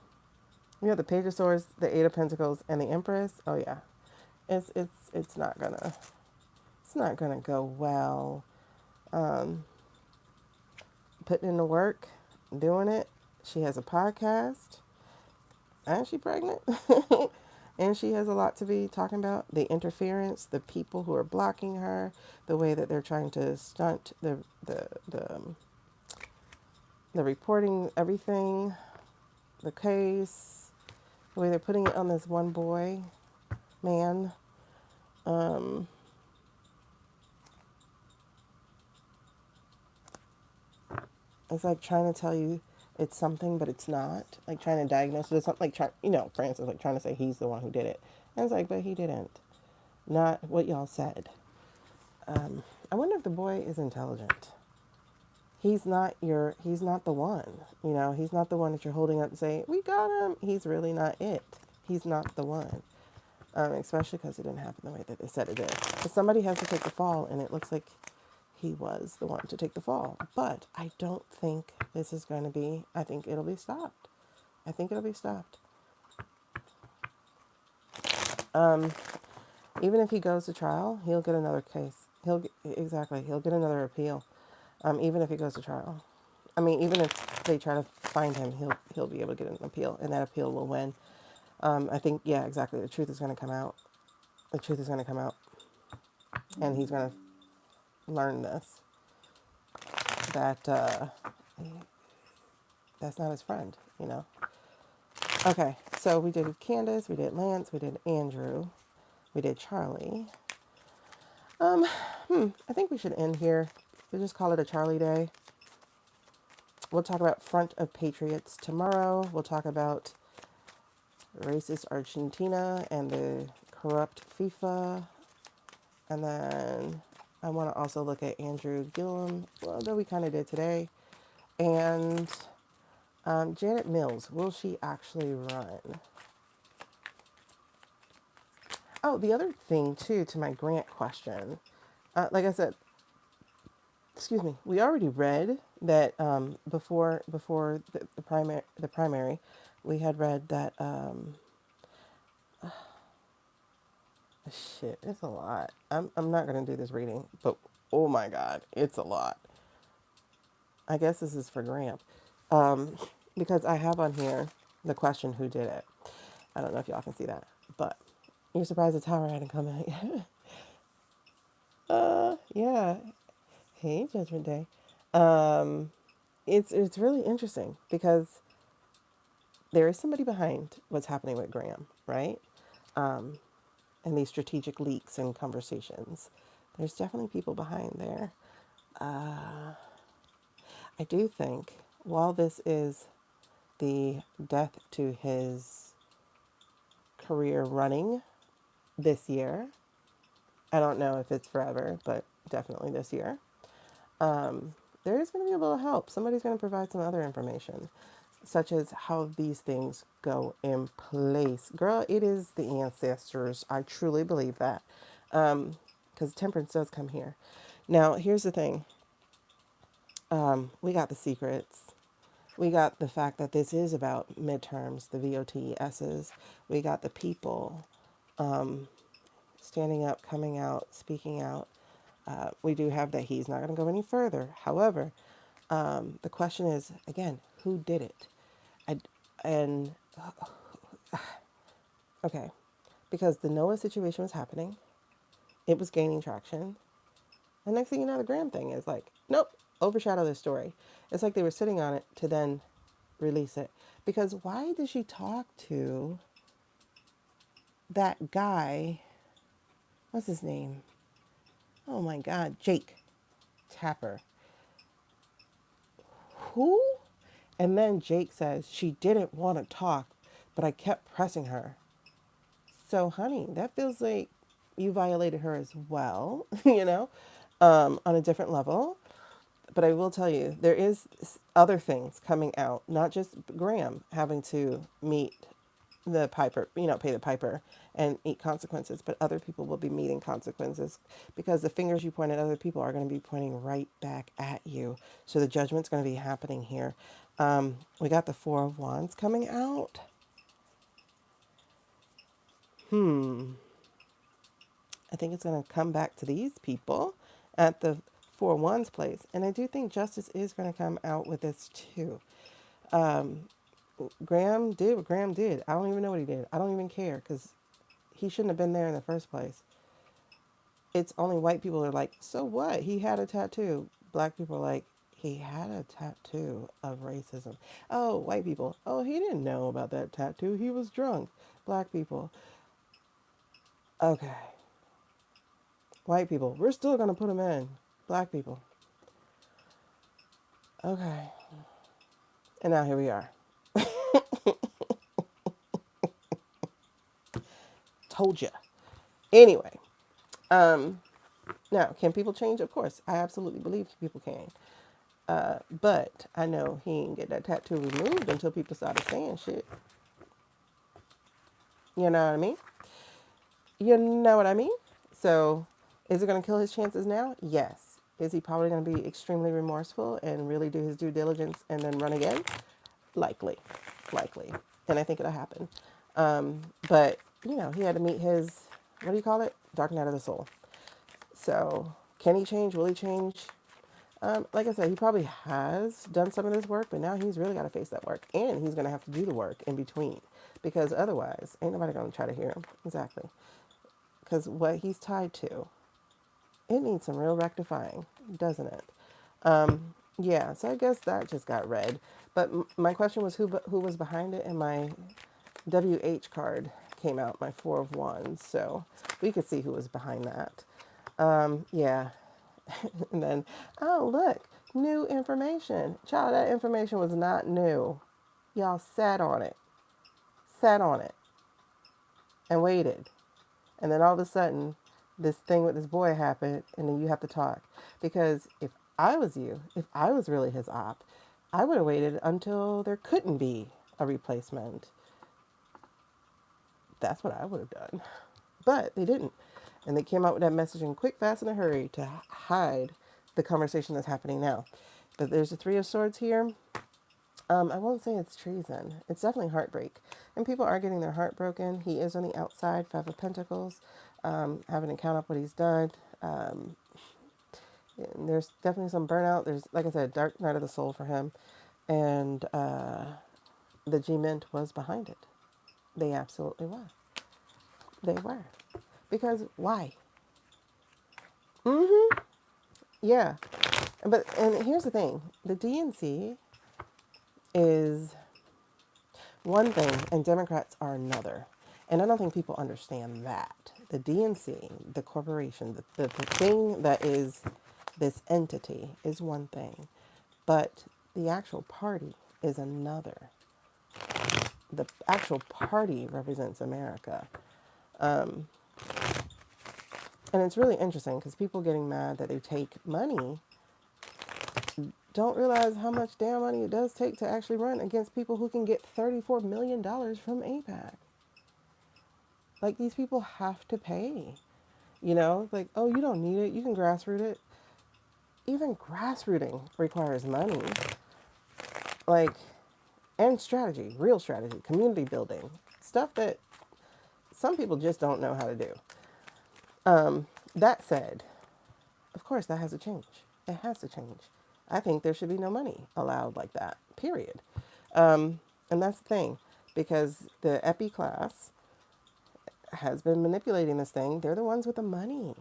We have the Page of Swords, the Eight of Pentacles, and the Empress. Oh, yeah. It's not going to It's not going to go well. Um, Putting in the work, doing it. She has a podcast. And she pregnant. And she has a lot to be talking about. The interference, the people who are blocking her, the way that they're trying to stunt the reporting, everything, the case, the way they're putting it on this one boy, man. Um, it's like trying to tell you it's something, but it's not. Like trying to diagnose it as something, like trying, Francis, like trying to say he's the one who did it. And it's like, but he didn't. Not what y'all said. I wonder if the boy is intelligent. He's not the one. He's not the one that you're holding up and saying, we got him. He's really not it. He's not the one. Especially because it didn't happen the way that they said it did. But somebody has to take the fall, and it looks like he was the one to take the fall. But I don't think this is going to be, I think it'll be stopped. I think it'll be stopped. Even if he goes to trial, he'll get another case. He'll get another appeal. Even if he goes to trial. I mean, even if they try to find him, he'll be able to get an appeal, and that appeal will win. I think, yeah, exactly. The truth is going to come out. The truth is going to come out, and he's going to learn this, that that's not his friend. Okay, so we did Candace, we did Lance, we did Andrew, we did Charlie. I think we should end here. We'll just call it a Charlie day. We'll talk about Front of Patriots tomorrow. We'll talk about racist Argentina and the corrupt FIFA. And then I want to also look at Andrew Gillum, well, that we kind of did today. And Janet Mills, will she actually run? Oh, the other thing, too, to my grant question, like I said, excuse me, we already read that before the primary, we had read that shit, it's a lot. I'm not gonna do this reading, but oh my god, it's a lot. I guess this is for Gramp, because I have on here the question, who did it? I don't know if y'all can see that, but you're surprised the tower hadn't come out yet. Yeah. Hey, Judgment Day. It's really interesting because there is somebody behind what's happening with Graham, right? And these strategic leaks and conversations. There's definitely people behind there. I do think while this is the death to his career running this year, I don't know if it's forever, but definitely this year, there is going to be a little help. Somebody's going to provide some other information, such as how these things go in place. Girl, it is the ancestors. I truly believe that. Because temperance does come here. Now, here's the thing. We got the secrets. We got the fact that this is about midterms, the VOTSs. We got the people standing up, coming out, speaking out. We do have that he's not going to go any further. However, the question is, again, who did it? Okay, because the Noah situation was happening. It was gaining traction. And next thing you know, the Graham thing is like, nope, overshadow this story. It's like they were sitting on it to then release it. Because why did she talk to that guy? What's his name? Oh my God, Jake Tapper. Who? And then Jake says she didn't want to talk, but I kept pressing her. So, honey, that feels like you violated her as well, on a different level. But I will tell you, there is other things coming out, not just Graham having to meet the piper, pay the piper and eat consequences, but other people will be meeting consequences because the fingers you point at other people are going to be pointing right back at you. So the judgment's going to be happening here. We got the Four of Wands coming out. I think it's going to come back to these people at the Four Wands place. And I do think justice is going to come out with this too. Um, Graham did what Graham did. I don't even know what he did. I don't even care because he shouldn't have been there in the first place. It's only white people are like, so what? He had a tattoo. Black people are like, he had a tattoo of racism. Oh, white people. Oh, he didn't know about that tattoo. He was drunk. Black people. Okay. White people. We're still going to put him in. Black people. Okay. And now here we are. Told you. Anyway. Um, Now, can people change? Of course. I absolutely believe people can. But I know he ain't get that tattoo removed until people started saying shit. You know what I mean? You know what I mean? So, is it going to kill his chances now? Yes. Is he probably going to be extremely remorseful and really do his due diligence and then run again? Likely. Likely. And I think it'll happen. But, you know, he had to meet his, what do you call it? Dark night of the soul. So, can he change? Will he change? Like I said, he probably has done some of this work, but now he's really got to face that work. And he's going to have to do the work in between because otherwise, ain't nobody going to try to hear him. Exactly. Because what he's tied to, it needs some real rectifying, doesn't it? Yeah, so I guess that just got read. But my question was who was behind it, and my WH card came out, my Four of Wands. So we could see who was behind that. Yeah. And then, oh, look, new information. Child, that information was not new. Y'all sat on it, and waited. And then all of a sudden, this thing with this boy happened, and then you have to talk. Because if I was you, if I was really his op, I would have waited until there couldn't be a replacement. That's what I would have done. But they didn't. And they came out with that message in quick, fast, and a hurry to hide the conversation that's happening now. But there's a Three of Swords here. I won't say it's treason. It's definitely heartbreak. And people are getting their heart broken. He is on the outside, Five of Pentacles, having to count up what he's done. And there's definitely some burnout. There's, like I said, dark night of the soul for him. And the G-Mint was behind it. They absolutely were. They were. Because why? Mm-hmm. Yeah. And here's the thing. The DNC is one thing and Democrats are another. And I don't think people understand that. The DNC, the corporation, the thing that is this entity is one thing, but the actual party is another. The actual party represents America. Um, and it's really interesting because people getting mad that they take money don't realize how much damn money it does take to actually run against people who can get $34 million from AIPAC. Like, these people have to pay. You know, like, oh, you don't need it. You can grassroot it. Even grassrooting requires money. Like, and strategy, real strategy, community building, stuff that some people just don't know how to do. That said, of course, that has to change. It has to change. I think there should be no money allowed like that, period. And that's the thing, because the epi class has been manipulating this thing. They're the ones with the money.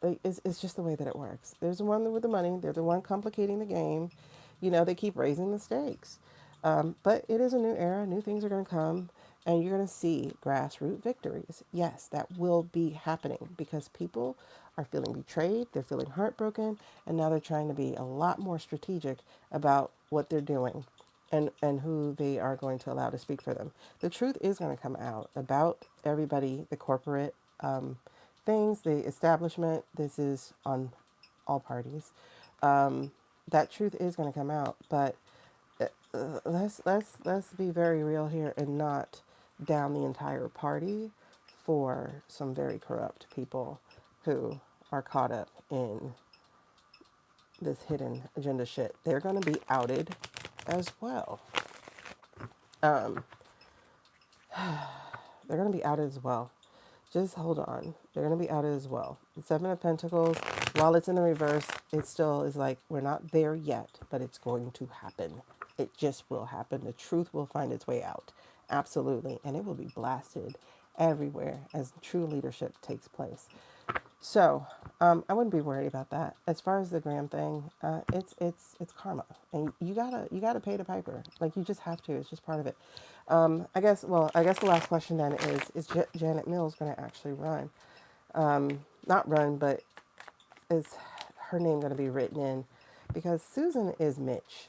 It's just the way that it works. There's the one with the money. They're the one complicating the game. You know, they keep raising the stakes. But it is a new era. New things are going to come. And you're going to see grassroots victories. Yes, that will be happening because people are feeling betrayed. They're feeling heartbroken. And now they're trying to be a lot more strategic about what they're doing and who they are going to allow to speak for them. The truth is going to come out about everybody, the corporate things, the establishment. This is on all parties. That truth is going to come out, but let's be very real here and not down the entire party for some very corrupt people who are caught up in this hidden agenda shit. They're going to be outed as well. They're going to be outed as well Just hold on. They're going to be outed as well. The Seven of Pentacles, while it's in the reverse, it still is like, we're not there yet, but it's going to happen. It just will happen. The truth will find its way out. Absolutely. And it will be blasted everywhere as true leadership takes place. So, I wouldn't be worried about that. As far as the gram thing, it's karma, and you gotta pay the piper. Like, you just have to. It's just part of it. I guess the last question then is Janet Mills going to actually run? Not run, but is her name going to be written in? Because Susan is Mitch.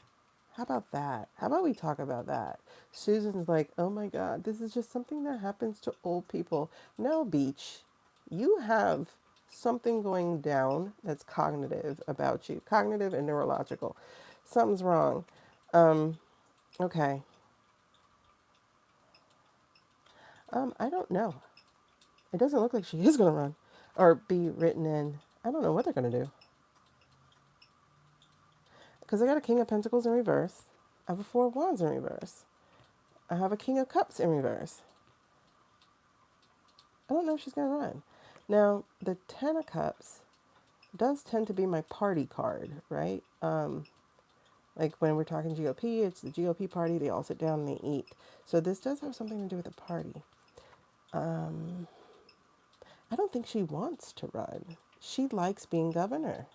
How about that? How about we talk about that? Susan's like, oh my God, this is just something that happens to old people. No, Beach, you have something going down that's cognitive about you, cognitive and neurological. Something's wrong. Okay. I don't know. It doesn't look like she is going to run or be written in. I don't know what they're going to do. Because I got a King of Pentacles in reverse. I have a Four of Wands in reverse. I have a King of Cups in reverse. I don't know if she's going to run. Now, the Ten of Cups does tend to be my party card, right? Like when we're talking GOP, it's the GOP party. They all sit down and they eat. So this does have something to do with the party. I don't think she wants to run. She likes being governor.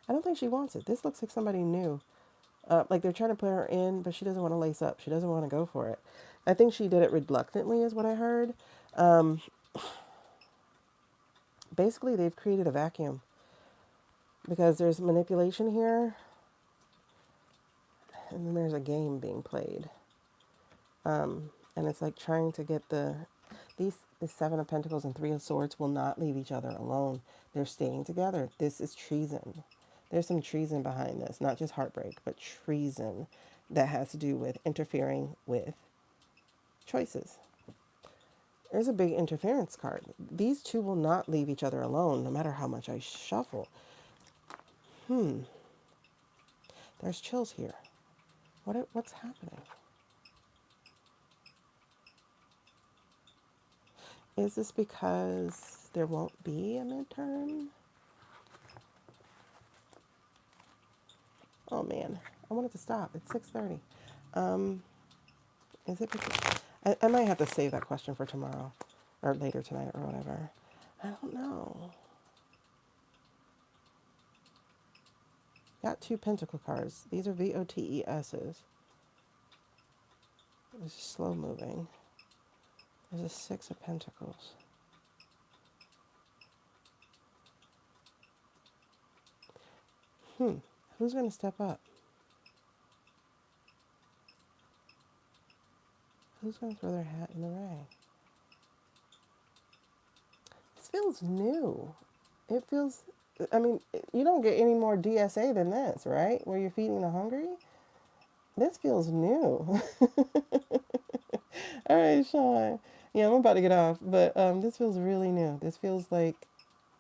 I don't think she wants it. This looks like somebody new. Like they're trying to put her in, but she doesn't want to lace up. She doesn't want to go for it. I think she did it reluctantly, is what I heard. Basically, they've created a vacuum because there's manipulation here, and then there's a game being played. And it's like trying to get the Seven of Pentacles and Three of Swords will not leave each other alone. They're staying together. This is treason. There's some treason behind this, not just heartbreak, but treason that has to do with interfering with choices. There's a big interference card. These two will not leave each other alone, no matter how much I shuffle. There's chills here. What's happening? Is this because there won't be a midterm? Oh man, I want it to stop. It's 6:30. Is it because I might have to save that question for tomorrow or later tonight or whatever. I don't know. Got two pentacle cards. These are VOTESs. This is slow moving. There's a Six of Pentacles. Who's going to step up? Who's going to throw their hat in the ring? This feels new. It feels, I mean, you don't get any more DSA than this, right? Where you're feeding the hungry. This feels new. All right, Sean. Yeah, I'm about to get off, but this feels really new. This feels like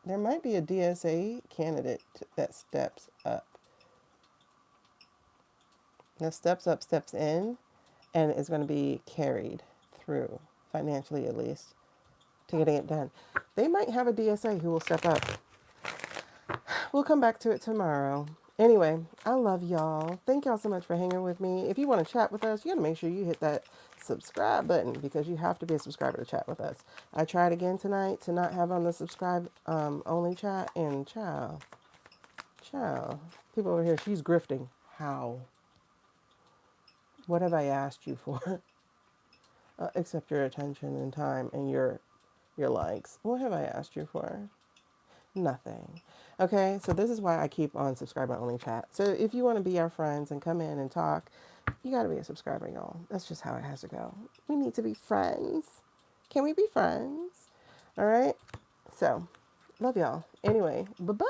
there might be a DSA candidate that steps up. That steps up, steps in, and is going to be carried through, financially at least, to getting it done. They might have a DSA who will step up. We'll come back to it tomorrow. Anyway, I love y'all. Thank y'all so much for hanging with me. If you want to chat with us, you got to make sure you hit that subscribe button because you have to be a subscriber to chat with us. I tried again tonight to not have on the subscribe only chat, and ciao. People over here, she's grifting. How? What have I asked you for? Except your attention and time and your likes. What have I asked you for? Nothing. Okay, so this is why I keep on subscriber only chat. So if you want to be our friends and come in and talk, you got to be a subscriber, y'all. That's just how it has to go. We need to be friends. Can we be friends? All right. So, love y'all. Anyway, bye-bye.